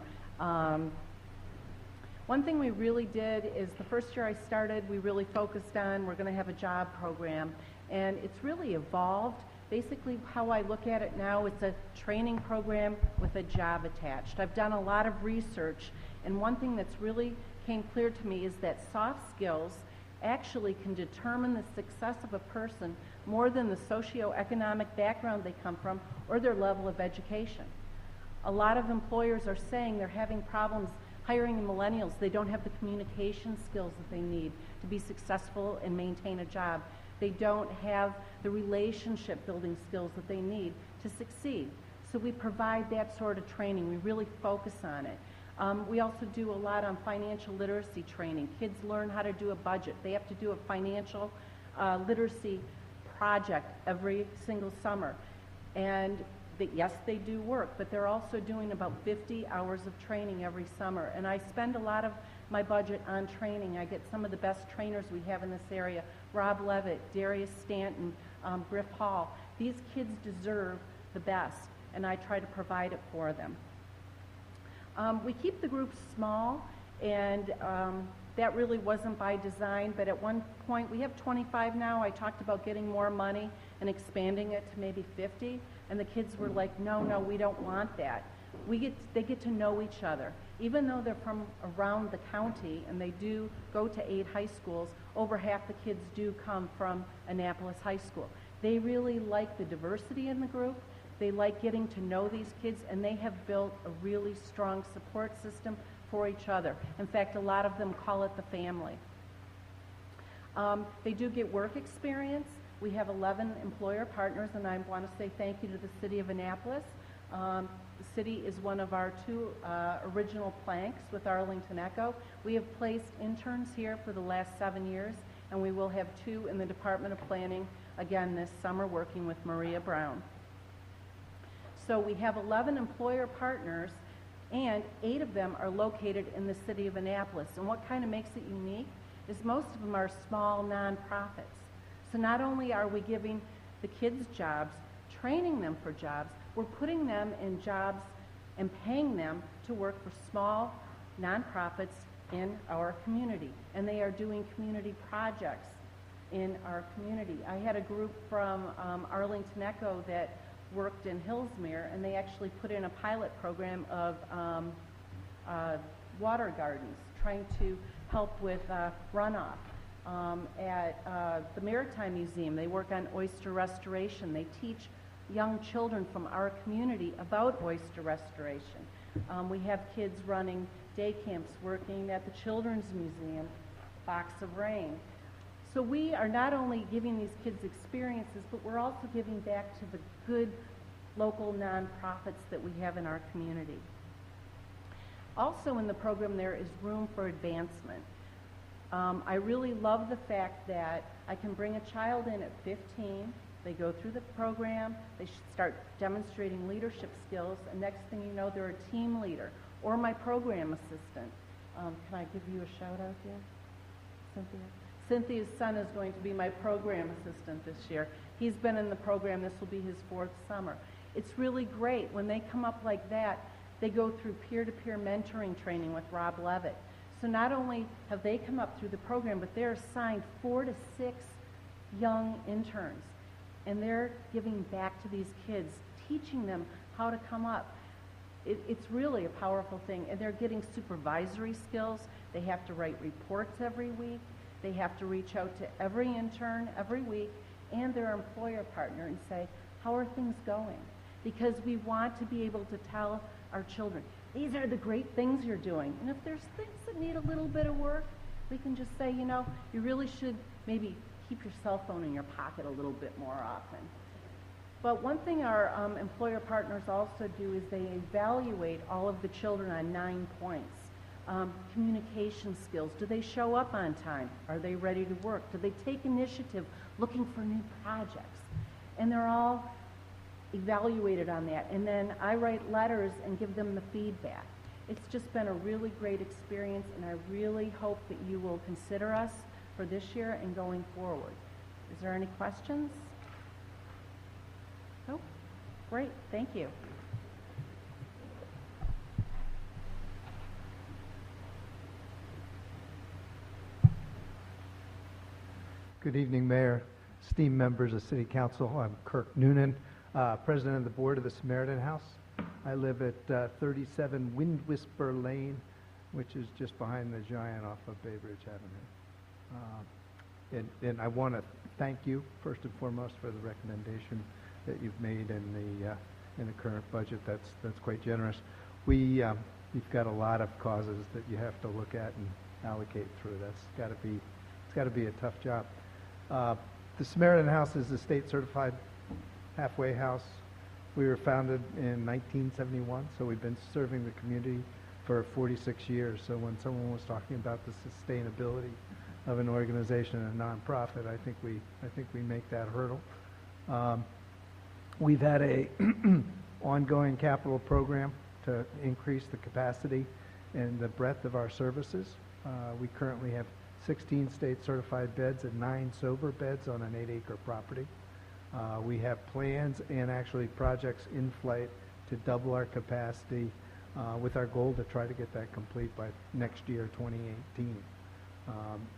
One thing we really did is the first year I started, we really focused on we're going to have a job program, and it's really evolved. Basically, how I look at it now, it's a training program with a job attached. I've done a lot of research, and one thing that's really came clear to me is that soft skills actually can determine the success of a person more than the socioeconomic background they come from or their level of education. A lot of employers are saying they're having problems hiring millennials. They don't have the communication skills that they need to be successful and maintain a job. They don't have the relationship building skills that they need to succeed. So we provide that sort of training. We really focus on it. We also do a lot on financial literacy training. Kids learn how to do a budget. They have to do a financial literacy project every single summer. And yes, they do work, but they're also doing about 50 hours of training every summer. And I spend a lot of my budget on training. I get some of the best trainers we have in this area, Rob Levitt, Darius Stanton, Griff Hall. These kids deserve the best, and I try to provide it for them. We keep the groups small, and that really wasn't by design, but at one point, we have 25 now. I talked about getting more money and expanding it to maybe 50, and the kids were like, no, we don't want that. They get to know each other. Even though they're from around the county and they do go to 8 high schools, over half the kids do come from Annapolis High School. They really like the diversity in the group. They like getting to know these kids, and they have built a really strong support system for each other. In fact, a lot of them call it the family. They do get work experience. We have 11 employer partners, and I want to say thank you to the City of Annapolis. The city is one of our 2 original planks with Arlington Echo. We have placed interns here for the last 7 years, and we will have 2 in the Department of Planning again this summer working with Maria Brown. So we have 11 employer partners, and 8 of them are located in the city of Annapolis. And what kind of makes it unique is most of them are small nonprofits. So not only are we giving the kids jobs, training them for jobs, we're putting them in jobs and paying them to work for small nonprofits in our community. And they are doing community projects in our community. I had a group from Arlington Echo that worked in Hillsmere, and they actually put in a pilot program of water gardens, trying to help with runoff. At the Maritime Museum, they work on oyster restoration. They teach young children from our community about oyster restoration. We have kids running day camps, working at the Children's Museum, Box of Rain. So we are not only giving these kids experiences, but we're also giving back to the good local nonprofits that we have in our community. Also in the program there is room for advancement. I really love the fact that I can bring a child in at 15, they go through the program, they start demonstrating leadership skills, and next thing you know, they're a team leader or my program assistant. Can I give you a shout out here, Cynthia? Cynthia's son is going to be my program assistant this year. He's been in the program, this will be his 4th summer. It's really great. When they come up like that, they go through peer-to-peer mentoring training with Rob Levitt. So not only have they come up through the program, but they're assigned 4 to 6 young interns. And they're giving back to these kids, teaching them how to come up. It's really a powerful thing. And they're getting supervisory skills. They have to write reports every week. They have to reach out to every intern every week and their employer partner and say, how are things going? Because we want to be able to tell our children, these are the great things you're doing. And if there's things that need a little bit of work, we can just say, you know, you really should maybe keep your cell phone in your pocket a little bit more often. But one thing our employer partners also do is they evaluate all of the children on 9 points. Communication skills. Do they show up on time? Are they ready to work? Do they take initiative looking for new projects? And they're all evaluated on that. And then I write letters and give them the feedback. It's just been a really great experience, and I really hope that you will consider us for this year and going forward. Is there any questions? Nope. Great. Thank you. Good evening, Mayor, esteemed members of City Council. I'm Kirk Noonan, President of the Board of the Samaritan House. I live at 37 Wind Whisper Lane, which is just behind the Giant off of Bay Bridge Avenue. And I want to thank you, first and foremost, for the recommendation that you've made in the current budget. That's quite generous. We've got a lot of causes that you have to look at and allocate through. It's got to be a tough job. The Samaritan House is a state-certified halfway house. We were founded in 1971, so we've been serving the community for 46 years. So when someone was talking about the sustainability of an organization and a nonprofit, I think we make that hurdle. We've had a ongoing capital program to increase the capacity and the breadth of our services. We currently have 16 state-certified beds and 9 sober beds on an 8-acre property. We have plans and actually projects in flight to double our capacity with our goal to try to get that complete by next year, 2018.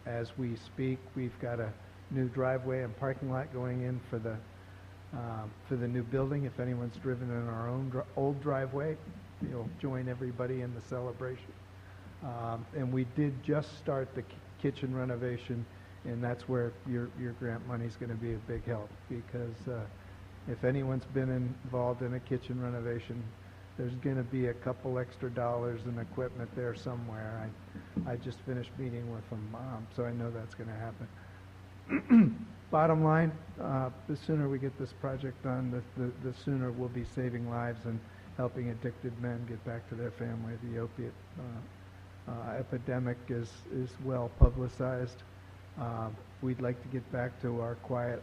As we speak, we've got a new driveway and parking lot going in for the new building. If anyone's driven in our own old driveway, you'll join everybody in the celebration. And we did just start the kitchen renovation, and that's where your grant money is going to be a big help, because if anyone's been involved in a kitchen renovation, there's going to be a couple extra dollars in equipment there somewhere. I just finished meeting with them, so I know that's going to happen. Bottom line, the sooner we get this project done, the sooner we'll be saving lives and helping addicted men get back to their family. The opiate epidemic is well publicized. We'd like to get back to our quiet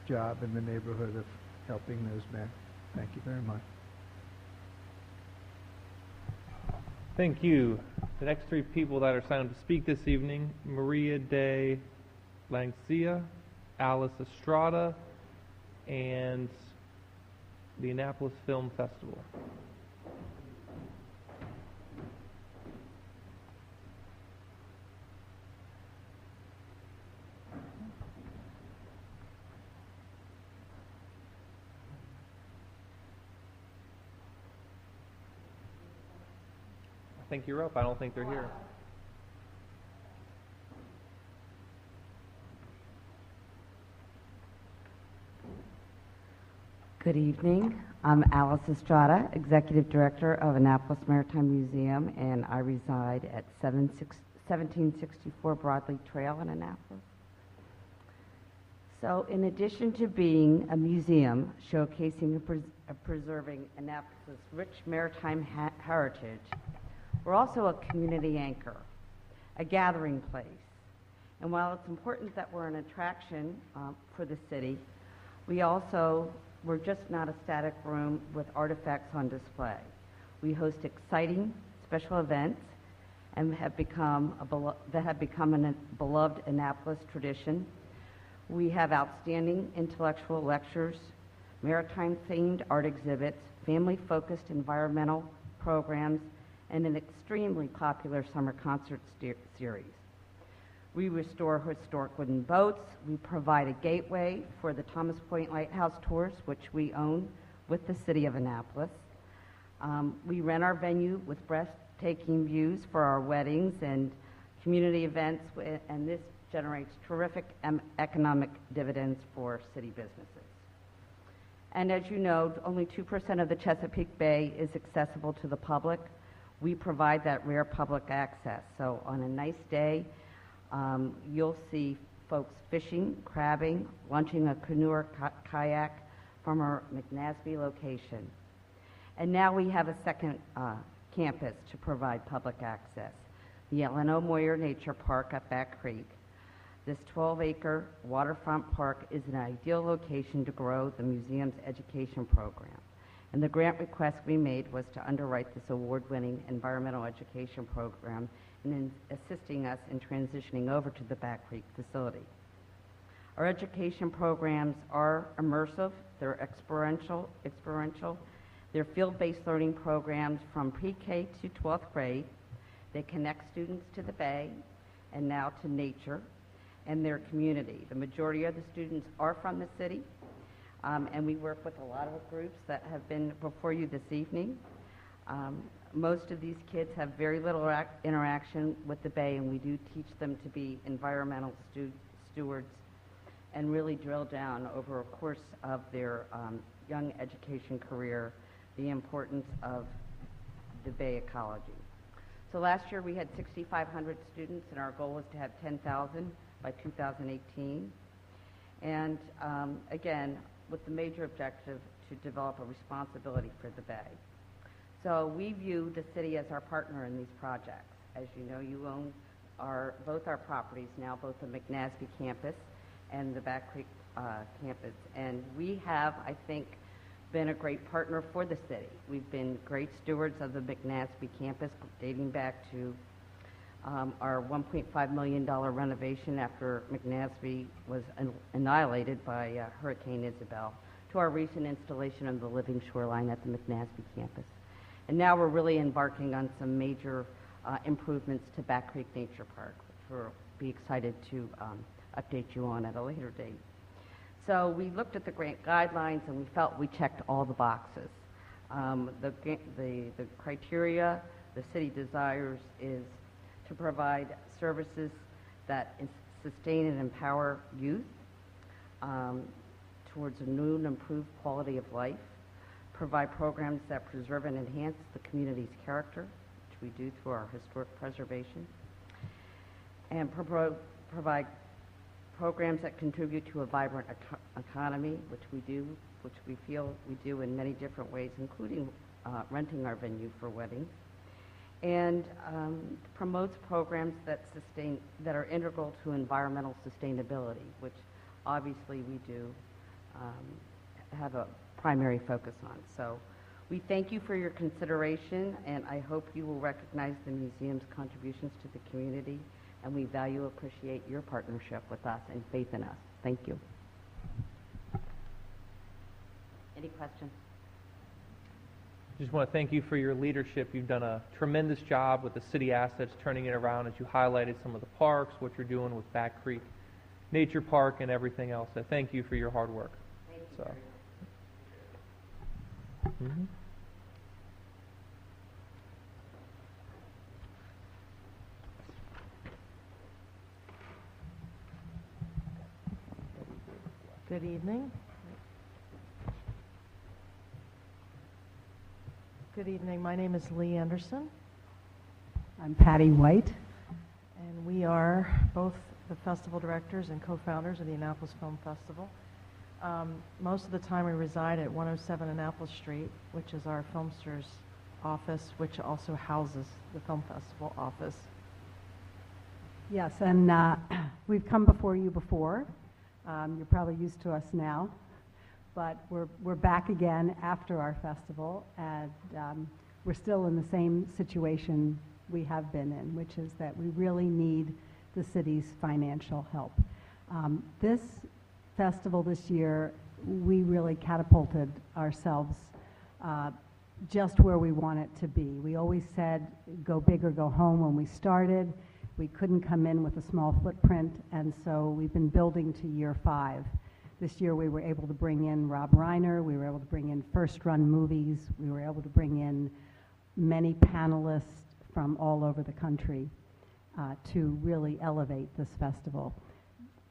job in the neighborhood of helping those men. Thank you very much. Thank you. The next 3 people that are signed up to speak this evening: Maria de Lancia, Alice Estrada, and the Annapolis Film Festival. I think you're up. I don't think they're here. Good evening. I'm Alice Estrada, Executive Director of Annapolis Maritime Museum, and I reside at 1764 Broadley Trail in Annapolis. So in addition to being a museum showcasing and preserving Annapolis' rich maritime heritage, we're also a community anchor, a gathering place. And while it's important that we're an attraction for the city, we're just not a static room with artifacts on display. We host exciting special events and that have become a beloved Annapolis tradition. We have outstanding intellectual lectures, maritime-themed art exhibits, family-focused environmental programs, and an extremely popular summer concert series. We restore historic wooden boats. We provide a gateway for the Thomas Point Lighthouse tours, which we own with the City of Annapolis. We rent our venue with breathtaking views for our weddings and community events, and this generates terrific economic dividends for city businesses. And as you know, only 2% of the Chesapeake Bay is accessible to the public. We provide that rare public access. So on a nice day, you'll see folks fishing, crabbing, launching a canoe or kayak from our McNasby location. And now we have a second campus to provide public access, the Ellen Moyer Nature Park at Back Creek. This 12-acre waterfront park is an ideal location to grow the museum's education program. And the grant request we made was to underwrite this award-winning environmental education program and in assisting us in transitioning over to the Back Creek facility. Our education programs are immersive, they're experiential, they're field-based learning programs from pre-K to 12th grade. They connect students to the Bay and now to nature and their community. The majority of the students are from the city, and we work with a lot of groups that have been before you this evening. Most of these kids have very little interaction with the Bay, and we do teach them to be environmental stewards and really drill down over a course of their young education career the importance of the Bay ecology. So last year we had 6,500 students, and our goal was to have 10,000 by 2018. And again, with the major objective to develop a responsibility for the Bay. So we view the city as our partner in these projects. As you know, you own both our properties now, both the McNasby campus and the Back Creek campus. And we have, I think, been a great partner for the city. We've been great stewards of the McNasby campus dating back to our $1.5 million renovation after McNasby was annihilated by Hurricane Isabel, to our recent installation of the living shoreline at the McNasby campus. And now we're really embarking on some major improvements to Back Creek Nature Park, which we'll be excited to update you on at a later date. So we looked at the grant guidelines and we felt we checked all the boxes. The criteria the city desires is to provide services that sustain and empower youth towards a new and improved quality of life, provide programs that preserve and enhance the community's character, which we do through our historic preservation, and provide programs that contribute to a vibrant economy, which we feel we do in many different ways, including renting our venue for weddings, and promotes programs that are integral to environmental sustainability, which obviously we do have a primary focus on. So we thank you for your consideration, and I hope you will recognize the museum's contributions to the community and we value and appreciate your partnership with us and faith in us. Thank you. Any questions? Just want to thank you for your leadership. You've done a tremendous job with the city assets, turning it around as you highlighted some of the parks, what you're doing with Back Creek Nature Park and everything else. So thank you for your hard work. Thank you So. very much. Good evening. Good evening. My name is Lee Anderson. I'm Patty White. And we are both the festival directors and co-founders of the Annapolis Film Festival. Most of the time we reside at 107 Annapolis Street, which is our Filmsters office, which also houses the Film Festival office. Yes, and we've come before you before. You're probably used to us now, but we're back again after our festival, and we're still in the same situation we have been in, which is that we really need the city's financial help. This festival this year, we really catapulted ourselves just where we want it to be. We always said, go big or go home when we started. We couldn't come in with a small footprint, and so we've been building to year 5. This year we were able to bring in Rob Reiner, we were able to bring in first-run movies, we were able to bring in many panelists from all over the country to really elevate this festival.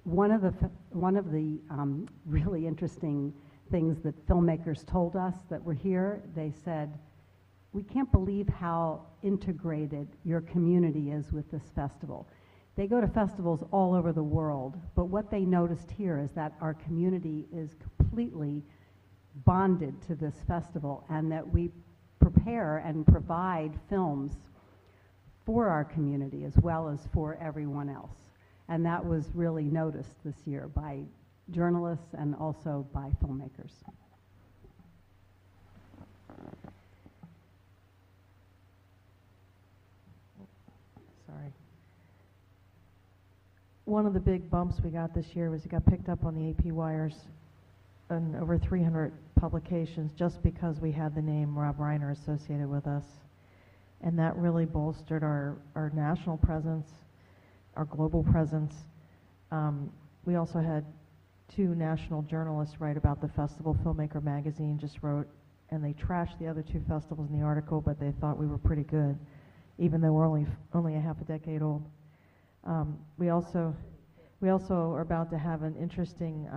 One of the really interesting things that filmmakers told us that were here, they said, we can't believe how integrated your community is with this festival. They go to festivals all over the world, but what they noticed here is that our community is completely bonded to this festival, and that we prepare and provide films for our community as well as for everyone else. And that was really noticed this year by journalists and also by filmmakers. Sorry. One of the big bumps we got this year was it got picked up on the AP wires in over 300 publications just because we had the name Rob Reiner associated with us. And that really bolstered our national presence, our global presence. We also had 2 national journalists write about the festival. Filmmaker Magazine just wrote, and they trashed the other 2 festivals in the article, but they thought we were pretty good, even though we're only a half a decade old. We also are about to have an interesting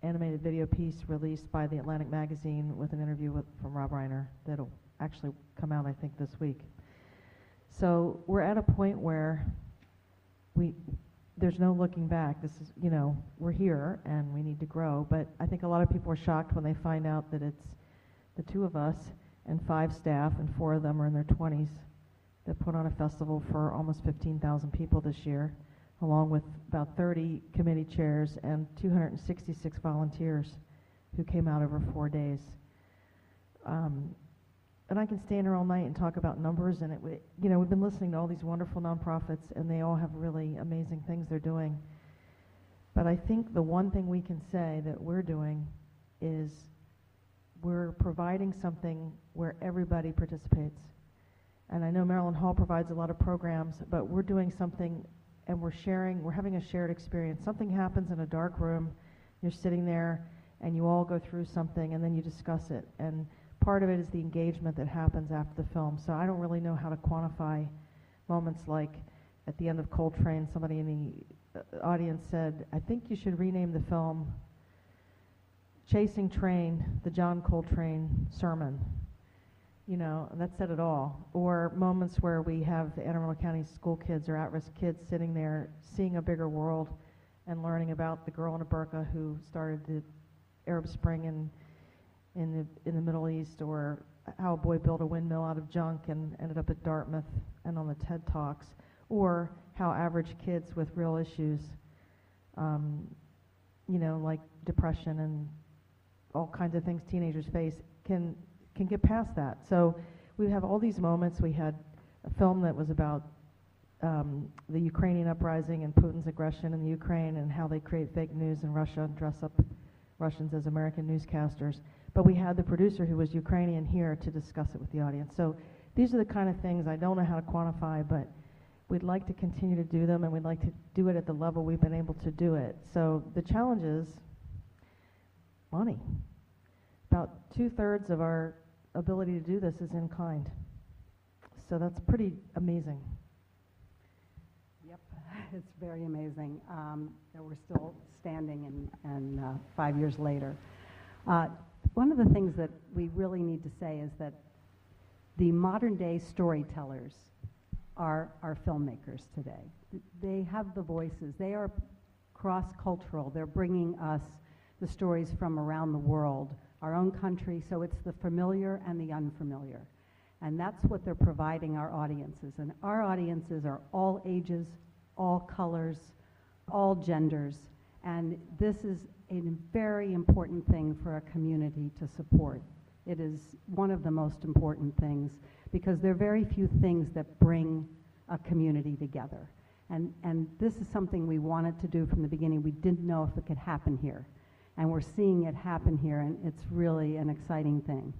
animated video piece released by the Atlantic Magazine with an interview from Rob Reiner that'll actually come out, I think, this week. So we're at a point where there's no looking back. This is, we're here and we need to grow. But I think a lot of people are shocked when they find out that it's the 2 of us and 5 staff, and 4 of them are in their 20s, that put on a festival for almost 15,000 people this year, along with about 30 committee chairs and 266 volunteers who came out over 4 days. And I can stand here all night and talk about numbers, and we've been listening to all these wonderful nonprofits, and they all have really amazing things they're doing. But I think the one thing we can say that we're doing is we're providing something where everybody participates. And I know Maryland Hall provides a lot of programs, but we're doing something, and we're having a shared experience. Something happens in a dark room, you're sitting there, and you all go through something, and then you discuss it. And part of it is the engagement that happens after the film. So I don't really know how to quantify moments like at the end of Coltrane, somebody in the audience said, I think you should rename the film Chasing Train, the John Coltrane Sermon. That said it all. Or moments where we have the Anne Arundel County school kids or at-risk kids sitting there seeing a bigger world and learning about the girl in a burqa who started the Arab Spring in the Middle East, or how a boy built a windmill out of junk and ended up at Dartmouth and on the TED Talks, or how average kids with real issues, like depression and all kinds of things teenagers face, can get past that. So we have all these moments. We had a film that was about the Ukrainian uprising and Putin's aggression in the Ukraine and how they create fake news in Russia and dress up Russians as American newscasters. But we had the producer who was Ukrainian here to discuss it with the audience. So these are the kind of things I don't know how to quantify, but we'd like to continue to do them, and we'd like to do it at the level we've been able to do it. So the challenge is money. About 2/3 of our ability to do this is in kind. So that's pretty amazing. Yep, it's very amazing that we're still standing and 5 years later. One of the things that we really need to say is that the modern day storytellers are our filmmakers today. They have the voices. They are cross-cultural. They're bringing us the stories from around the world, our own country, so it's the familiar and the unfamiliar. And that's what they're providing our audiences. And our audiences are all ages, all colors, all genders. And this is a very important thing for a community to support. It is one of the most important things because there are very few things that bring a community together. And this is something we wanted to do from the beginning. We didn't know if it could happen here. And we're seeing it happen here, and it's really an exciting thing.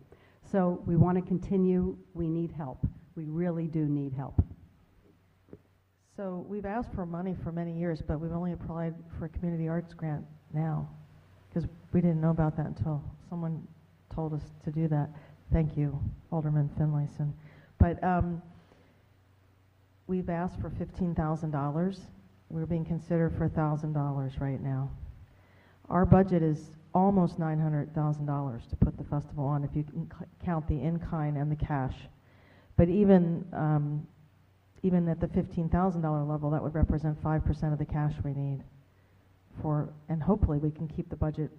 So we want to continue. We need help. We really do need help. So we've asked for money for many years, but we've only applied for a community arts grant now because we didn't know about that until someone told us to do that. Thank you, Alderman Finlayson. But we've asked for $15,000. We're being considered for $1,000 right now. Our budget is almost $900,000 to put the festival on if you can count the in-kind and the cash. But even at the $15,000 level, that would represent 5% of the cash we need for, and hopefully we can keep the budget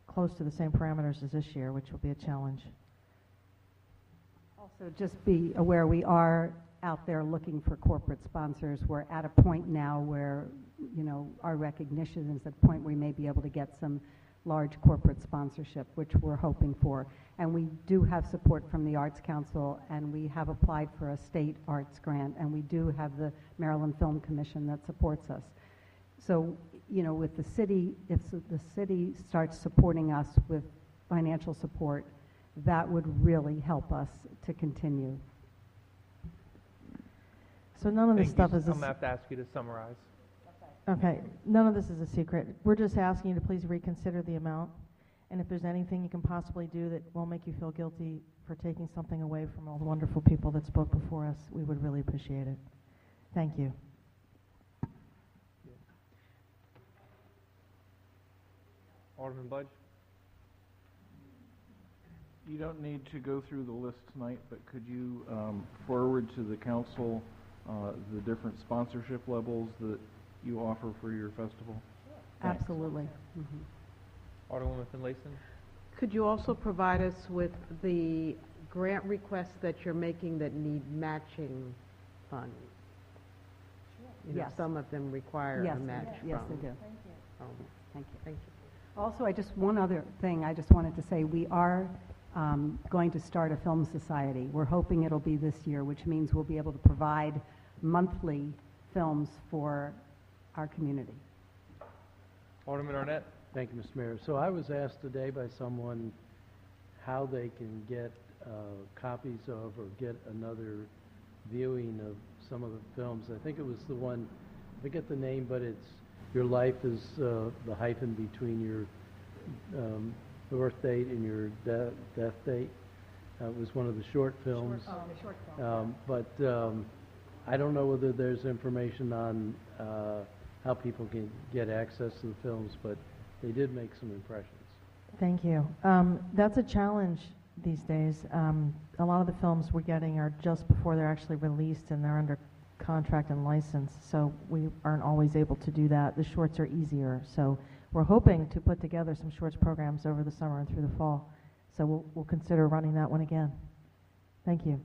close to the same parameters as this year, which will be a challenge. Also, just be aware we are out there looking for corporate sponsors. We're at a point now where, you know, our recognition is at a point where we may be able to get some large corporate sponsorship, which we're hoping for. And we do have support from the Arts Council, and we have applied for a state arts grant, and we do have the Maryland Film Commission that supports us. So, you know, with the city, if the city starts supporting us with financial support, that would really help us to continue. So none of this stuff is... I'm going to have to ask you to summarize. Okay, none of this is a secret. We're just asking you to please reconsider the amount, and if there's anything you can possibly do that won't make you feel guilty for taking something away from all the wonderful people that spoke before us, we would really appreciate it. Thank you. Alderman Budge? You don't need to go through the list tonight, but could you forward to the council the different sponsorship levels that you offer for your festival? Thanks. Absolutely. Alderwoman Finlayson? Could you also provide us with the grant requests that you're making that need matching funds? You know, Yes. some of them require Yes, a match yes, from. they do. Thank you. Thank you. Also, one other thing I just wanted to say, we are going to start a film society. We're hoping it'll be this year, which means we'll be able to provide monthly films for our community. Alderman Arnett? Thank you, Mr. Mayor. So I was asked today by someone how they can get copies of or get another viewing of some of the films. I think it was the one, I forget the name, but it's Your Life is the hyphen between your birth date and your death date. It was one of the short films. The short film. But I don't know whether there's information on how people can get access to the films, but they did make some impressions. Thank you. That's a challenge these days. A lot of the films we're getting are just before they're actually released and they're under contract and license, so we aren't always able to do that. The shorts are easier, so we're hoping to put together some shorts programs over the summer and through the fall. So we'll consider running that one again. Thank you.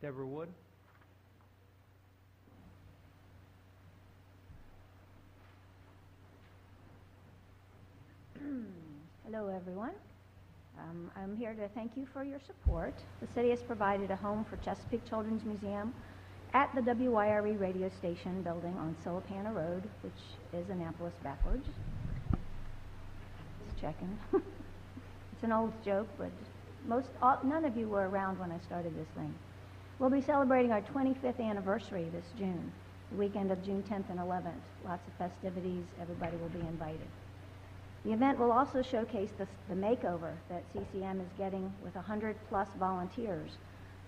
Deborah Wood? Hello, everyone. I'm here to thank you for your support. The city has provided a home for Chesapeake Children's Museum at the WYRE radio station building on Silipana Road, which is Annapolis backwards. Just checking. It's an old joke, but none of you were around when I started this thing. We'll be celebrating our 25th anniversary this June, the weekend of June 10th and 11th. Lots of festivities. Everybody will be invited. The event will also showcase the makeover that CCM is getting with 100-plus volunteers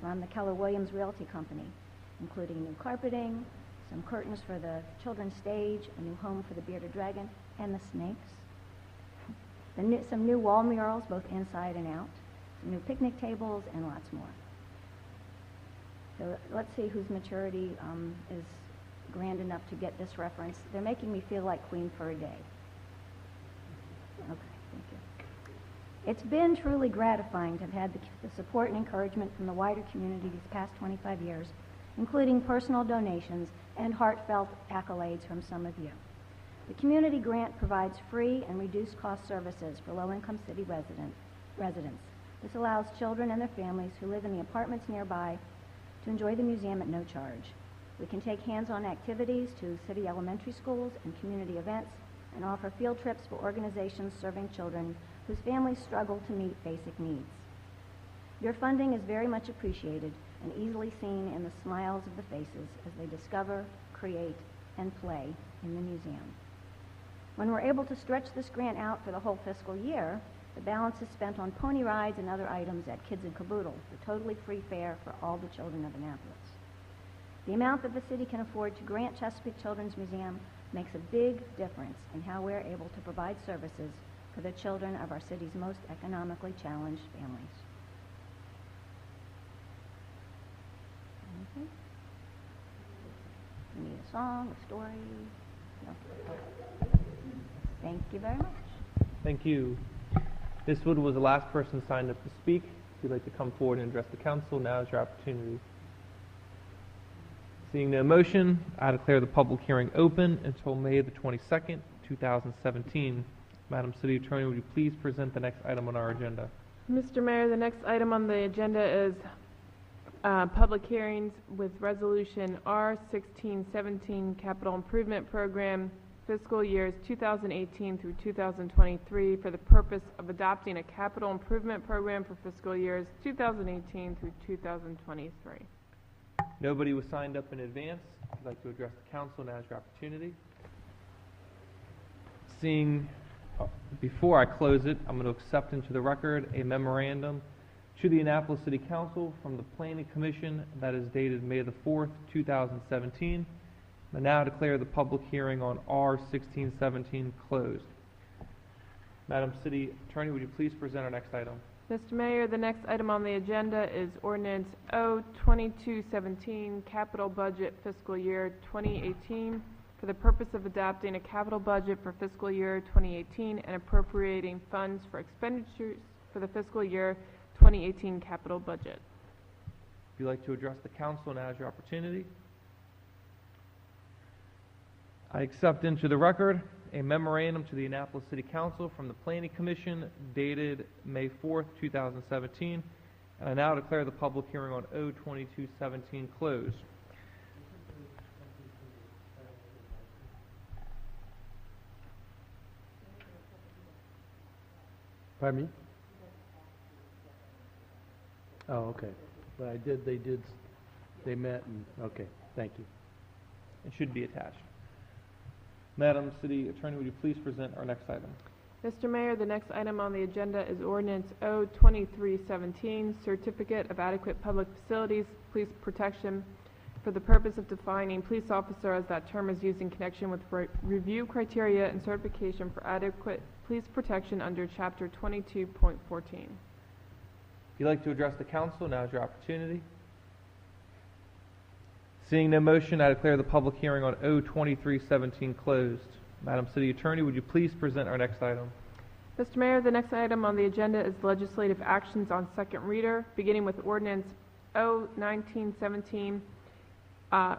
from the Keller Williams Realty Company, including new carpeting, some curtains for the children's stage, a new home for the bearded dragon and the snakes, some new wall murals, both inside and out, some new picnic tables, and lots more. So let's see whose maturity is grand enough to get this reference. They're making me feel like queen for a day. Okay, thank you. It's been truly gratifying to have had the support and encouragement from the wider community these past 25 years, including personal donations and heartfelt accolades from some of you. The community grant provides free and reduced cost services for low-income city residents. This allows children and their families who live in the apartments nearby to enjoy the museum at no charge. We can take hands-on activities to city elementary schools and community events and offer field trips for organizations serving children whose families struggle to meet basic needs. Your funding is very much appreciated and easily seen in the smiles of the faces as they discover, create, and play in the museum. When we're able to stretch this grant out for the whole fiscal year, the balance is spent on pony rides and other items at Kids and Caboodle, the totally free fare for all the children of Annapolis. The amount that the city can afford to grant Chesapeake Children's Museum makes a big difference in how we're able to provide services for the children of our city's most economically challenged families. Anything? You need a song, a story? No. Thank you very much. Thank you. Ms. Wood was the last person signed up to speak. If you'd like to come forward and address the council, now is your opportunity. Seeing no motion, I declare the public hearing open until May the 22nd, 2017. Madam City Attorney, would you please present the next item on our agenda? Mr. Mayor, the next item on the agenda is public hearings with Resolution R-1617 Capital Improvement Program, fiscal years 2018 through 2023 for the purpose of adopting a capital improvement program for fiscal years 2018 through 2023. Nobody was signed up in advance. If you'd like to address the council, now is your opportunity. Before I close it, I'm going to accept into the record a memorandum to the Annapolis City Council from the Planning Commission that is dated May the 4th, 2017. I now declare the public hearing on R-1617 closed. Madam City Attorney, would you please present our next item? Mr. Mayor, the next item on the agenda is Ordinance O-2217 Capital Budget Fiscal Year 2018 for the purpose of adopting a capital budget for fiscal year 2018 and appropriating funds for expenditures for the fiscal year 2018 capital budget. If you'd like to address the council, now is your opportunity. I accept into the record a memorandum to the Annapolis City Council from the Planning Commission dated May 4th, 2017, and I now declare the public hearing on O-2217 closed. Pardon me? Oh, okay. But they met and, okay, thank you. It should be attached. Madam City Attorney, would you please present our next item? Mr. Mayor, the next item on the agenda is Ordinance O-2317, Certificate of Adequate Public Facilities, Police Protection, for the purpose of defining police officer as that term is used in connection with review criteria and certification for adequate police protection under Chapter 22.14. If you'd like to address the council, now is your opportunity. Seeing no motion, I declare the public hearing on O-2317 closed. Madam City Attorney, would you please present our next item? Mr. Mayor, the next item on the agenda is legislative actions on second reader, beginning with Ordinance O-1917,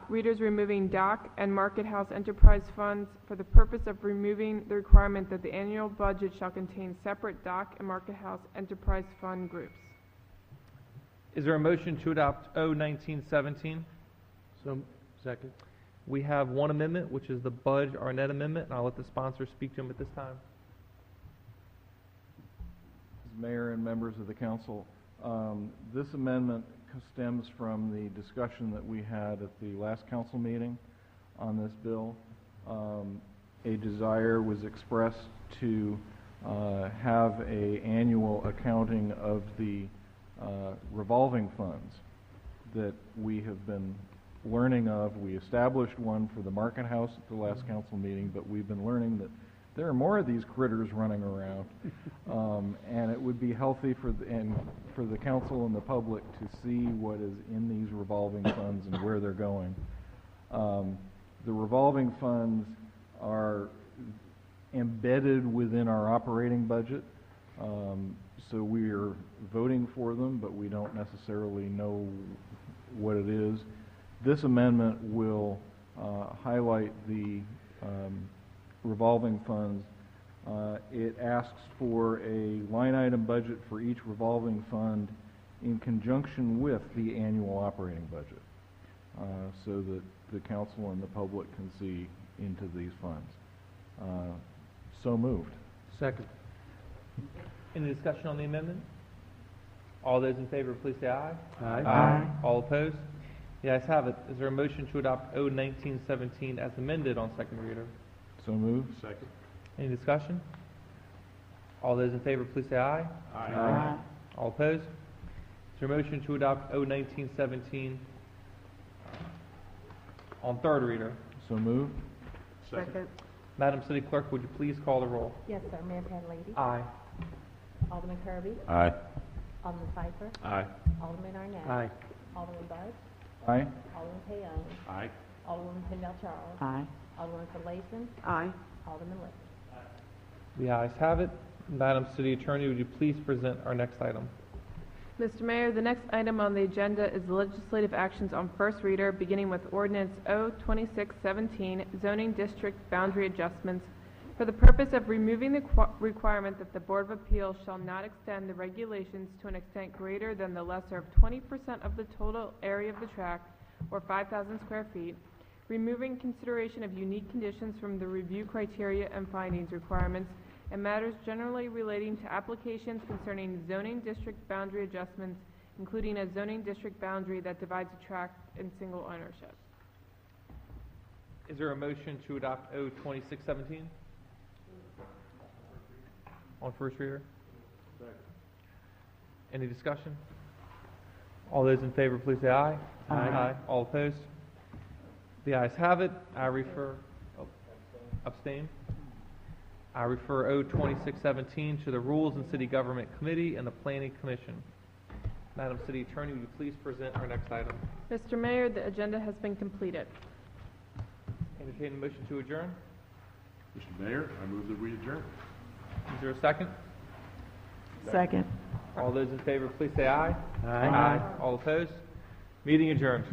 readers removing dock and market house enterprise funds for the purpose of removing the requirement that the annual budget shall contain separate dock and market house enterprise fund groups. Is there a motion to adopt O-1917? So, second. We have one amendment, which is the Budge Arnett Amendment, and I'll let the sponsor speak to him at this time. Mayor and members of the council, this amendment stems from the discussion that we had at the last council meeting on this bill. A desire was expressed to have a annual accounting of the revolving funds that we have been learning of. We established one for the Market House at the last council meeting, but we've been learning that there are more of these critters running around, and it would be healthy for the council and the public to see what is in these revolving funds and where they're going. The revolving funds are embedded within our operating budget, so we are voting for them, but we don't necessarily know what it is. This amendment will highlight the revolving funds. It asks for a line item budget for each revolving fund in conjunction with the annual operating budget, so that the council and the public can see into these funds. So moved. Second. Any discussion on the amendment? All those in favor, please say aye. Aye. Aye. All opposed? The ayes have it. Is there a motion to adopt O 1917 as amended on second reader? So moved. Second. Any discussion? All those in favor, please say aye. Aye. Aye. All opposed? Is there a motion to adopt O 1917 on third reader? So moved. Second. Madam City Clerk, would you please call the roll? Yes, sir. Mayor Panlady? Aye. Alderman Kirby? Aye. Alderman Pfeiffer? Aye. Alderman Arnett? Aye. Alderman Bud? Aye. Alderman Payon? Aye. Alderwoman Kendall Charles? Aye. Alderman Finlayson? Aye. Alderman Lippman? The ayes have it. Madam City Attorney, would you please present our next item? Mr. Mayor, the next item on the agenda is legislative actions on first reader, beginning with Ordinance O-2617, zoning district boundary adjustments, for the purpose of removing the requirement that the Board of Appeals shall not extend the regulations to an extent greater than the lesser of 20% of the total area of the tract, or 5,000 square feet, removing consideration of unique conditions from the review criteria and findings requirements, and matters generally relating to applications concerning zoning district boundary adjustments, including a zoning district boundary that divides a tract in single ownership. Is there a motion to adopt O 2617 on first reader? Any discussion? All those in favor, please say aye. Aye. All opposed? The ayes have it. Abstain? I refer O 2617 to the Rules and City Government Committee and the Planning Commission. Madam City Attorney, would you please present our next item? Mr. Mayor, the agenda has been completed. Entertain a motion to adjourn. Mr. Mayor, I move that we adjourn. Is there a second? Second. All those in favor, please say aye. Aye. All opposed? Meeting adjourned.